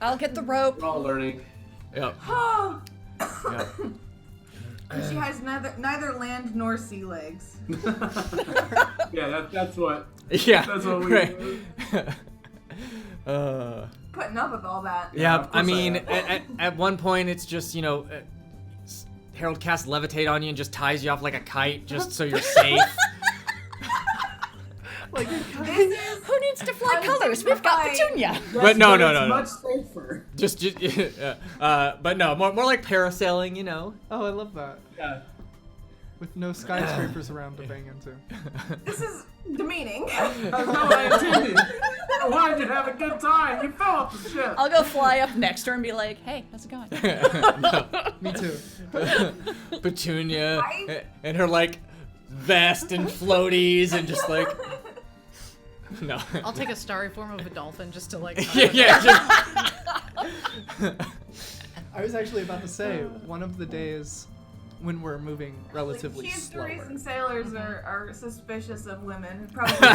I'll get the rope. We're all learning. Yep. Yep. She has neither land nor sea legs. Yeah, that's what. Yeah. That's what we. Right. Putting up with all that. Yeah, I mean, at one point it's just Harold casts levitate on you and just ties you off like a kite, just so you're safe. Like who needs to fly colors? We've got Petunia. But no. Much safer. Just but no, more like parasailing, Oh, I love that. Yeah. With no skyscrapers around to bang into. This is demeaning. That's not what I intended. I wanted you to have a good time. You fell off the ship. I'll go fly up next to her and be like, "Hey, how's it going?" Me too. Petunia and her vest and floaties and just no. I'll take a starry form of a dolphin just to yeah. I was actually about to say, one of the days when we're moving relatively slower. Chiefs and sailors are suspicious of women. Probably.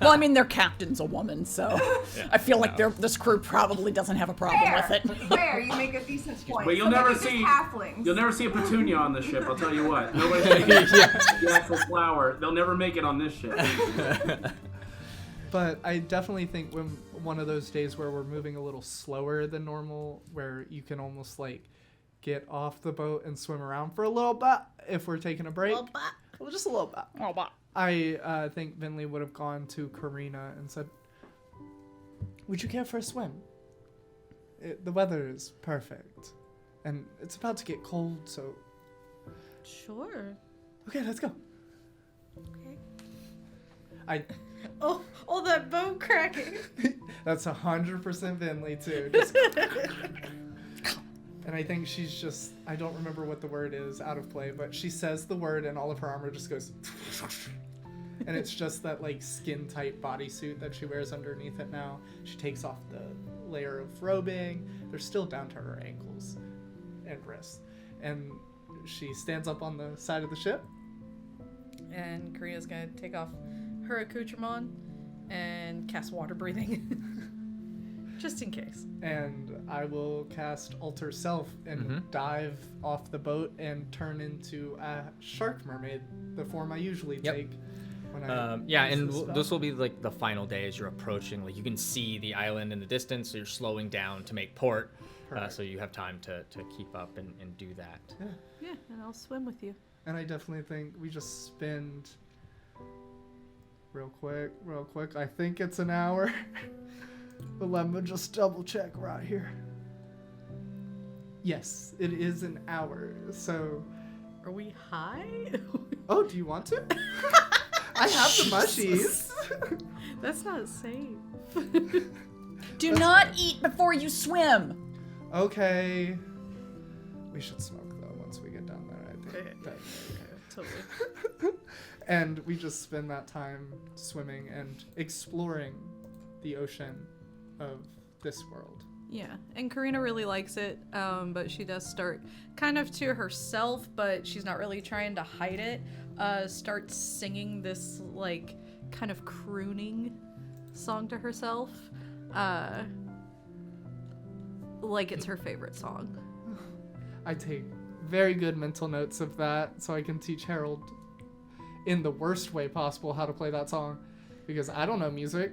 Well, I mean, their captain's a woman, so I feel like this crew probably doesn't have a problem with it. Fair, you make a decent point. But you'll So never they're just see. halflings. You'll never see a Petunia on the ship. I'll tell you what. Nobody's taking the actual flower. They'll never make it on this ship. But I definitely think when one of those days where we're moving a little slower than normal, where you can almost get off the boat and swim around for a little bit if we're taking a break. Well, just a little bit. I think Vinley would have gone to Karina and said, "Would you care for a swim? The weather is perfect, and it's about to get cold, so." Sure. Okay, let's go. Okay. Oh, that bone cracking. That's 100% Vinley too. And I think she's just, I don't remember what the word is out of play, but she says the word and all of her armor just goes, and it's just that skin tight bodysuit that she wears underneath it now. She takes off the layer of robing. They're still down to her ankles and wrists. And she stands up on the side of the ship. And Karina's gonna take off her accoutrement and cast water breathing. Just in case. And I will cast Alter Self and dive off the boat and turn into a shark mermaid, the form I usually take. When I this will be like the final day as you're approaching. Like you can see the island in the distance, so you're slowing down to make port, so you have time to keep up and do that. Yeah, and I'll swim with you. And I definitely think we just spend real quick. I think it's an hour. But let me just double check right here. Yes, it is an hour. So, are we high? Oh, do you want to? I have the mushies. That's not safe. Do not eat before you swim. Okay. We should smoke though once we get down there, I think. Totally. And we just spend that time swimming and exploring the ocean of this world. Yeah, and Karina really likes it, but she does start kind of to herself, but she's not really trying to hide it. Starts singing this like kind of crooning song to herself, like it's her favorite song. I take very good mental notes of that so I can teach Harold in the worst way possible how to play that song, because I don't know music.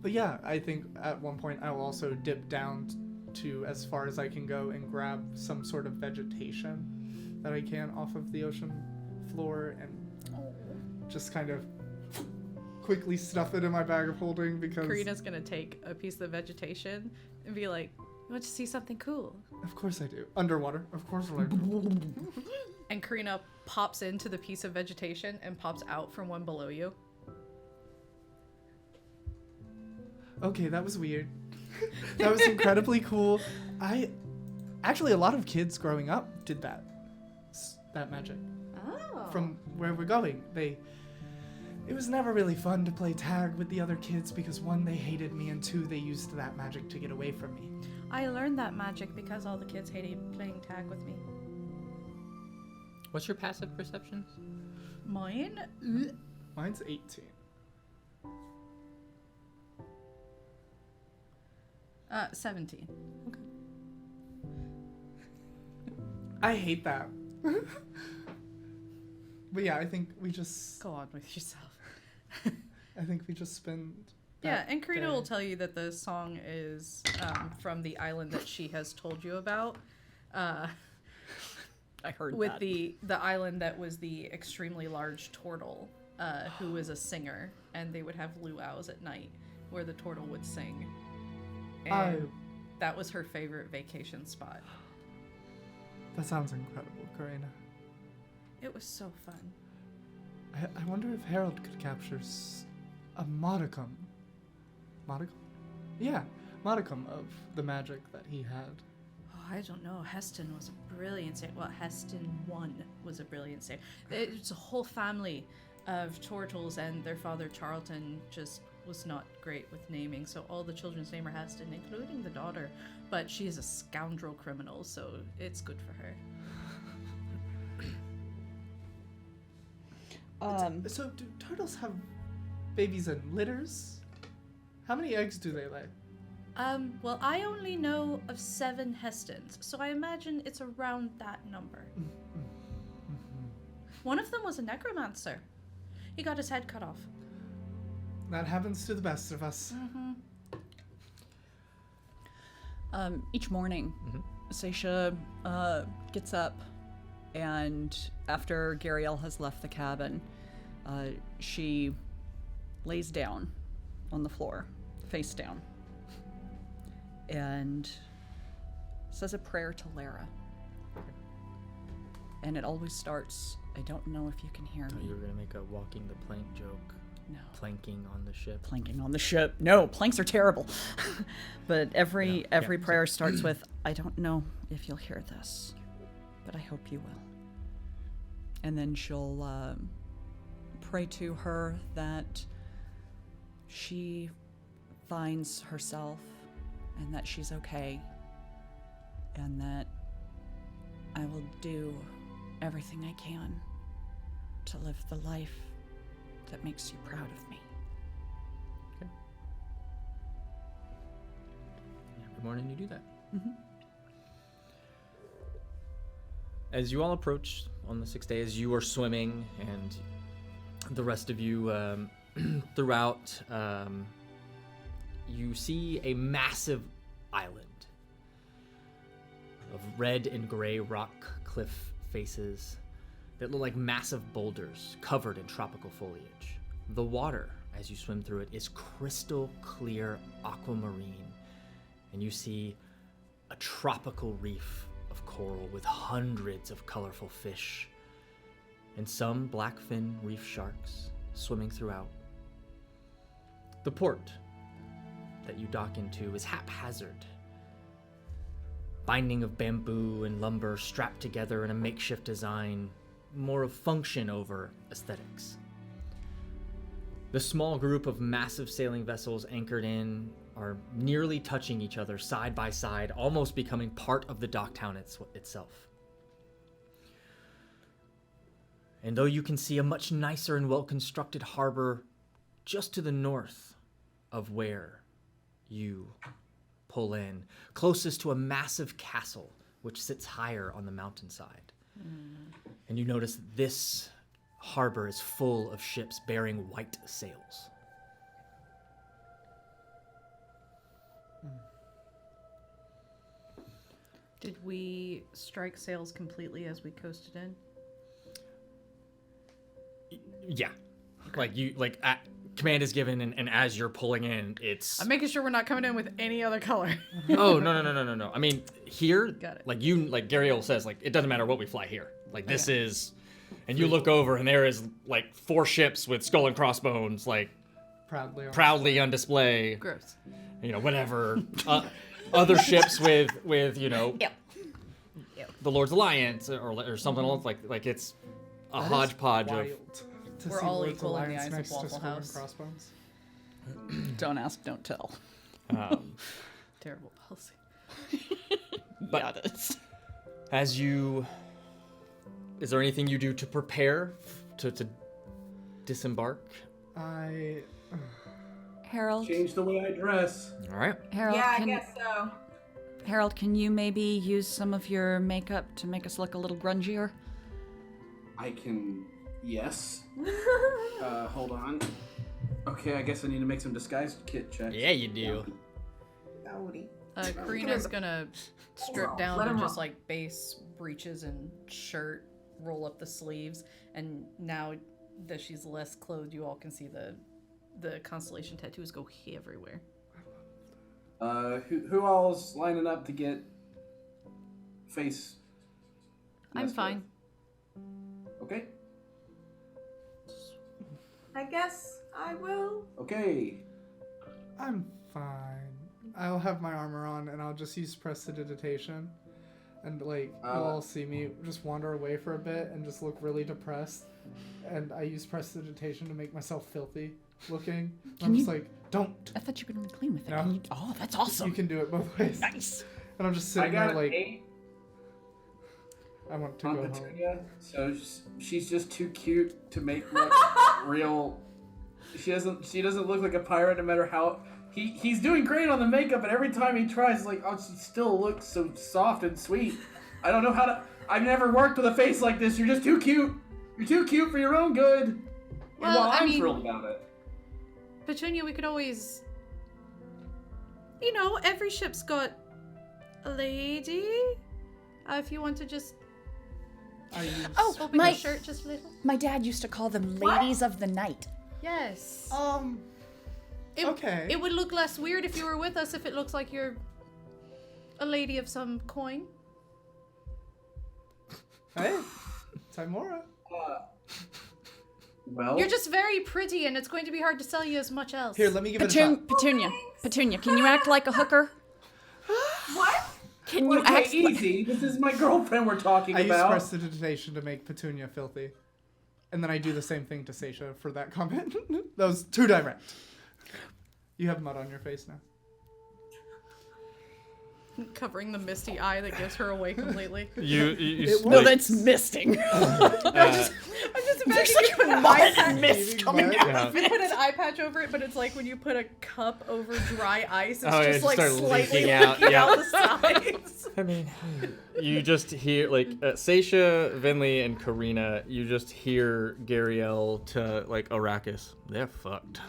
But yeah, I think at one point I will also dip down to as far as I can go and grab some sort of vegetation that I can off of the ocean floor and just kind of quickly stuff it in my bag of holding, because Karina's gonna take a piece of vegetation and be like, "You want to see something cool?" Of course I do. Underwater, of course I do. And Karina pops into the piece of vegetation and pops out from one below you. Okay, that was weird. That was incredibly cool. Actually, a lot of kids growing up did that magic. Oh. From where we're going, it was never really fun to play tag with the other kids because one, they hated me, and two, they used that magic to get away from me. I learned that magic because all the kids hated playing tag with me. What's your passive perception? Mine? Mine's 18. 17. Okay. I hate that. But yeah, I think we just... Go on with yourself. I think we just spend... Yeah, and Karina will tell you that the song is from the island that she has told you about. I heard with that. the island that was the extremely large turtle, who was a singer, and they would have luau's at night where the turtle would sing. And that was her favorite vacation spot. That sounds incredible, Karina. It was so fun. I wonder if Harold could capture a modicum. Modicum? Yeah, modicum of the magic that he had. Oh, I don't know. Heston was a brilliant sailor. Well, Heston 1 was a brilliant sailor. It's a whole family of turtles, and their father, Charlton, just was not great with naming, so all the children's name are Heston, including the daughter. But she is a scoundrel criminal, so it's good for her. So do turtles have babies in litters? How many eggs do they lay? Well, I only know of 7 Hestons, so I imagine it's around that number. One of them was a necromancer. He got his head cut off. That happens to the best of us. Each morning, Seisha gets up, and after Gariel has left the cabin, she lays down on the floor, face down, and says a prayer to Lara. And it always starts, I don't know if you can hear me. You were going to make a walking the plank joke. No. Planking on the ship. Planking on the ship. No, planks are terrible. But every prayer starts with, I don't know if you'll hear this, but I hope you will. And then she'll pray to her that she finds herself and that she's okay, and that I will do everything I can to live the life that makes you proud of me. Good morning, you do that. As you all approach on the 6th day, as you are swimming and the rest of you throughout, you see a massive island of red and gray rock cliff faces that look like massive boulders covered in tropical foliage. The water, as you swim through it, is crystal clear aquamarine, and you see a tropical reef of coral with hundreds of colorful fish and some blackfin reef sharks swimming throughout. The port that you dock into is haphazard. Binding of bamboo and lumber strapped together in a makeshift design, more of function over aesthetics. The small group of massive sailing vessels anchored in are nearly touching each other side by side, almost becoming part of the dock town itself. And though you can see a much nicer and well-constructed harbor just to the north of where you pull in, closest to a massive castle which sits higher on the mountainside. And you notice this harbor is full of ships bearing white sails. Did we strike sails completely as we coasted in? Yeah. Command is given, and as you're pulling in, it's... I'm making sure we're not coming in with any other color. Oh, no. I mean, here, Got it. like Gariel says, it doesn't matter what we fly here. This is... And you look over, and there is, 4 ships with skull and crossbones, proudly on display. Gross. Whatever. Other ships with Yep. the Lord's Alliance, or something else, like it's a hodgepodge of... We're all equal in the eyes of Waffle House. Don't ask, don't tell. Terrible policy. But Yeah, it is. as you... Is there anything you do to prepare to disembark? Harold. Change the way I dress. All right. Harold, Yeah, I guess so. Harold, can you maybe use some of your makeup to make us look a little grungier? I can... Yes. Hold on. Okay, I guess I need to make some disguise kit checks. Yeah, you do. Howdy. Karina's gonna strip down Let to him just roll. base breeches and shirt, roll up the sleeves, and now that she's less clothed, you all can see the constellation tattoos go everywhere. Who all's lining up to get face? I'm messed fine. with? Okay. I guess I will. Okay. I'm fine. I'll have my armor on and I'll just use prestidigitation. And you'll all see me just wander away for a bit and just look really depressed. And I use prestidigitation to make myself filthy looking. I'm just don't. I thought you were going to be clean with it. No. Oh, that's awesome. You can do it both ways. Nice. And I'm just I sitting got there an 8 I want to on go home. Petunia, so she's just too cute to make look real. She doesn't look like a pirate no matter how. He's doing great on the makeup, and every time he tries, she still looks so soft and sweet. I don't know how to. I've never worked with a face like this. You're just too cute. You're too cute for your own good. Well, I'm I mean- thrilled about it. Petunia, we could always... every ship's got a lady. If you want to just Oh, open my your shirt just a little. my dad used to call them ladies of the night. Yes. Okay. It would look less weird if you were with us if it looks like you're a lady of some coin. Hey, Timora. Well, You're just very pretty, and it's going to be hard to sell you as much else. Here, let me give it a shot. Petunia, can you act like a hooker? What? Can you okay, act like... easy. This is my girlfriend we're talking I use about. prestidigitation to make Petunia filthy. And then I do the same thing to Seisha for that comment. That was too direct. You have mud on your face now. Covering the misty eye that gives her away completely. You No, that's misting. I'm just plastic bag and you put an eye patch. Mist coming out. You put an eye patch over it, but it's like when you put a cup over dry ice, it's Oh, just it like started slightly leaking out, leaking yeah. out the sides. I mean, you just hear like Seisha, Vinley, and Karina. You just hear Gariel to like Arrakis. They're fucked.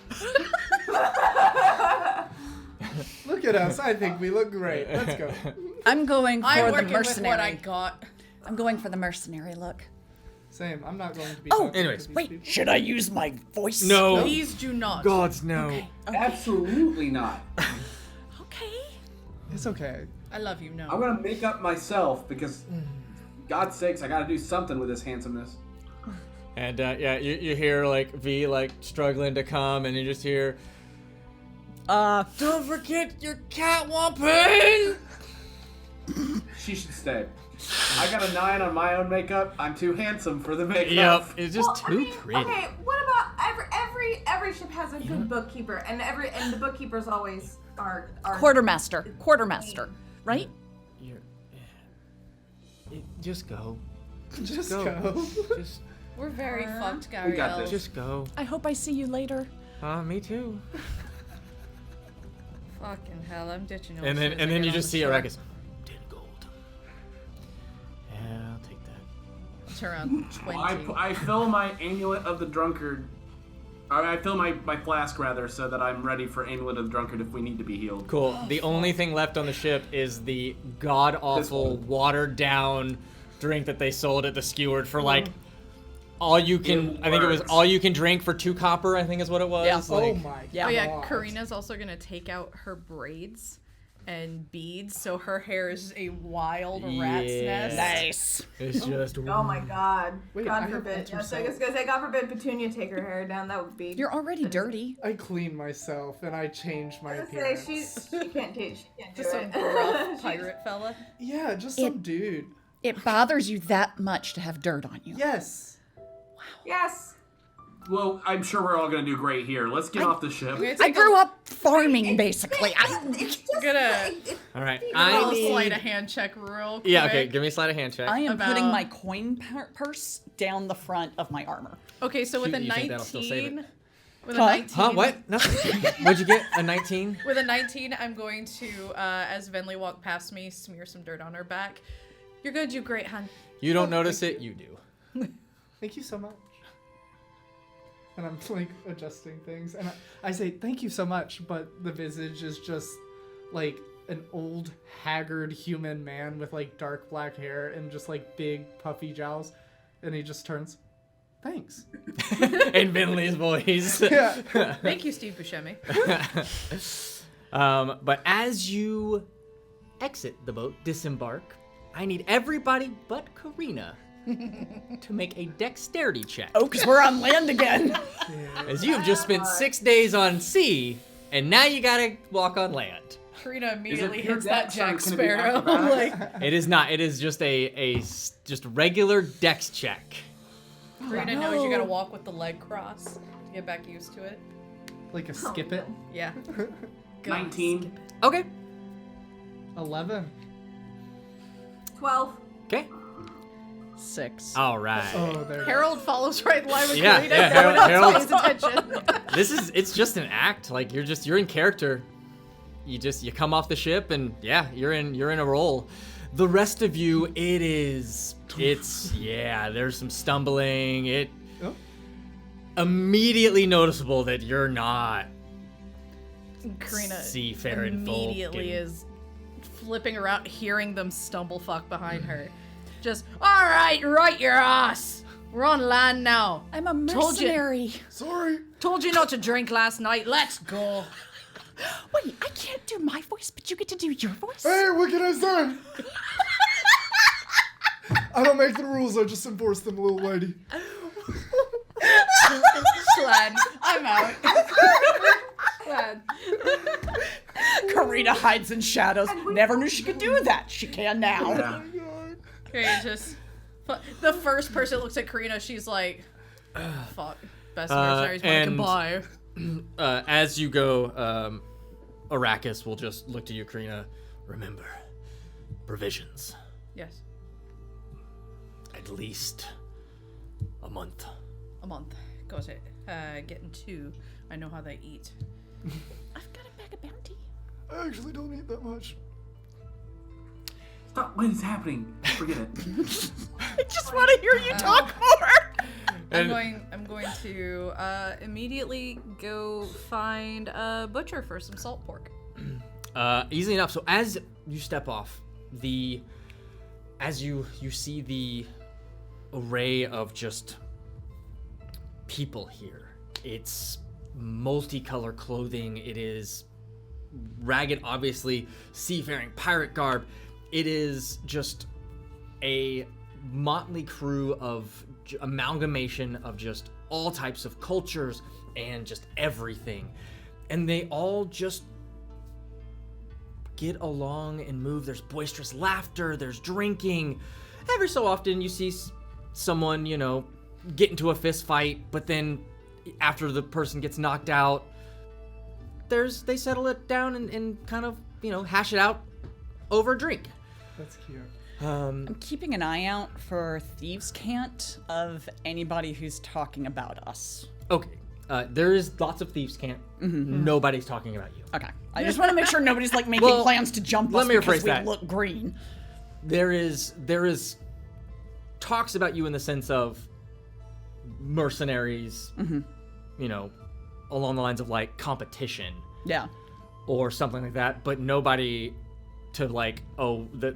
Look at us. I think we look great. Let's go. I'm going for I'm the working with mercenary. what I got. I'm going for the mercenary look. Same. I'm not going to be. Oh, talking anyways. to these Wait, people. should I use my voice? No. Please do not. Gods, no. Okay. Absolutely not. Okay. It's okay. I love you, no. I'm gonna make up myself because, God's sakes, I gotta do something with this handsomeness. And yeah, you hear like V like struggling to come, and you just hear, don't forget your catwomping. She should stay. I got a 9 on my own makeup. I'm too handsome for the makeup. Yep, it's just Well, too I mean, pretty. Okay, what about every ship has a good bookkeeper, and the bookkeepers always are Quartermaster, right? Just go. Just go. Just We're very fucked, We got Gariel. this. just go. I hope I see you later. Me too. Fucking hell, I'm ditching you. And then you just see Arrakis. 10 gold. Yeah, I'll take that. It's around 20. I fill my amulet of the drunkard. I fill my flask rather, so that I'm ready for amulet of the drunkard if we need to be healed. Cool. The only thing left on the ship is the god awful, watered down drink that they sold at the Skewered for like all you can. I think it was works. all you can drink for 2 copper. I think is what it was. Yeah. Like, Oh my. Yeah. Oh yeah, God. Karina's also gonna take out her braids and beads, so her hair is a wild rat's Yeah. nest. Nice. It's just. Oh my God! Wait, I God have forbid. that Yes, I myself. was gonna say, God forbid Petunia take her hair down. That would be. You're already dirty. I clean myself and I change my I was gonna say appearance. she can't do. She can't do Just some it. rough pirate fella. Yeah, just some dude. It bothers you that much to have dirt on you. Yes. Yes. Well, I'm sure we're all gonna do great here. Let's get off the ship. I grew up farming, basically. It's just Gonna- All right. I'll I slide need. a hand check real quick. Yeah. Okay. Give me a sleight of hand check. I am About- putting my coin purse down the front of my armor. Okay, so with a Cute, you think that'll still save it? 19, with Huh? a 19, Huh? What? Nothing. What'd you get? A 19? With a 19, I'm going to, as Venley walked past me, smear some dirt on her back. You're gonna do great, hon. You don't notice it. You do. Thank you so much. And I'm like adjusting things, and I say thank you so much, but the visage is just like an old, haggard human man with like dark black hair and just like big puffy jowls, and he just turns, thanks. In Vinley's voice. Yeah. Thank you, Steve Buscemi. But as you exit the boat, disembark, I need everybody but Karina to make a dexterity check. Oh, because we're on land again. As you have just spent 6 days on sea, and now you gotta walk on land. Karina immediately pure hits that dex or Jack can it be Sparrow. acrobatics? Like, It is not. It is just just regular dex check. Karina knows you gotta walk with the leg cross to get back used to it. Like a skip it. Yeah. 19. Okay. 11. 12. Okay. 6. All right. Oh, there. Harold follows right in line with Yeah, Karina. yeah, No one else Harold- pays attention. It's just an act. Like you're in character. You come off the ship and yeah, you're in a role. The rest of you, there's some stumbling. Oh. Immediately noticeable that you're not Karina seafaring folk immediately and- is flipping around, hearing them stumble fuck behind her. Just, all right your ass. We're on land now. I'm a Told you. mercenary. Sorry. Told you not to drink last night. Let's go. Wait, I can't do my voice, but you get to do your voice? Hey, what can I say? I don't make the rules, I just enforce them, little lady. Sled. I'm out. Sled. Karina hides in shadows. Never knew she could do that. She can now. Yeah. Karina just, the first person that looks at Karina, she's like, fuck. Best mercenaries money can and- buy. As you go, Arrakis will just look to you, Karina. Remember, provisions. Yes. At least a month. A month. Got it. Getting 2. I know how they eat. I've got a bag of bounty. I actually don't eat that much. Stop. What is happening? Forget it. I just want to hear you talk more. I'm going to immediately go find a butcher for some salt pork. Easily enough. So as you step off, as you see the array of just people here, it's multicolored clothing. It is ragged, obviously seafaring pirate garb. It is just a motley crew of amalgamation of just all types of cultures and just everything, and they all just get along and move. There's boisterous laughter, there's drinking. Every so often you see someone, get into a fist fight, but then after the person gets knocked out, they settle it down and kind of, hash it out over a drink. That's cute. I'm keeping an eye out for thieves' cant of anybody who's talking about us. Okay. There is lots of thieves' cant. Mm-hmm. Nobody's talking about you. Okay. I just want to make sure nobody's making plans to jump us because we look green. There is talks about you in the sense of mercenaries, along the lines of like competition. Yeah. Or something like that, but nobody to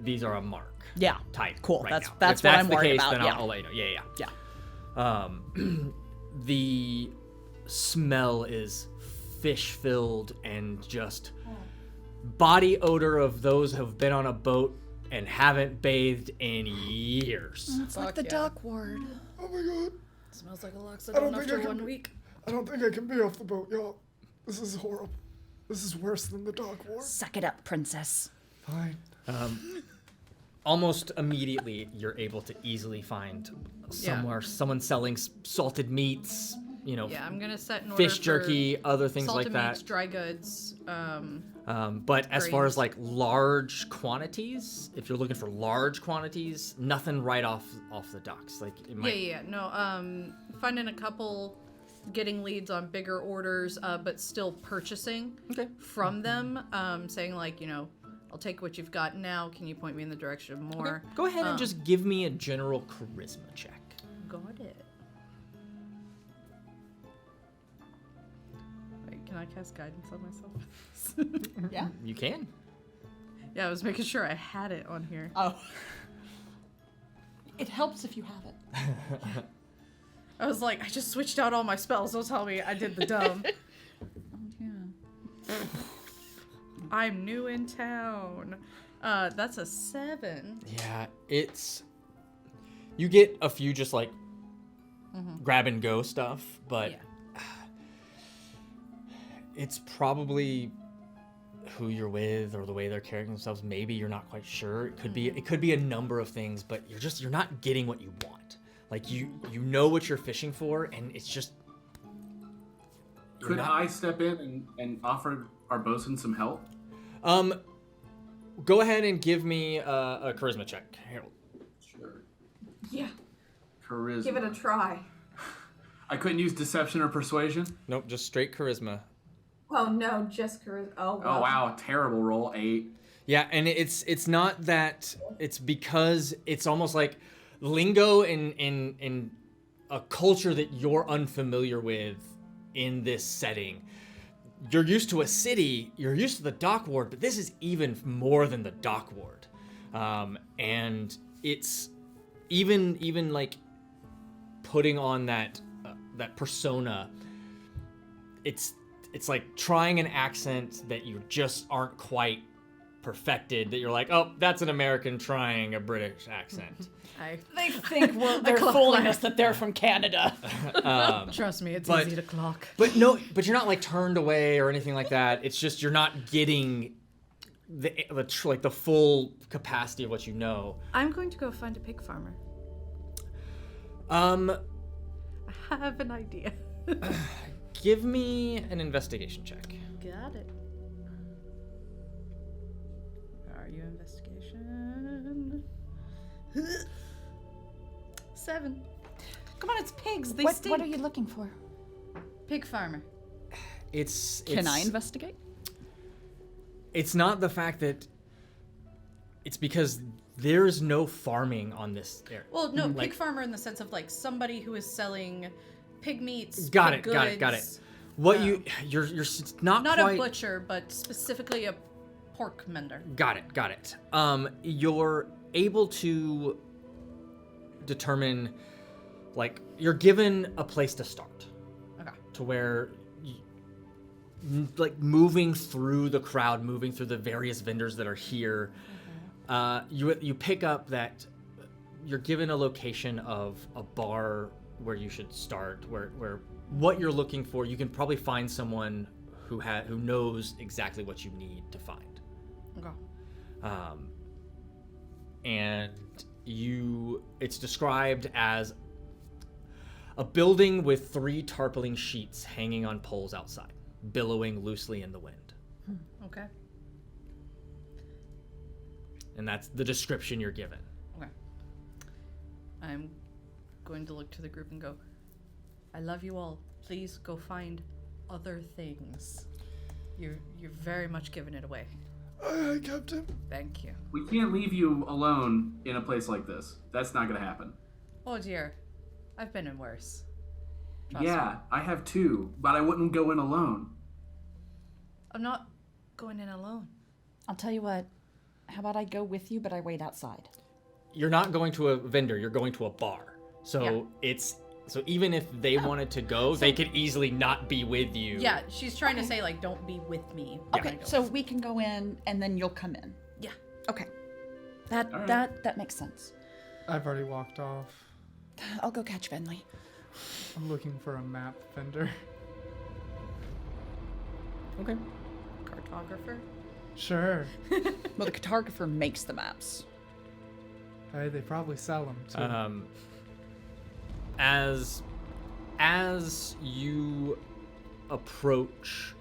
these are a mark. Yeah. Type. Cool. Right That's now. what I'm worried about. Then yeah. I'll let you know. Yeah. Yeah. The smell is fish-filled and just body odor of those who have been on a boat and haven't bathed in years. It's like the dock ward. Oh my god. Smells like a Loxodon after 1 week. I don't think I can be off the boat, y'all. This is horrible. This is worse than the dock ward. Suck it up, princess. Fine. Almost immediately, you're able to easily find someone selling salted meats, I'm gonna set an order fish jerky, other things salted like that. meats, dry goods. But as far as large quantities, if you're looking for large quantities, nothing right off the docks. Finding a couple, getting leads on bigger orders, but still purchasing from them. Saying I'll take what you've got now. Can you point me in the direction of more? Okay. Go ahead and just give me a general charisma check. Got it. Wait, can I cast guidance on myself? Yeah. You can. Yeah, I was making sure I had it on here. Oh. It helps if you have it. I was like, I just switched out all my spells. Don't tell me I did the dumb. Yeah. I'm new in town. That's a 7. Yeah, you get a few just grab and go stuff, but it's probably who you're with or the way they're carrying themselves. Maybe you're not quite sure. It could be a number of things, but you're not getting what you want. You know what you're fishing for, and it's just. Could I step in and offer our bosun some help? Go ahead and give me a charisma check, Harold. Sure. Yeah. Charisma. Give it a try. I couldn't use deception or persuasion? Nope, just straight charisma. Oh no, just charisma. Oh wow. Oh wow, terrible roll. 8. Yeah, and it's not that. It's because it's almost like lingo in a culture that you're unfamiliar with in this setting. You're used to a city, you're used to the dock ward, but this is even more than the dock ward. And it's even putting on that persona. It's like trying an accent that you just aren't quite perfected, that you're like, oh, that's an American trying a British accent. They think they're fooling us that they're from Canada. Trust me, it's easy to clock. But you're not turned away or anything like that. It's just you're not getting the full capacity of what you know. I'm going to go find a pig farmer. I have an idea. Give me an investigation check. Got it. Are you investigation? 7. Come on, it's pigs. They What stink. are you looking for? Pig farmer. Can I investigate? It's not the fact that. It's because there's no farming on this area. Well, no, pig farmer in the sense of like somebody who is selling pig meats. Got pig it. goods. What you're not Not quite... a butcher, but specifically a pork mender. Got it. You're able to determine, like, you're given a place to start. Okay. To where, like, moving through the crowd, moving through the various vendors that are here, you pick up that you're given a location of a bar where you should start, where what you're looking for, you can probably find someone who knows exactly what you need to find. Okay. And it's described as a building with 3 tarpaulin sheets hanging on poles outside, billowing loosely in the wind. Okay. And that's the description you're given. Okay. I'm going to look to the group and go, I love you all. Please go find other things. You're very much giving it away. Aye, Captain. Thank you. We can't leave you alone in a place like this. That's not gonna happen. Oh dear. I've been in worse. Yeah, I have too, but I wouldn't go in alone. I'm not going in alone. I'll tell you what. How about I go with you, but I wait outside? You're not going to a vendor, you're going to a bar. So So even if they wanted to go, they could easily not be with you. Yeah, she's trying to say, like, don't be with me. Okay, so we can go in and then you'll come in. Yeah. Okay. That makes sense. I've already walked off. I'll go catch Venley. I'm looking for a map vendor. Okay. Cartographer? Sure. Well, the cartographer makes the maps. Hey, they probably sell them too. As you approach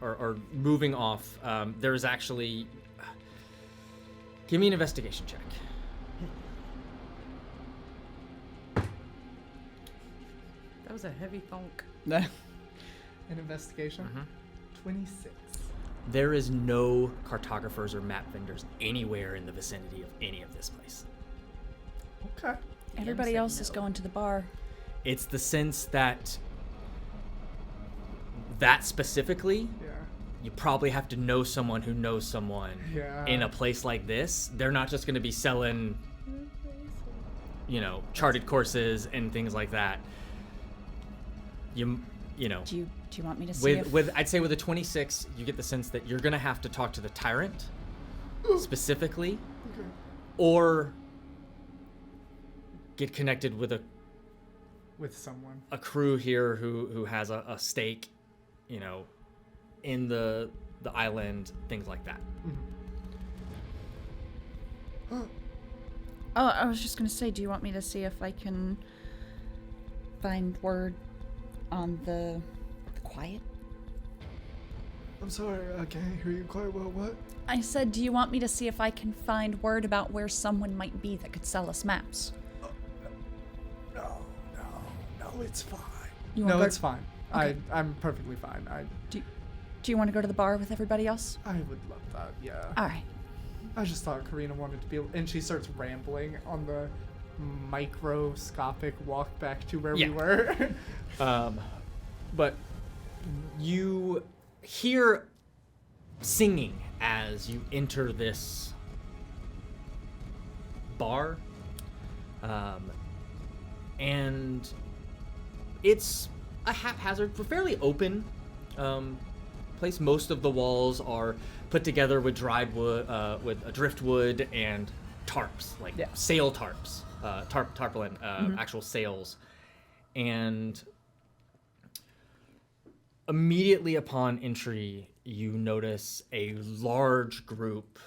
or moving off, there's actually... Give me an investigation check. That was a heavy thunk. An investigation? 26. There is no cartographers or map vendors anywhere in the vicinity of any of this place. Okay. Everybody else is going to the bar. It's the sense that specifically, you probably have to know someone who knows someone in a place like this. They're not just going to be selling, charted courses and things like that. You know. Do you want me to see I'd say with a 26, you get the sense that you're going to have to talk to the tyrant specifically, or get connected with someone, a crew here who has a stake, in the island, things like that. Oh, I was just gonna say, do you want me to see if I can find word on the quiet? I'm sorry, I can't hear you quite well. What? I said, do you want me to see if I can find word about where someone might be that could sell us maps? No, it's fine. It's fine. Okay. I'm perfectly fine. Do you want to go to the bar with everybody else? I would love that, yeah. All right. I just thought Karina wanted to be... And she starts rambling on the microscopic walk back to where we were. But you hear singing as you enter this bar. And it's a haphazard, fairly open place. Most of the walls are put together with dried wood, with driftwood and tarps, sail tarps, tarpaulin, actual sails. And immediately upon entry, you notice a large group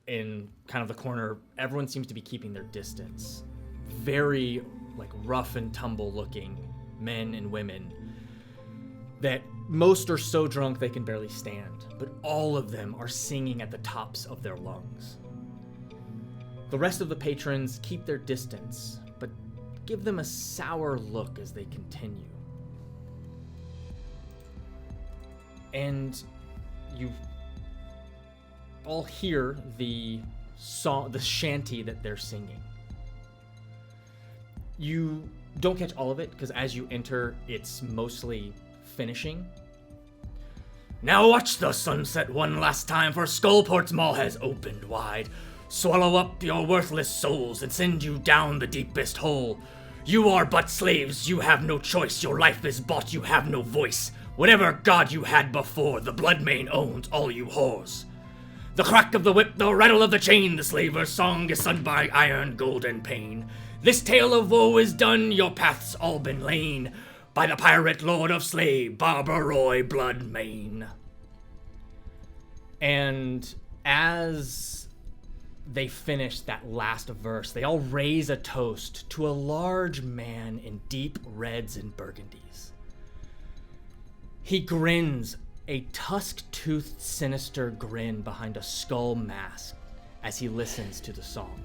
in kind of the corner. Everyone seems to be keeping their distance. Very rough and tumble looking men and women that most are so drunk they can barely stand, but all of them are singing at the tops of their lungs. The rest of the patrons keep their distance, but give them a sour look as they continue. And you all hear the song, the shanty that they're singing. You don't catch all of it, because as you enter, it's mostly finishing. Now watch the sunset one last time, for Skullport's maw has opened wide. Swallow up your worthless souls and send you down the deepest hole. You are but slaves, you have no choice, your life is bought, you have no voice. Whatever god you had before, the Bloodmane owns all you whores. The crack of the whip, the rattle of the chain, the slaver's song is sung by iron, gold, and pain. This tale of woe is done, your path's all been lain by the pirate lord of Slay, Barbaroy Bloodmane. And as they finish that last verse, they all raise a toast to a large man in deep reds and burgundies. He grins, a tusk-toothed, sinister grin behind a skull mask as he listens to the song.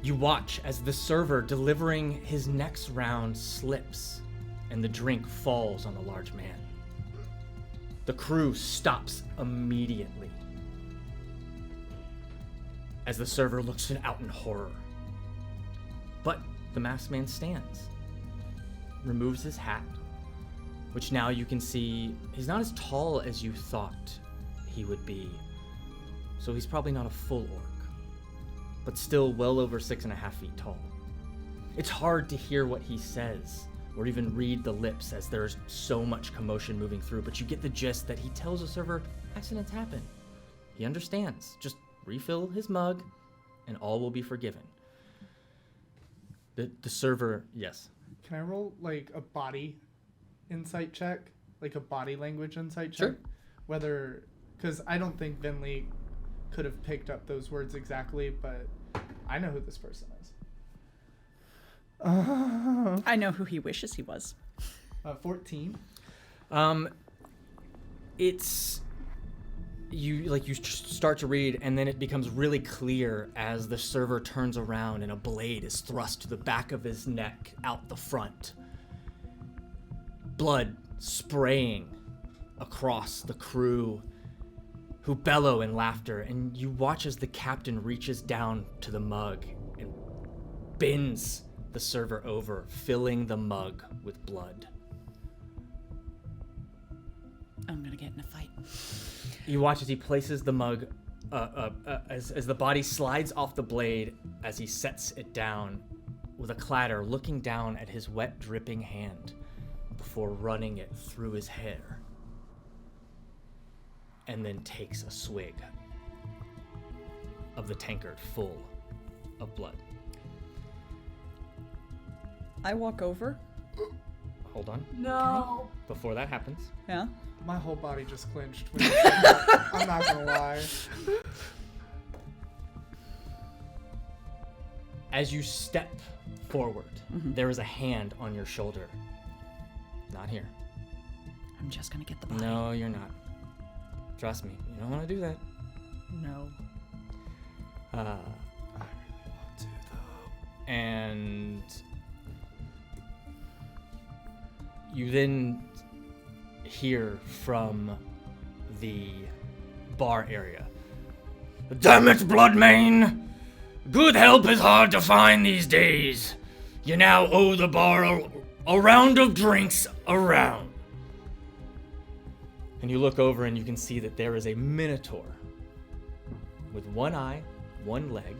You watch as the server delivering his next round slips and the drink falls on the large man. The crew stops immediately as the server looks out in horror. But the masked man stands, removes his hat, which now you can see he's not as tall as you thought he would be. So he's probably not a full orc, but still well over 6.5 feet tall. It's hard to hear what he says or even read the lips as there's so much commotion moving through, but you get the gist that he tells the server accidents happen. He understands. Just refill his mug and all will be forgiven. The server, yes. Can I roll like a body insight check? Like a body language insight check? Sure. Whether, because I don't think Vinley could have picked up those words exactly, but I know who this person is. I know who he wishes he was. 14. It's you start to read, and then it becomes really clear as the server turns around and a blade is thrust to the back of his neck out the front. Blood spraying across the crew, who bellow in laughter, and you watch as the captain reaches down to the mug and bends the server over, filling the mug with blood. I'm gonna get in a fight. You watch as he places the mug, as the body slides off the blade, as he sets it down with a clatter, looking down at his wet, dripping hand before running it through his hair, and then takes a swig of the tankard full of blood. I walk over. Hold on. No. Before that happens. Yeah. My whole body just clenched. When you said that. I'm not gonna lie. As you step forward, there is a hand on your shoulder. Not here. I'm just gonna get the body. No, you're not. Trust me, you don't want to do that. No. I really want to, though. And you then hear from the bar area. Damn it, Bloodmane! Good help is hard to find these days. You now owe the bar a round of drinks around. And you look over and you can see that there is a minotaur with one eye, one leg,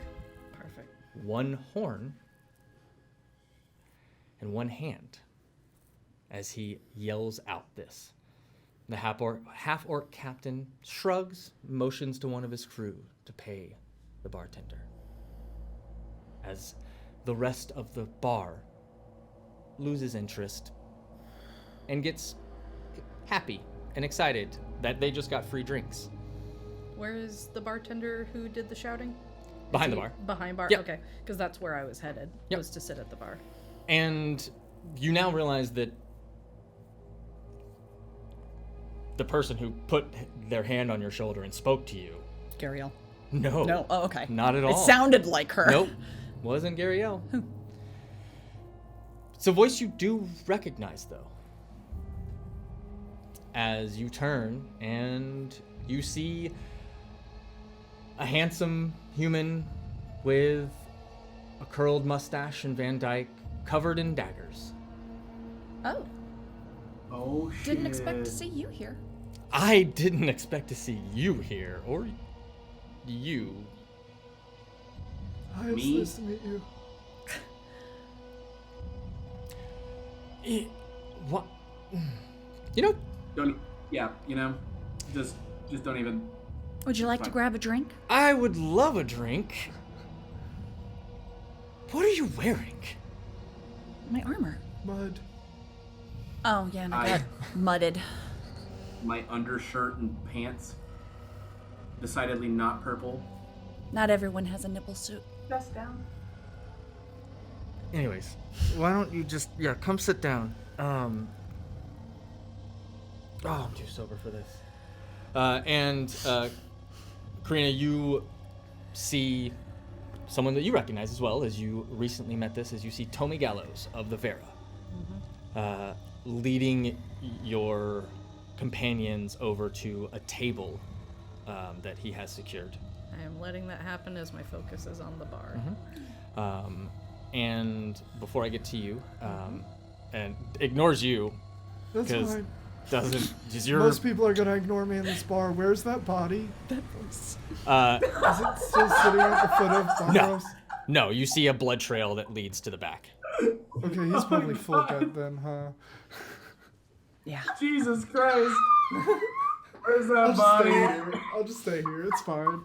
Perfect. one horn, and one hand as he yells out this. The half-orc captain shrugs, motions to one of his crew to pay the bartender. As the rest of the bar loses interest and gets happy and excited that they just got free drinks. Where is the bartender who did the shouting? Behind the bar. Behind bar? Yep. Okay, because that's where I was headed, was to sit at the bar. And you now realize that the person who put their hand on your shoulder and spoke to you. Gariel. No. No. Oh, okay. Not at all. It sounded like her. Nope. Wasn't Gariel. It's a voice you do recognize, though. As you turn and you see a handsome human with a curled mustache and Van Dyke covered in daggers. Oh. Oh, shit. Didn't expect to see you here. I didn't expect to see you here, or you. Hi, it's nice to meet you. What? You know? Just don't even. Would you like to grab a drink? I would love a drink. What are you wearing? My armor. Mud. Oh, yeah, and I got mudded. My undershirt and pants. Decidedly not purple. Not everyone has a nipple suit. Best down. Anyways, why don't you just, come sit down. I'm too sober for this. Karina, you see someone that you recognize as well, as you recently met this, as you see Tommy Gallows of the Vera, leading your companions over to a table that he has secured. I am letting that happen as my focus is on the bar. And before I get to you, and ignores you, That's fine. Most people are gonna ignore me in this bar. Where's that body? That voice. Is it still sitting at the foot of Barbaros? No, you see a blood trail that leads to the back. Okay, he's probably full dead then, huh? Yeah. Jesus Christ. Where's that body? I'll just stay here. It's fine.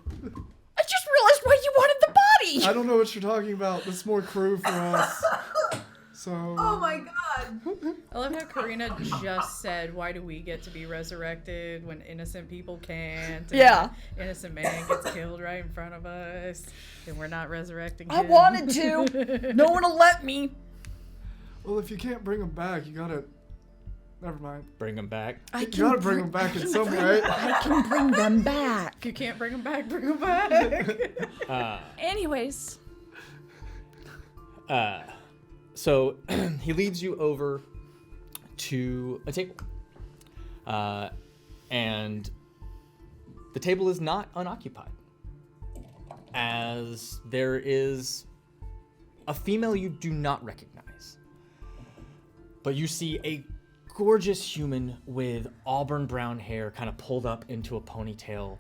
I just realized why you wanted the body! I don't know what you're talking about. There's more crew for us. So. Oh my god. I love how Karina just said, why do we get to be resurrected when innocent people can't? And Yeah. Innocent man gets killed right in front of us, and we're not resurrecting him. I wanted to. No one will let me. Well, if you can't bring him back, you gotta. Never mind. Bring him back. You gotta bring him back in some way. I can bring them back. You can't bring him back, bring him back. Anyways. So he leads you over to a table. And the table is not unoccupied, as there is a female you do not recognize. But you see a gorgeous human with auburn brown hair kind of pulled up into a ponytail,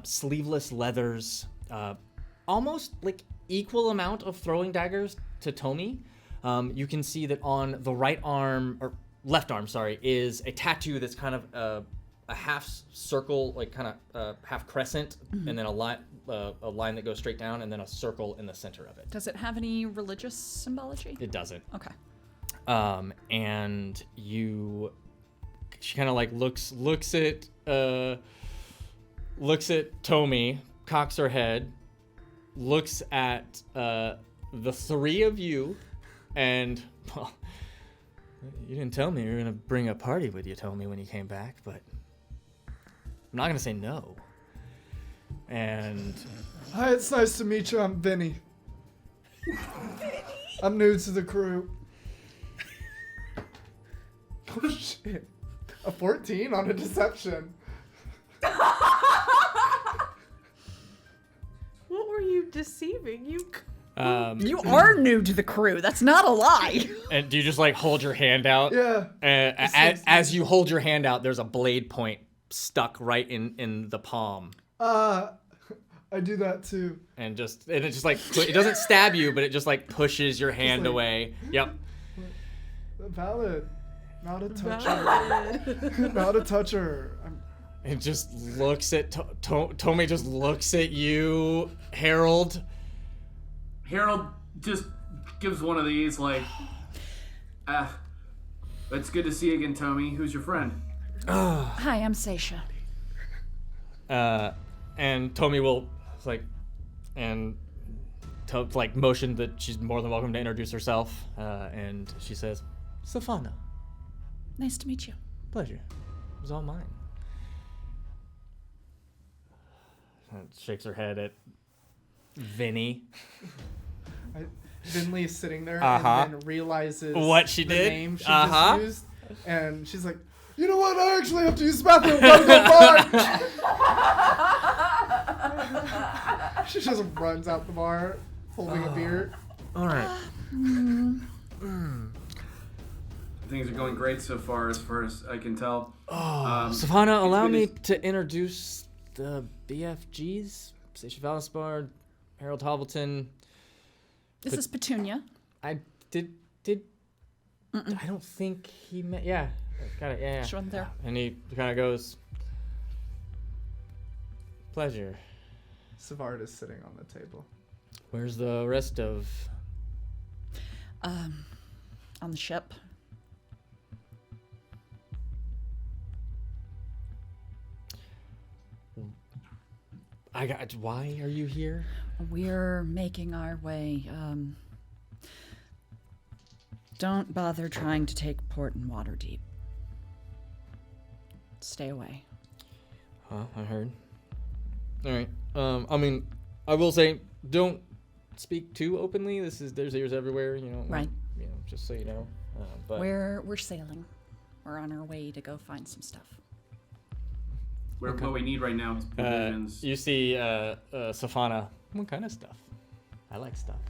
sleeveless leathers, almost like equal amount of throwing daggers to Tommy. You can see that on the right arm, or left arm, sorry, is a tattoo that's kind of a half circle, like kind of half crescent, and then a line that goes straight down, and then a circle in the center of it. Does it have any religious symbology? It doesn't. Okay. And she kind of like looks at Tommy, cocks her head, looks at the three of you, and well, you didn't tell me you were gonna bring a party with you, Tommy, when you came back, but I'm not gonna say no. And hi, it's nice to meet you. I'm Vinny. I'm new to the crew. Oh shit. A 14 on a deception. What were you deceiving? You are new to the crew. That's not a lie. And do you just like hold your hand out? Yeah. As you hold your hand out, there's a blade point stuck right in the palm. I do that too. And it just like it doesn't stab you, but it just like pushes your hand away. Yep. Valid. Not a toucher. Not a toucher. It just looks at Tommy. Just looks at you, Harold. Harold just gives one of these like, it's good to see you again, Tommy. Who's your friend? Hi, I'm Seisha. And Tommy will motion that she's more than welcome to introduce herself. And she says, Stefano. Nice to meet you. Pleasure. It was all mine. And shakes her head at Vinny. Vinley is sitting there Uh-huh. and then realizes what she the did. name she Uh-huh. just used, and she's like, "You know what? I actually have to use the bathroom. Gotta go bar." She just runs out the bar, holding a beer. All right. Things are going great so far as I can tell. Savannah, allow me to introduce the BFGs. Station Valspar, Harold Hovelton. This is Petunia. I did. I don't think he met. Yeah, got it. Yeah. She wasn't there. And he kind of goes, "Pleasure." Savard is sitting on the table. Where's the rest of? On the ship. Why are you here? We're making our way. Don't bother trying to take port in Waterdeep. Stay away. I heard. All right. I mean, I will say, don't speak too openly. There's ears everywhere. You know. Right. You know, just so you know. But We're sailing. We're on our way to go find some stuff. What we need right now is provisions. you see, Safana. What kind of stuff? I like stuff.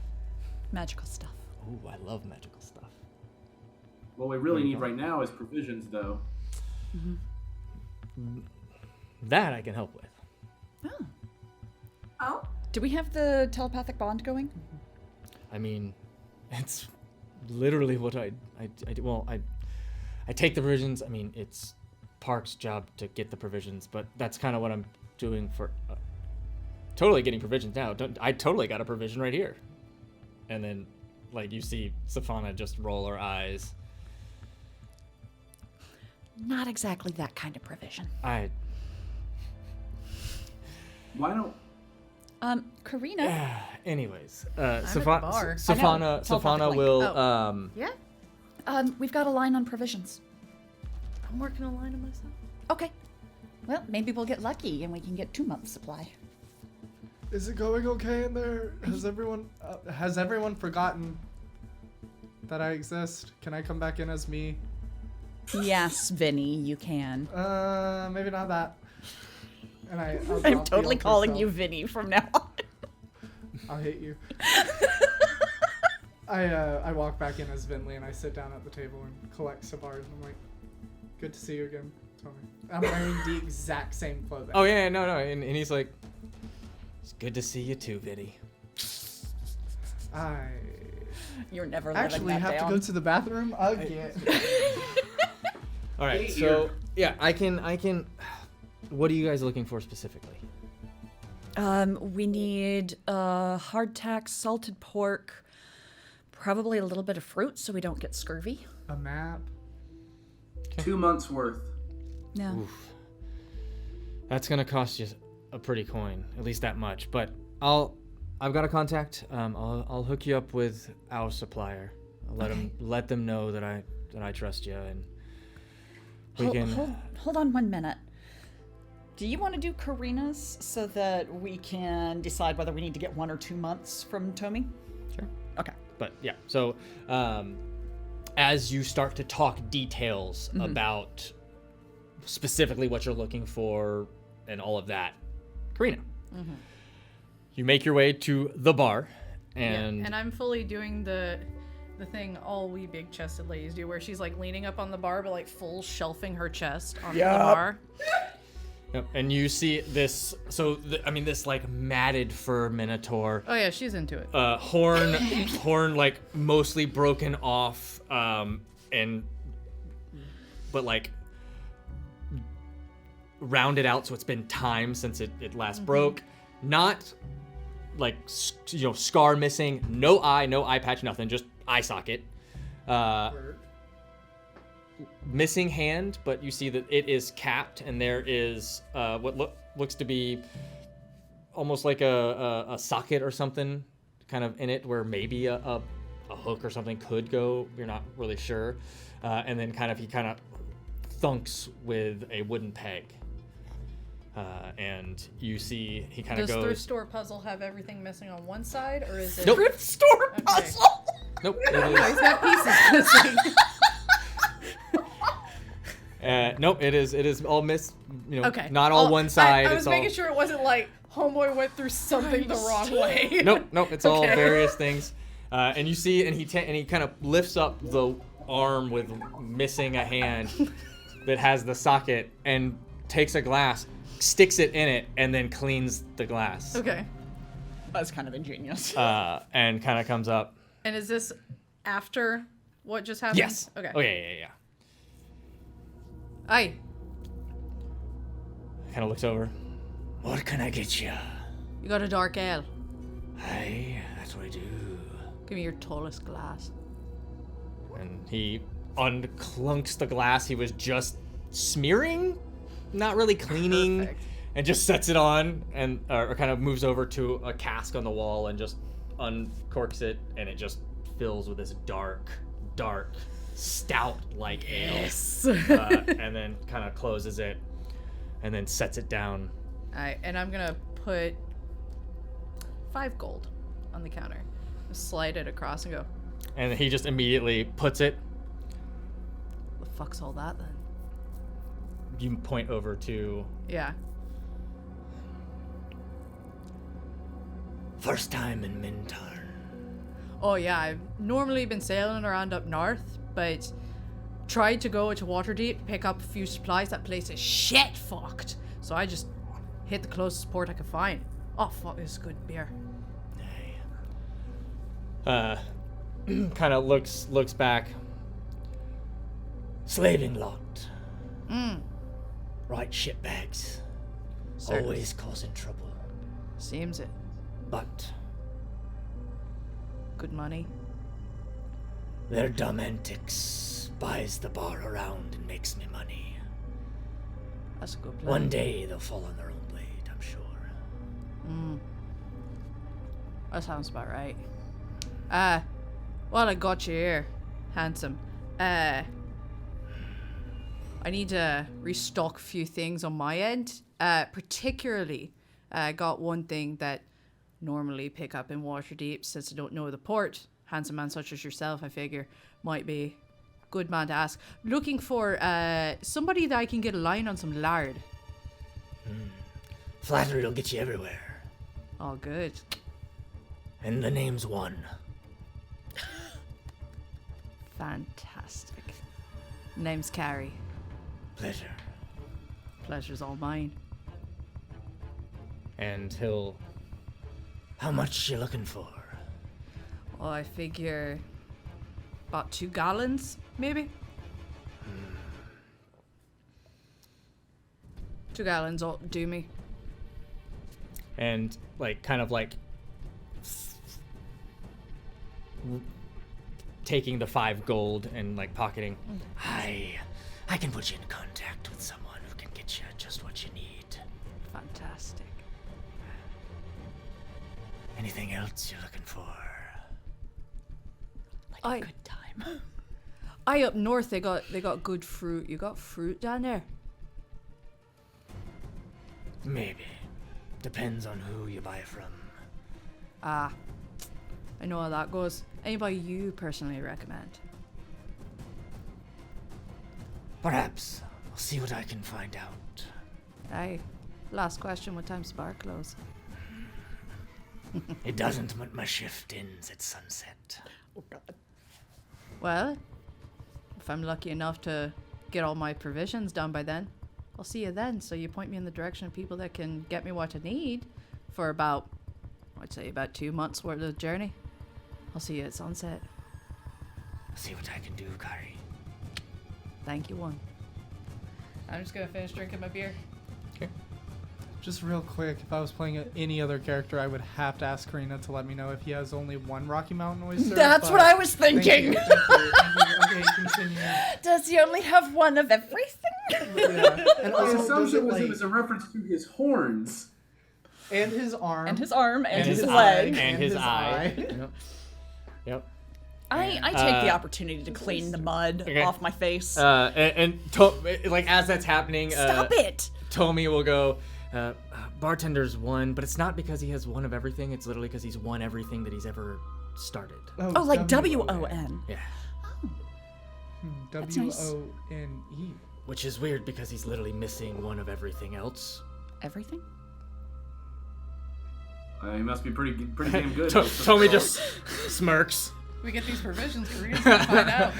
Magical stuff. Ooh, I love magical stuff. What we really need right now is provisions, though. That I can help with. Oh? Do we have the telepathic bond going? I mean, it's literally what I do. Well, I take the provisions. I mean, it's Park's job to get the provisions, but that's kind of what I'm doing for. Totally getting provisions now. I totally got a provision right here. And then, like, you see Safana just roll her eyes. Not exactly that kind of provision. Why don't... Karina. Anyways, at the bar. Safana will. Yeah? We've got a line on provisions. I'm working a line of myself. Okay. Well, maybe we'll get lucky and we can get 2 months' supply. Is it going okay in there? Has everyone forgotten that I exist? Can I come back in as me? Yes, Vinny, you can. Maybe not that. And I'll I'm drop the totally altar calling self. you Vinny from now on. I'll hate you. I walk back in as Vinley and I sit down at the table and collect Savard and I'm like, "Good to see you again, Tony." I'm wearing the exact same clothing. Oh yeah, no, and he's like, "It's good to see you too, Vinny." You're never actually living that have down. to go to the bathroom again. All right, so yeah, I can. What are you guys looking for specifically? We need hardtack, salted pork, probably a little bit of fruit so we don't get scurvy. A map. 2 months worth. No. Oof. That's gonna cost you a pretty coin, at least that much. But I've got a contact. I'll hook you up with our supplier. I'll let them know that I trust you, and we can. Hold on 1 minute. Do you want to do Karina's so that we can decide whether we need to get 1 or 2 months from Tomi? Sure. Okay. But yeah, so as you start to talk details about specifically what you're looking for and all of that, Karina, you make your way to the bar, and and I'm fully doing the thing all we big chested ladies do, where she's like leaning up on the bar but like full shelving her chest onto the bar. Yep, and you see this. So this like matted fur minotaur. Oh yeah, she's into it. Horn like mostly broken off, but like rounded out, so it's been time since it last broke. Not like scar missing, no eye patch, nothing, just eye socket. Missing hand, but you see that it is capped, and there is what looks to be almost like a socket or something kind of in it, where maybe a hook or something could go. You're not really sure. And then he kind of thunks with a wooden peg. And you see he kind of goes. Does thrift store puzzle have everything missing on one side, or is it? Nope. Thrift store puzzle. Nope. He's got pieces missing. Nope. It is all Okay. not all one side. I was it's making all, sure it wasn't like homeboy went through something the wrong way. Nope. It's all various things. And you see, and he kind of lifts up the arm with missing a hand that has the socket and takes a glass, sticks it in it, and then cleans the glass. Okay. That's kind of ingenious. And kind of comes up. And is this after what just happened? Yes. Okay. Oh yeah. Aye. Kind of looks over. What can I get you? You got a dark ale. Aye, that's what I do. Give me your tallest glass. And he unclunks the glass he was just smearing, not really cleaning. Perfect. And just sets it on and or kind of moves over to a cask on the wall and just uncorks it, and it just fills with this dark stout-like ale. Yes. And then kind of closes it and then sets it down. Alright, and I'm gonna put 5 gold on the counter. Slide it across and go, And he just immediately puts it. the fuck's all that then? You point over to... Yeah. First time in Mintarn. Oh yeah, I've normally been sailing around up north, but tried to go to Waterdeep, pick up a few supplies. That place is shit fucked. So I just hit the closest port I could find. Oh fuck, this is good beer. Kind of looks back. Slaving lot. Right shitbags. Always causing trouble. Seems it. But Good money. their dumb antics buys the bar around and makes me money. That's a good plan. One day they'll fall on their own blade, I'm sure. That sounds about right. Well, I got you here, handsome. I need to restock a few things on my end. Particularly, I got one thing that normally pick up in Waterdeep, since I don't know the port. Handsome man such as yourself, I figure, might be a good man to ask. Looking for somebody that I can get a line on some lard. Flattery will get you everywhere. Oh, good. And the name's one. Fantastic. Name's Carrie. Pleasure. Pleasure's all mine. And he'll... How much you looking for? Well, I figure about 2 gallons, maybe? 2 gallons will do me. And kind of taking the 5 gold and pocketing. I can put you in contact with someone who can get you just what you need. Fantastic. Anything else you're looking for? A good time. I up north they got good fruit. You got fruit down there? Maybe. Depends on who you buy from. I know how that goes. Anybody you personally recommend? Perhaps. I'll see what I can find out. Aye. Last question, what time's the bar close? It doesn't, but my shift ends at sunset. Oh, God. Well, if I'm lucky enough to get all my provisions done by then, I'll see you then. So you point me in the direction of people that can get me what I need for about, I'd say about 2 months worth of journey. I'll see you at sunset. I'll see what I can do, Kari. Thank you, one. I'm just gonna finish drinking my beer. Okay. Just real quick, if I was playing any other character, I would have to ask Karina to let me know if he has only one Rocky Mountain oyster. That's what I was thinking. Thank you. Okay, continue. Does he only have one of everything? Yeah. And The also, assumption was it was a reference to his horns. and his arm. And his arm, and his eye, leg. and his eye. Yep. I take the opportunity to clean the mud off my face. As that's happening, Stop it! Tommy will go, bartender's one, but it's not because he has one of everything. It's literally because he's won everything that he's ever started. Oh, like W-O-N. Yeah. That's nice. W-O-N-E. Which is weird because he's literally missing one of everything else. Everything? He must be pretty damn good. Tommy just smirks. We get these provisions, Koreans will find out.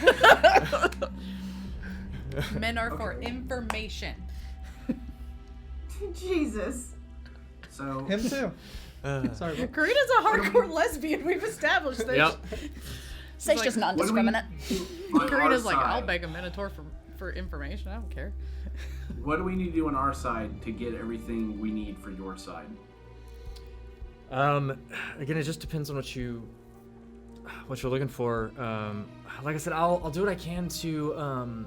Men are for information. Jesus. So Him too. Sorry. Karina's a hardcore lesbian. We've established this. Yep. Say's just non-discriminate. Karina's like, I'll beg a Minotaur for information. I don't care. What do we need to do on our side to get everything we need for your side? Again, it just depends on what you're looking for. Like I said, I'll do what I can to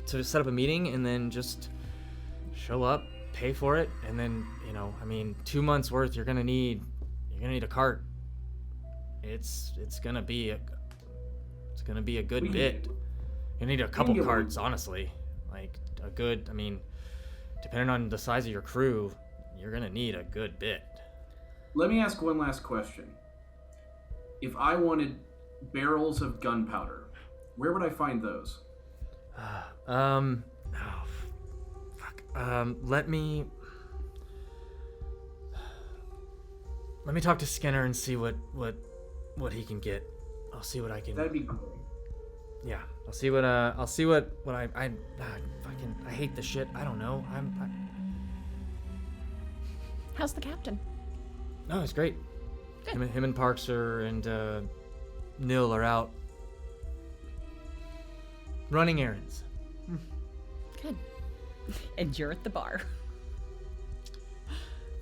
set up a meeting and then just show up, pay for it, and then 2 months worth. You're gonna need a cart. It's gonna be a good bit. You need a couple carts, honestly. Like a good. Depending on the size of your crew, you're gonna need a good bit. Let me ask one last question. If I wanted barrels of gunpowder, where would I find those? Let me talk to Skinner and see what he can get. I'll see what I can. That'd be great. Yeah, I'll see what I hate the shit. I don't know. How's the captain? No, it's great. Him and Parkser and Nil are out running errands. Good. And you're at the bar.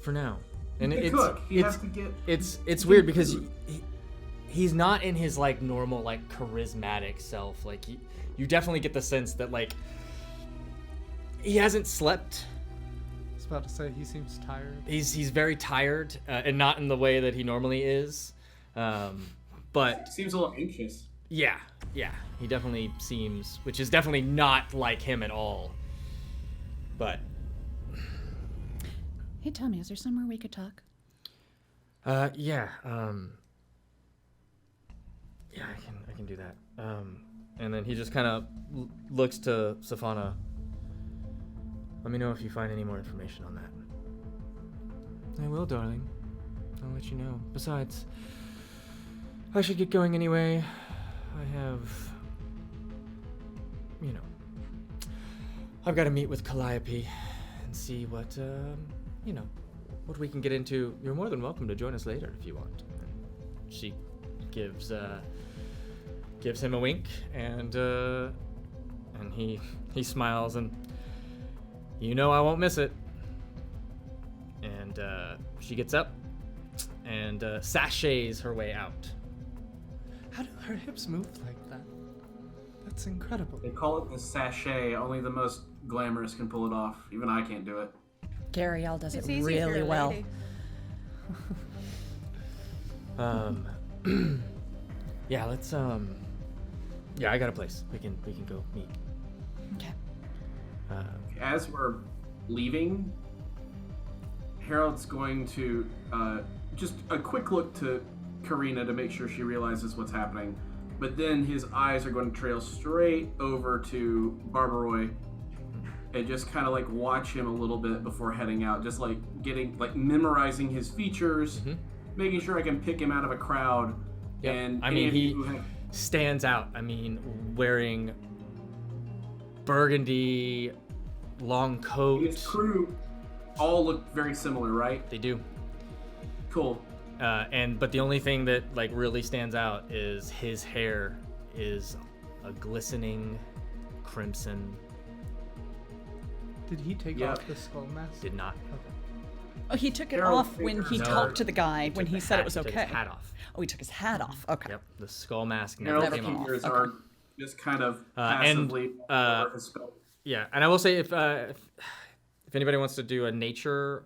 For now. And He has to get. It's weird because he's not in his like normal like charismatic self. Like you definitely get the sense that like he hasn't slept. I was about to say he seems tired. He's very tired and not in the way that he normally is. But seems a little anxious. Yeah, he definitely seems, which is definitely not like him at all. But hey, Tommy, is there somewhere we could talk? Yeah, I can do that. And then he just kind of looks to Safana. Let me know if you find any more information on that. I will, darling. I'll let you know. Besides, I should get going anyway. I have, I've got to meet with Calliope and see what, what we can get into. You're more than welcome to join us later if you want. And she gives him a wink, and he smiles, and I won't miss it. And she gets up and sachets her way out. How do her hips move like that? That's incredible. They call it the sachet. Only the most glamorous can pull it off. Even I can't do it. Gariel does It's it easy if you're really a well. lady. Yeah, let's yeah, I got a place. We can go meet. Okay. As we're leaving, Harold's going to just a quick look to Karina to make sure she realizes what's happening, but then his eyes are going to trail straight over to Barbaroy and just kind of like watch him a little bit before heading out, just like memorizing his features, making sure I can pick him out of a crowd. Yep. And he stands out. Wearing burgundy long coat. His crew all look very similar, right? They do. Cool. But the only thing that like really stands out is his hair is a glistening crimson. Did he take off the skull mask? Did not. Okay. Oh, he took it Harold off when he No. talked to the guy when he said it was Took okay. his hat off. Oh, he took his hat off. Okay. Yep. The skull mask never Harold's came off. fingers Okay. are just kind of and, passively over his skull. Yeah, and I will say if anybody wants to do a nature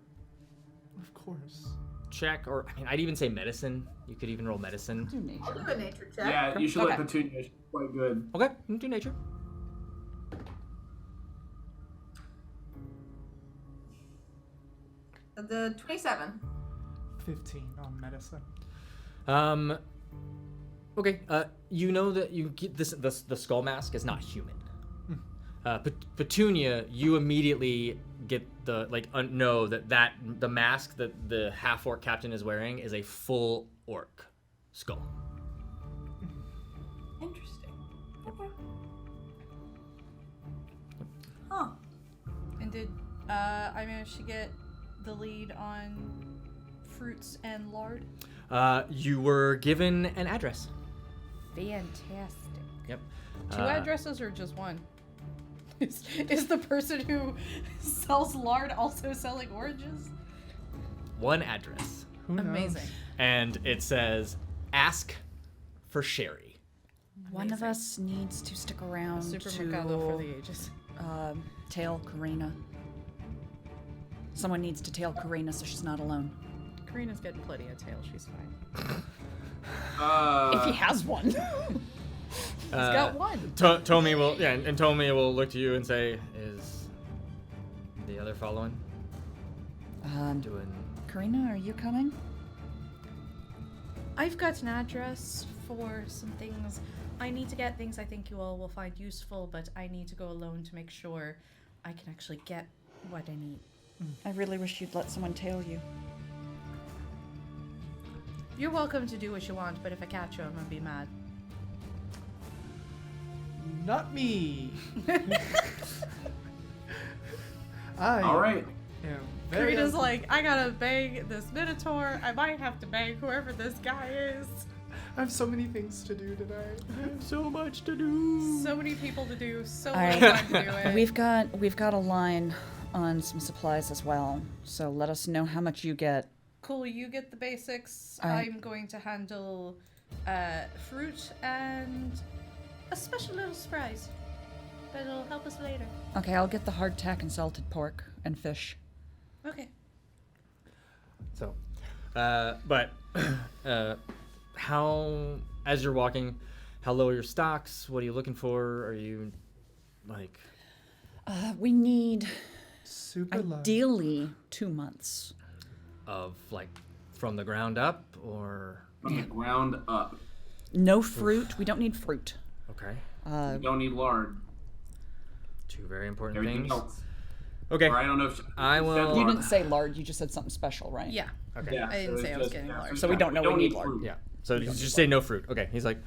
Of course. check, or I'd even say medicine. You could even roll medicine. Do nature. Do a nature check. Yeah, you should let Okay. Petunia. She's quite good. Okay, do nature. The 27. 15 on medicine. Okay. You know that you get this. The skull mask is not human. Petunia, you immediately get the know that the mask that the half orc captain is wearing is a full orc skull. Interesting. Okay. Huh. And did I manage to get the lead on fruits and lard? You were given an address. Fantastic. Yep. 2 addresses or just one? Is the person who sells lard also selling oranges? 1 address. Who knows? Amazing. And it says, "Ask for Sherry." One of us needs to stick around Supermercado for the ages. tail Karina. Someone needs to tail Karina so she's not alone. Karina's getting plenty of tail. She's fine. If he has one. He's got one. Tommy will, and Tommy will look to you and say, "Is the other following?" Doing. Karina, are you coming? I've got an address for some things. I need to get things I think you all will find useful, but I need to go alone to make sure I can actually get what I need. I really wish you'd let someone tail you. You're welcome to do what you want, but if I catch you, I'm gonna be mad. Not me. I All right. am very Karina's like, I gotta bang this Minotaur. I might have to bang whoever this guy is. I have so many things to do today. I have so much to do. So many people to do, so All little right. time to do it. We've got a line on some supplies as well, so let us know how much you get. Cool, you get the basics. All right. I'm going to handle fruit and a special little surprise that'll help us later. Okay, I'll get the hardtack and salted pork and fish. Okay. So, but how, as you're walking, how low are your stocks? What are you looking for? Are you like? We need super low. ideally 2 months. Of like from the ground up or From the ground up. No fruit. We don't need fruit. okay, You don't need lard. 2 very important Everything things. else. Okay, Or I don't know if I will- said You lard. didn't say lard. You just said something special, right? Yeah. okay, Yeah, I didn't so say it's I was just- getting lard. So we don't know we need lard. fruit. yeah. So you just say no fruit. Okay, he's like,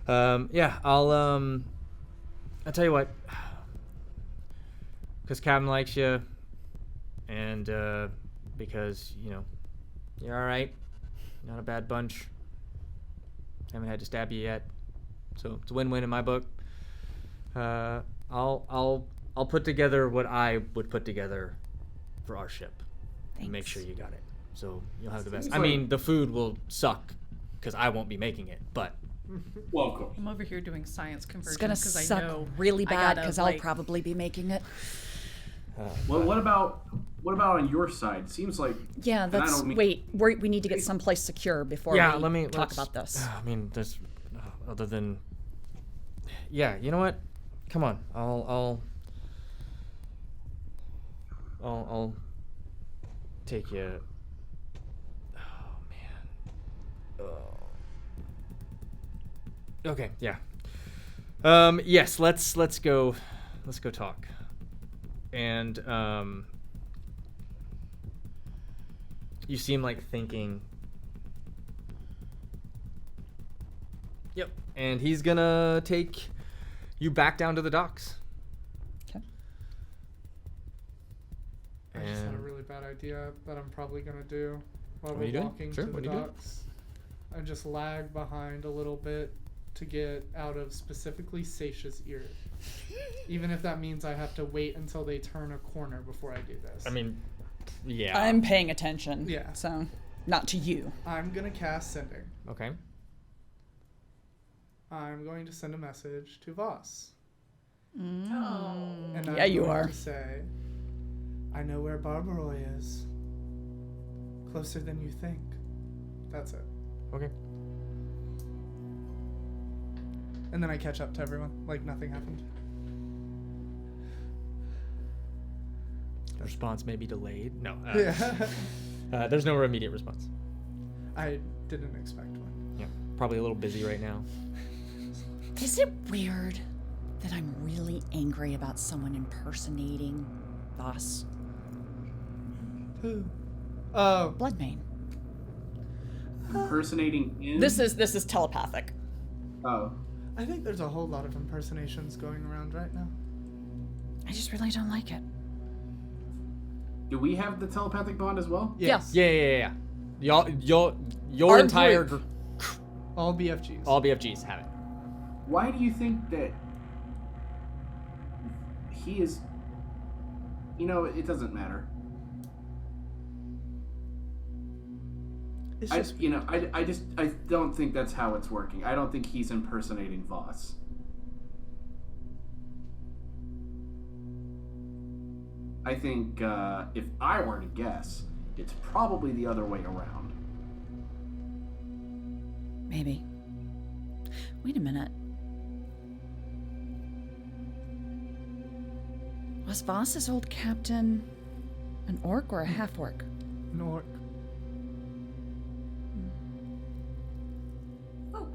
yeah, I'll tell you what, because Captain likes you, and because you're all right, not a bad bunch. Haven't had to stab you yet, so it's a win-win in my book. I'll put together what I would put together for our ship. And make sure you got it. So you'll have the best. Seems I like- mean, the food will suck because I won't be making it, but Well, of course. I'm over here doing science It's conversions gonna because I suck know really I bad gotta, because like- I'll probably be making it. Well, what about on your side? Seems like Yeah, and I that's. don't mean- We need to get someplace secure before yeah, we talk let's- about this. I mean, there's other than yeah. You know what? Come on, I'll take you. Oh man. Okay, yeah. Yes, let's go talk. And you seem like thinking. Yep. And he's gonna take you back down to the docks. Okay. I just had a And- really bad idea that I'm probably gonna do while What are we're you doing? walking Sure, to what the are you doing? docks. I just lag behind a little bit to get out of specifically Seisha's ear. Even if that means I have to wait until they turn a corner before I do this. I mean, yeah. I'm paying attention. Yeah. So, not to you. I'm gonna cast Sending. Okay. I'm going to send a message to Voss. Oh. And Yeah, I'm you going are. to say, I know where Barbaroy is. Closer than you think. That's it. Okay. And then I catch up to everyone, like nothing happened. Response may be delayed. No. Yeah. There's no immediate response. I didn't expect one. Yeah. probably a little busy right now. Is it weird that I'm really angry about someone impersonating Voss? Who? Oh. Bloodmane. Impersonating in? This is telepathic. Oh. I think there's a whole lot of impersonations going around right now. I just really don't like it. Do we have the telepathic bond as well? Yes. Yeah. Your Our entire group. All BFGs. all BFGs have it. Why do you think that he is... it doesn't matter. It's I just don't think that's how it's working. I don't think he's impersonating Voss. I think if I were to guess, it's probably the other way around. Maybe. Wait a minute. Was Voss's old captain an orc or a half-orc? an orc. Oh.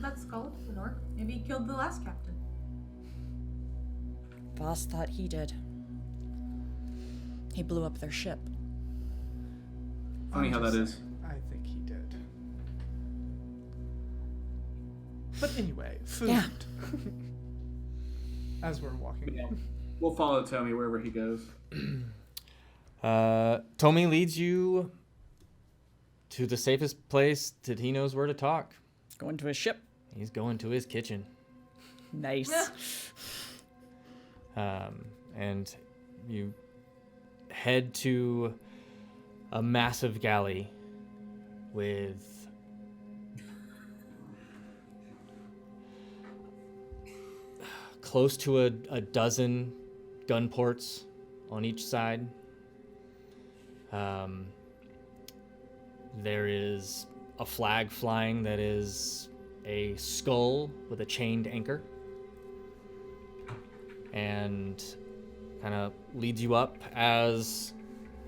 That's Skull, an orc. Maybe he killed the last captain. Voss thought he did. He blew up their ship. Funny how that is. I think he did. But anyway, food. Yeah. As we're walking. Yeah. We'll follow Tommy wherever he goes. Tommy leads you to the safest place that he knows where to talk. Going to his ship. He's going to his kitchen. Nice. And you head to a massive galley with close to a dozen gun ports on each side. There is a flag flying that is a skull with a chained anchor, and kind of leads you up. As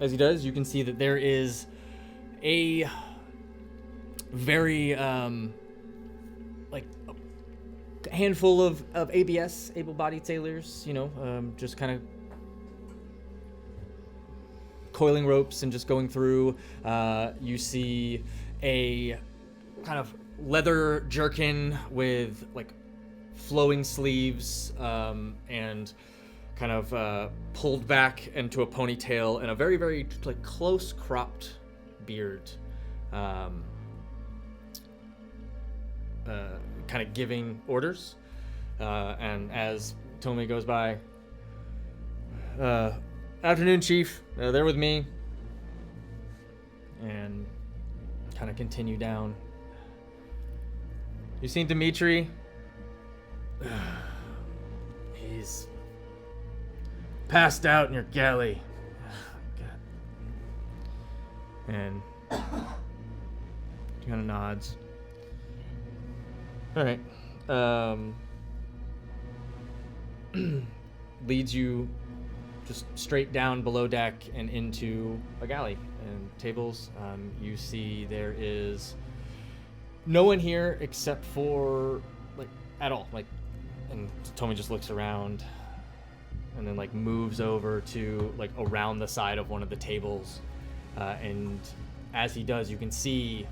he does, you can see that there is a very like a handful of ABS, able-bodied sailors, just kind of coiling ropes and just going through. You see a kind of leather jerkin with like flowing sleeves and kind of pulled back into a ponytail, and a very, very like close cropped beard, kind of giving orders. And as Tommy goes by, afternoon, Chief. They're with me. And kind of continue down. You seen Dimitri? He's passed out in your galley. God. And he kind of nods. All right. Leads you just straight down below deck and into a galley and tables. You see there is no one here except for like at all. Like, and Tommy just looks around and then like moves over to like around the side of one of the tables, and as he does, you can see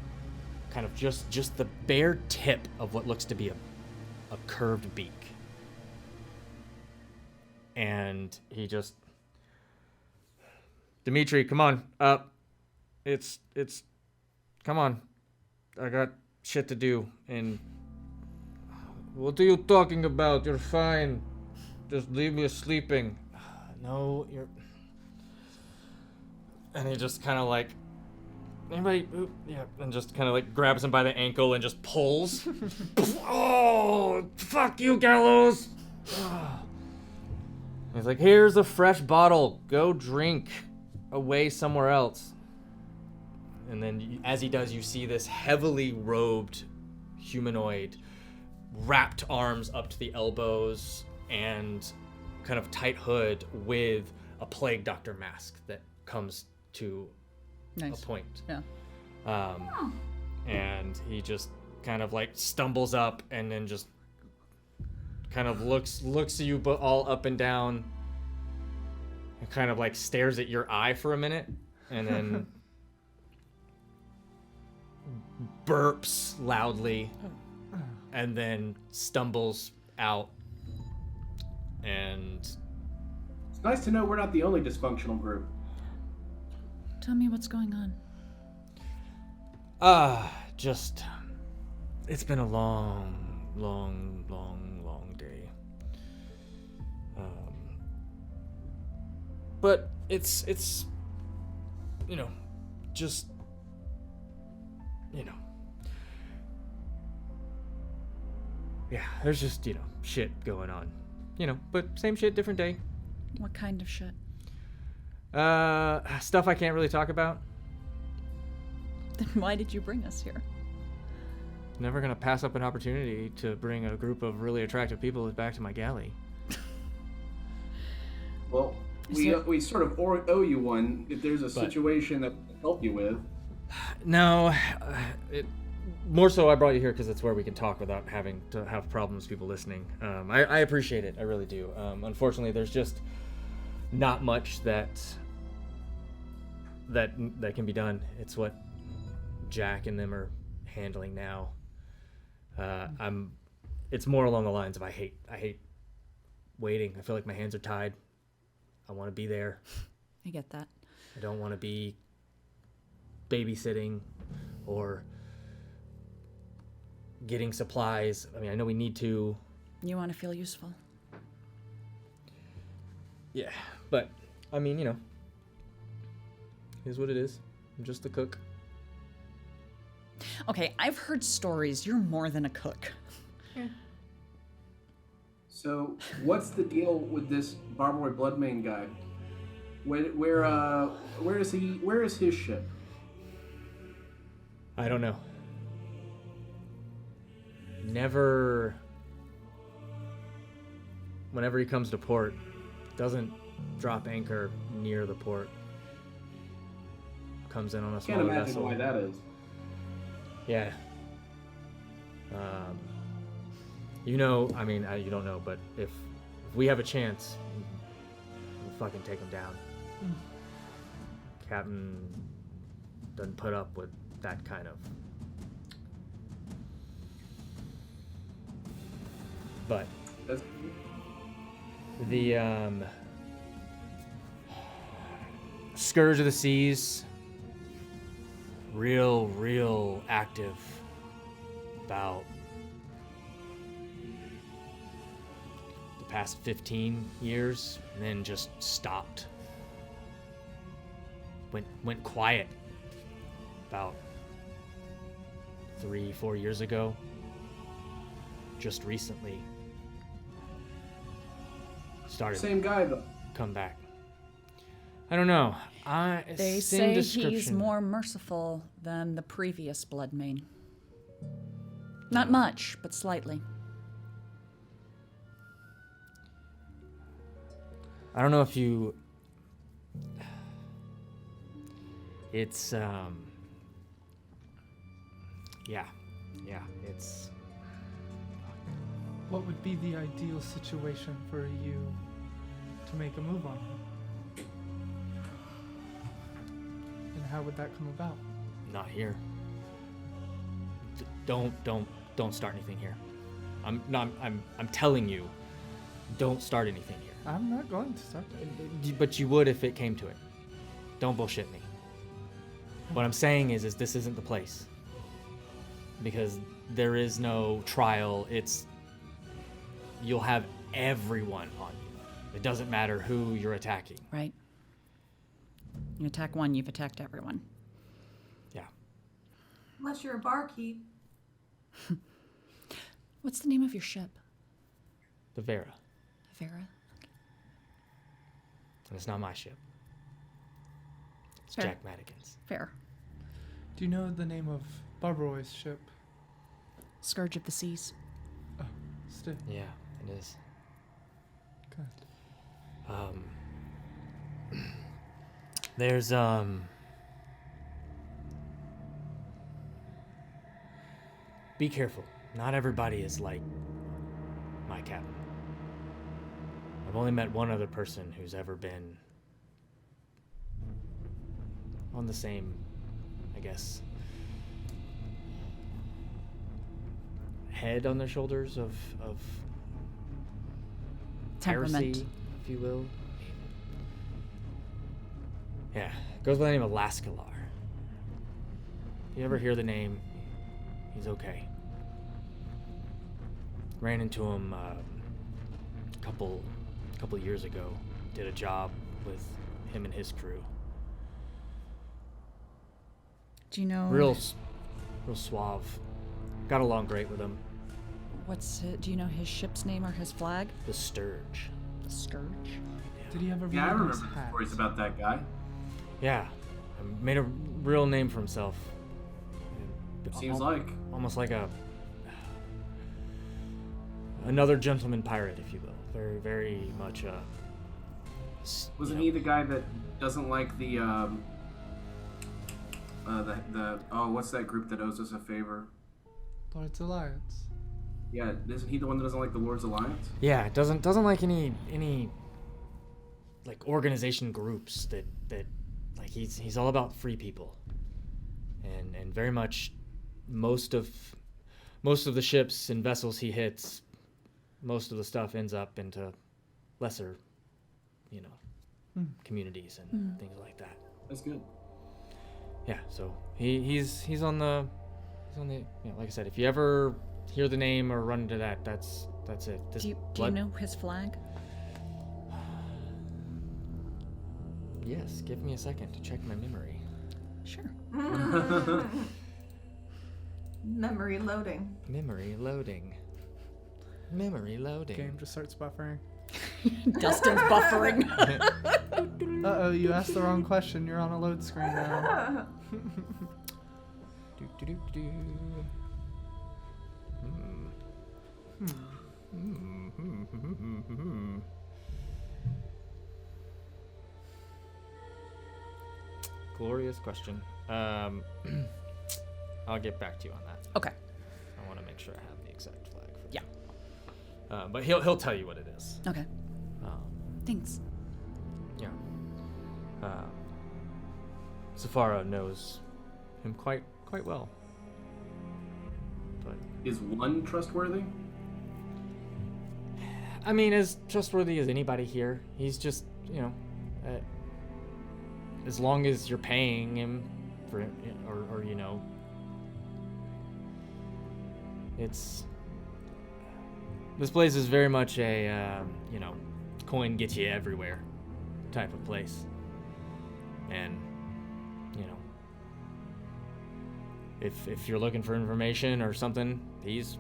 kind of just the bare tip of what looks to be a curved beak. And he just, Dimitri, come on up. It's come on. I got shit to do. And what are you talking about? You're fine. Just leave me sleeping. No, you're. And he just kind of like, anybody? Yeah, and just kind of like grabs him by the ankle and just pulls. Oh, fuck you, Gallows. He's like, here's a fresh bottle. Go drink away somewhere else. And then as he does, you see this heavily robed humanoid, wrapped arms up to the elbows and kind of tight hood with a plague doctor mask that comes to Nice. a point. Yeah. and he just kind of like stumbles up and then just kind of looks at you but all up and down and kind of like stares at your eye for a minute and then burps loudly and then stumbles out. And it's nice to know we're not the only dysfunctional group. Tell me what's going on. Just it's been a long day. But it's just yeah, there's just shit going on, but same shit, different day. What kind of shit? Stuff I can't really talk about. Then why did you bring us here? Never gonna pass up an opportunity to bring a group of really attractive people back to my galley. Well, we sort of owe you one if there's a situation that we can help you with. No, more so I brought you here because it's where we can talk without having to have problems with people listening. I appreciate it, I really do. Unfortunately, there's just not much that can be done. It's what Jack and them are handling now. It's more along the lines of I hate waiting. I feel like my hands are tied. I want to be there. I get that. I don't want to be babysitting or getting supplies. I mean, I know we need to. You want to feel useful. Yeah, but I mean, is what it is. I'm just a cook. Okay, I've heard stories. You're more than a cook. Yeah. So, what's the deal with this Barboy Bloodmane guy? Where is he? Where is his ship? I don't know. Never. Whenever he comes to port, doesn't drop anchor near the port. Comes in on a smaller Can't imagine vessel. why that is. Yeah. You don't know, but if we have a chance, we'll fucking take him down. Captain doesn't put up with that kind of. But the Scourge of the Seas, real active about the past 15 years, and then just stopped. Went quiet about 3-4 years ago. Just recently started. Same guy though. Come back. I don't know. They say he's more merciful than the previous Bloodmane. Not much, but slightly. I don't know if you. It's yeah, it's. What would be the ideal situation for you to make a move on him? And how would that come about? Not here. Don't start anything here. I'm telling you, don't start anything here. I'm not going to start that. But you would if it came to it. Don't bullshit me. What I'm saying is this isn't the place. Because there is no trial. You'll have everyone on you. It doesn't matter who you're attacking. Right. You attack one, you've attacked everyone. Yeah. Unless you're a barkeep. What's the name of your ship? The Vera. Vera? And it's not my ship. It's Fair. Jack Madigan's. Fair. Do you know the name of Barbaroy's ship? Scourge of the Seas. Oh, still. Yeah, it is. Good. There's be careful. Not everybody is like my captain. I've only met one other person who's ever been on the same, I guess, head on their shoulders of Temperament. piracy, if you will. Yeah, goes by the name of Lascalar. If you ever hear the name, he's okay. Ran into him a couple years ago. Did a job with him and his crew. Do you know? Real suave. Got along great with him. Do you know his ship's name or his flag? The Sturge. The Sturge? Did he ever? Yeah, I remember his hat? stories about that guy. Yeah, made a real name for himself. Seems like almost like another gentleman pirate, if you will. Very, very much. Wasn't he the guy that doesn't like the what's that group that owes us a favor? Lord's Alliance. Yeah, isn't he the one that doesn't like the Lord's Alliance? Yeah, doesn't like any like organization groups that like he's all about free people, and very much most of the ships and vessels he hits, most of the stuff ends up into lesser, communities and things like that. That's good. Yeah, so he's on the like I said, if you ever hear the name or run into that, that's it. Do you know his flag? Yes, give me a second to check my memory. Sure. Memory loading. Memory loading. Game just starts buffering. Dustin's buffering. Uh-oh, you asked the wrong question. You're on a load screen now. Glorious question. I'll get back to you on that. Okay. I want to make sure I have the exact flag for Yeah. that. But he'll tell you what it is. Okay. Thanks. Yeah. Safara knows him quite well. But Is one trustworthy? I mean, as trustworthy as anybody here. He's just, as long as you're paying him for it, or it's this place is very much a coin gets you everywhere type of place, and if you're looking for information or something, if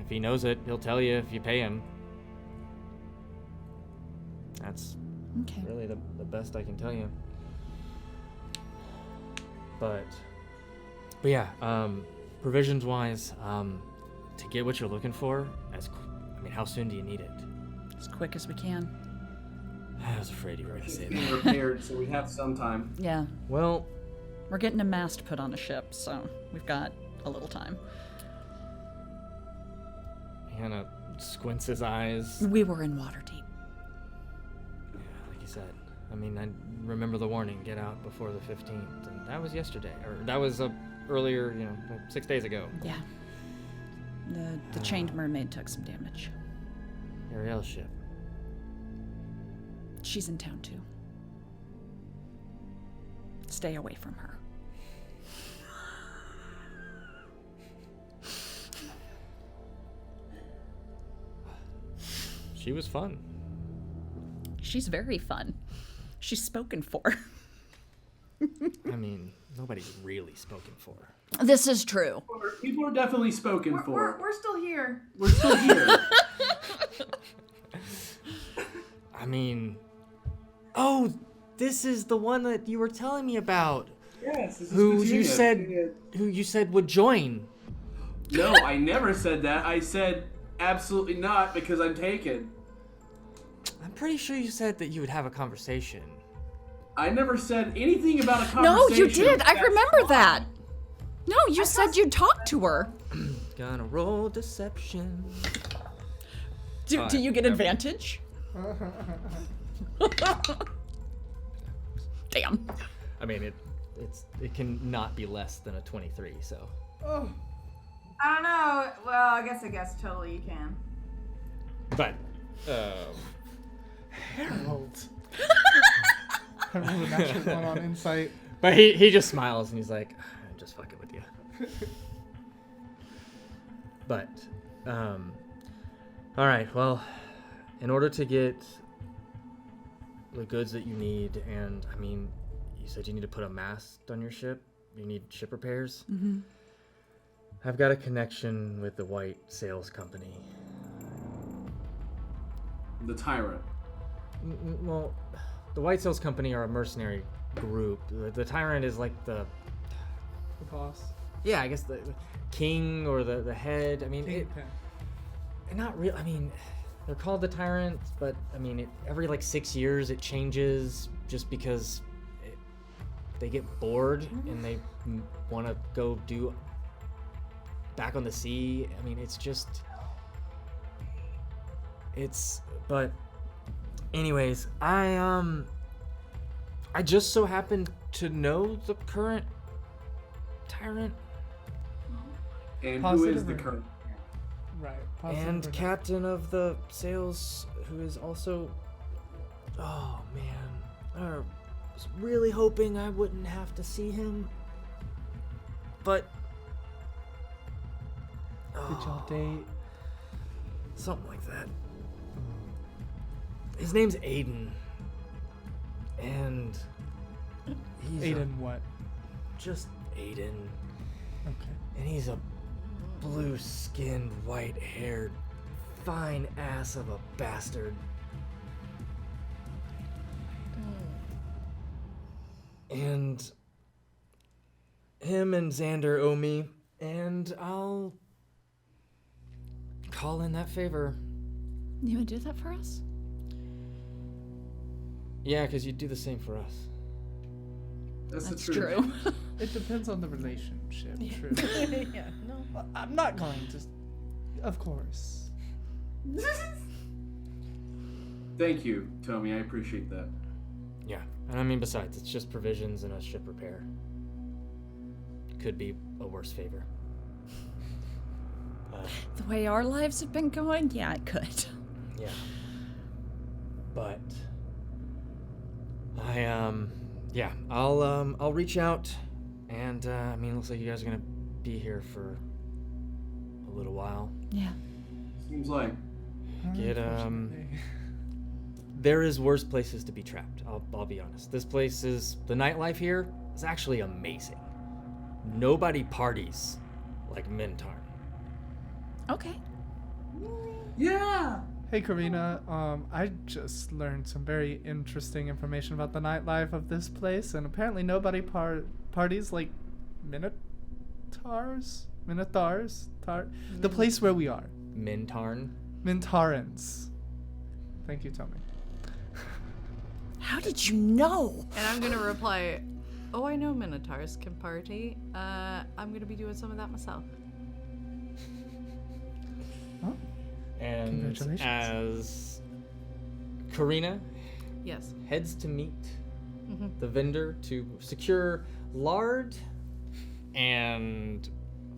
he knows it, he'll tell you if you pay him. That's Okay. really the best I can tell you. But yeah, provisions wise, to get what you're looking for, how soon do you need it? As quick as we can. I was afraid you were gonna say Being that. repaired, so we have some time. Yeah. Well, We're getting a mast put on a ship, so we've got a little time. he kind of squints his eyes. We were in water deep. Yeah, like you said. I remember the warning, get out before the 15th, and that was yesterday, or that was earlier, 6 days ago. Yeah. The chained mermaid took some damage. Ariel's ship. She's in town too. Stay away from her. She was fun. She's very fun. She's spoken for. Nobody's really spoken for. This is true. People are definitely spoken for. We're still here. We're still here. Oh, this is the one that you were telling me about. Yes, this is Who Virginia. you said would join. No, I never said that. I said absolutely not because I'm taken. I'm pretty sure you said that you would have a conversation. I never said anything about a conversation. No, you did. I That's remember fine. that. No, you said you'd talk to her. Gonna roll deception. Do you get advantage? Damn. I mean, it can not be less than a 23, so. Oh. I don't know. Well, I guess totally you can. But, Harold. I rolled a natural 1 on insight. But he just smiles and he's like, I'm just fucking with you. But, all right, well, in order to get the goods that you need, and I mean, you said you need to put a mast on your ship. You need ship repairs. Mm-hmm. I've got a connection with the White Sales Company. The Tyrant. Well, the White Sales Company are a mercenary group. The Tyrant is like the boss. Yeah, I guess the king or the head. I mean, Kingpin. Not real. I mean, they're called the Tyrant, but I mean, every like 6 years it changes just because they get bored and they want to go do back on the sea. I mean, but anyways, I just so happened to know the current Tyrant. And who is the current? Right. And captain of the sales, who is also. Oh man, I was really hoping I wouldn't have to see him. But. Did y'all date? Something like that. His name's Aiden. And he's Aiden what? Just Aiden. Okay. And he's a blue-skinned, white-haired, fine ass of a bastard. And him and Xander owe me, and I'll call in that favor. You would do that for us? Yeah, because you'd do the same for us. That's true. It depends on the relationship. Yeah. True. Yeah, no. I'm not going to. Of course. Thank you, Tommy. I appreciate that. Yeah, and I mean, besides, it's just provisions and a ship repair. Could be a worse favor. The way our lives have been going, yeah, it could. Yeah. But I'll reach out, and I mean, it looks like you guys are gonna be here for a little while. Yeah. Seems like. There is worse places to be trapped. I'll be honest. This place the nightlife here is actually amazing. Nobody parties like Mintarn. Okay. Yeah. Hey Karina, I just learned some very interesting information about the nightlife of this place, and apparently nobody parties like Minotaurs? The place where we are. Mintarn? Mintarans. Thank you, Tommy. How did you know? And I'm gonna reply, oh, I know Minotaurs can party. I'm gonna be doing some of that myself. Oh. And Congratulations. as Karina Yes. heads to meet the vendor to secure lard and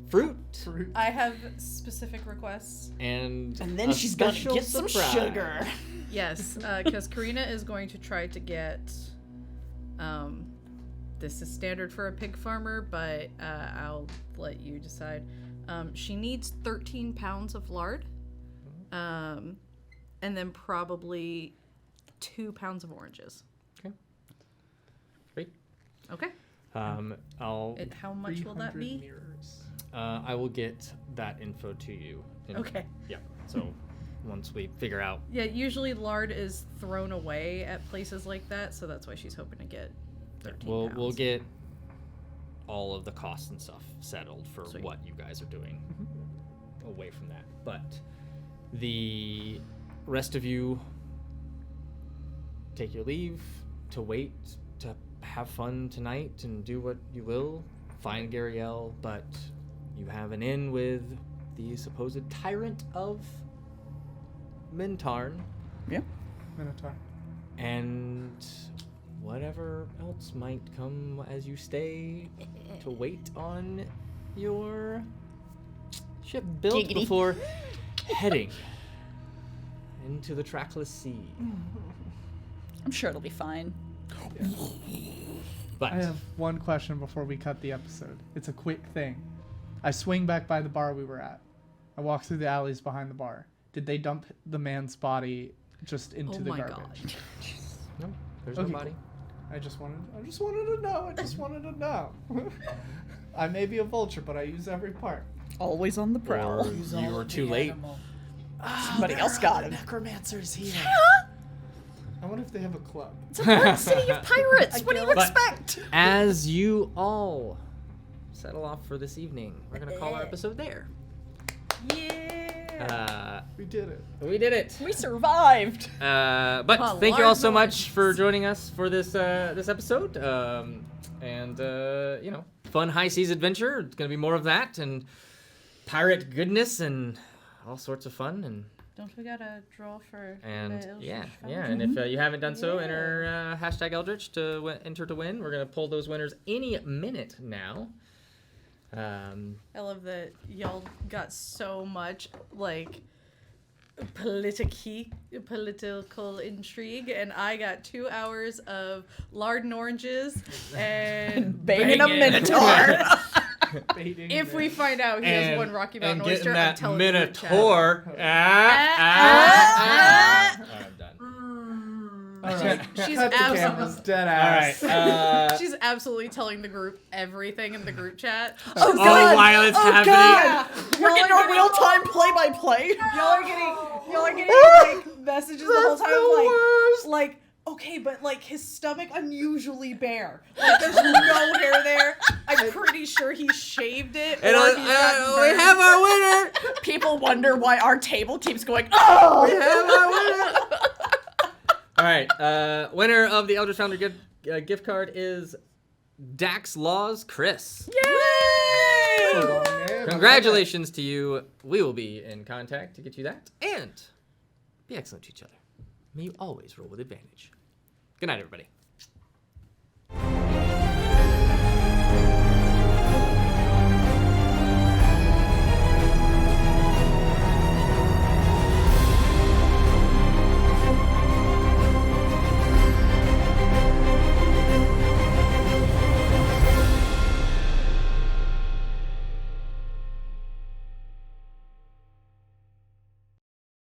fruit. I have specific requests. And then a she's gonna special get some surprise. sugar. Yes, because Karina is going to try to get. This is standard for a pig farmer, but I'll let you decide. She needs 13 pounds of lard, and then probably 2 pounds of oranges. Okay. Great. Okay. How much will that be? Mirrors. I will get that info to you. Okay. Yeah. So once we figure out. Yeah, usually lard is thrown away at places like that, so that's why she's hoping to get 13 pounds. We'll get all of the costs and stuff settled for Sweet. what you guys are doing away from that. But the rest of you take your leave to wait, to have fun tonight and do what you will. Find Gariel, but you have an inn with the supposed tyrant of Mintarn. Yeah. Minotaur. And whatever else might come as you stay to wait on your ship built before heading into the trackless sea. I'm sure it'll be fine. Yeah. But I have one question before we cut the episode. It's a quick thing. I swing back by the bar we were at. I walk through the alleys behind the bar. Did they dump the man's body just into the garbage? God. No, there's no body. I just wanted to know. I may be a vulture, but I use every part. Always on the prowl. Or you were too late. Somebody else got him. Necromancers here. I wonder if they have a club. It's a port city of pirates. What do you expect? As you all settle off for this evening, we're going to call our episode there. Yeah. We did it. We did it. We survived. But thank you all so much for joining us for this episode. You know, fun high seas adventure. It's going to be more of that and pirate goodness and all sorts of fun and. Don't forget to draw for and the Eldritch yeah. Fountain. And if you haven't done so, enter hashtag Eldritch to enter to win. We're gonna pull those winners any minute now. I love that y'all got so much like political intrigue, and I got 2 hours of lard and oranges and banging a minotaur. If we find out he has one Rocky Mountain oyster, I'm telling Minotaur. you. I'm done. She's absolutely dead ass. All right. she's absolutely telling the group everything in the group chat. Oh God! While it's happening. God! We're getting our real-time play-by-play. Y'all are getting like messages the whole time, like, okay, but like his stomach unusually bare. Like there's no hair there. I'm pretty sure he shaved it. And we have our winner. People wonder why our table keeps going. Oh, We have our winner. All right. Winner of the Eldritch Founder gift card is Dax Laws Chris. Yay! Congratulations to you. We will be in contact to get you that. And be excellent to each other. May you always roll with advantage. Good night, everybody.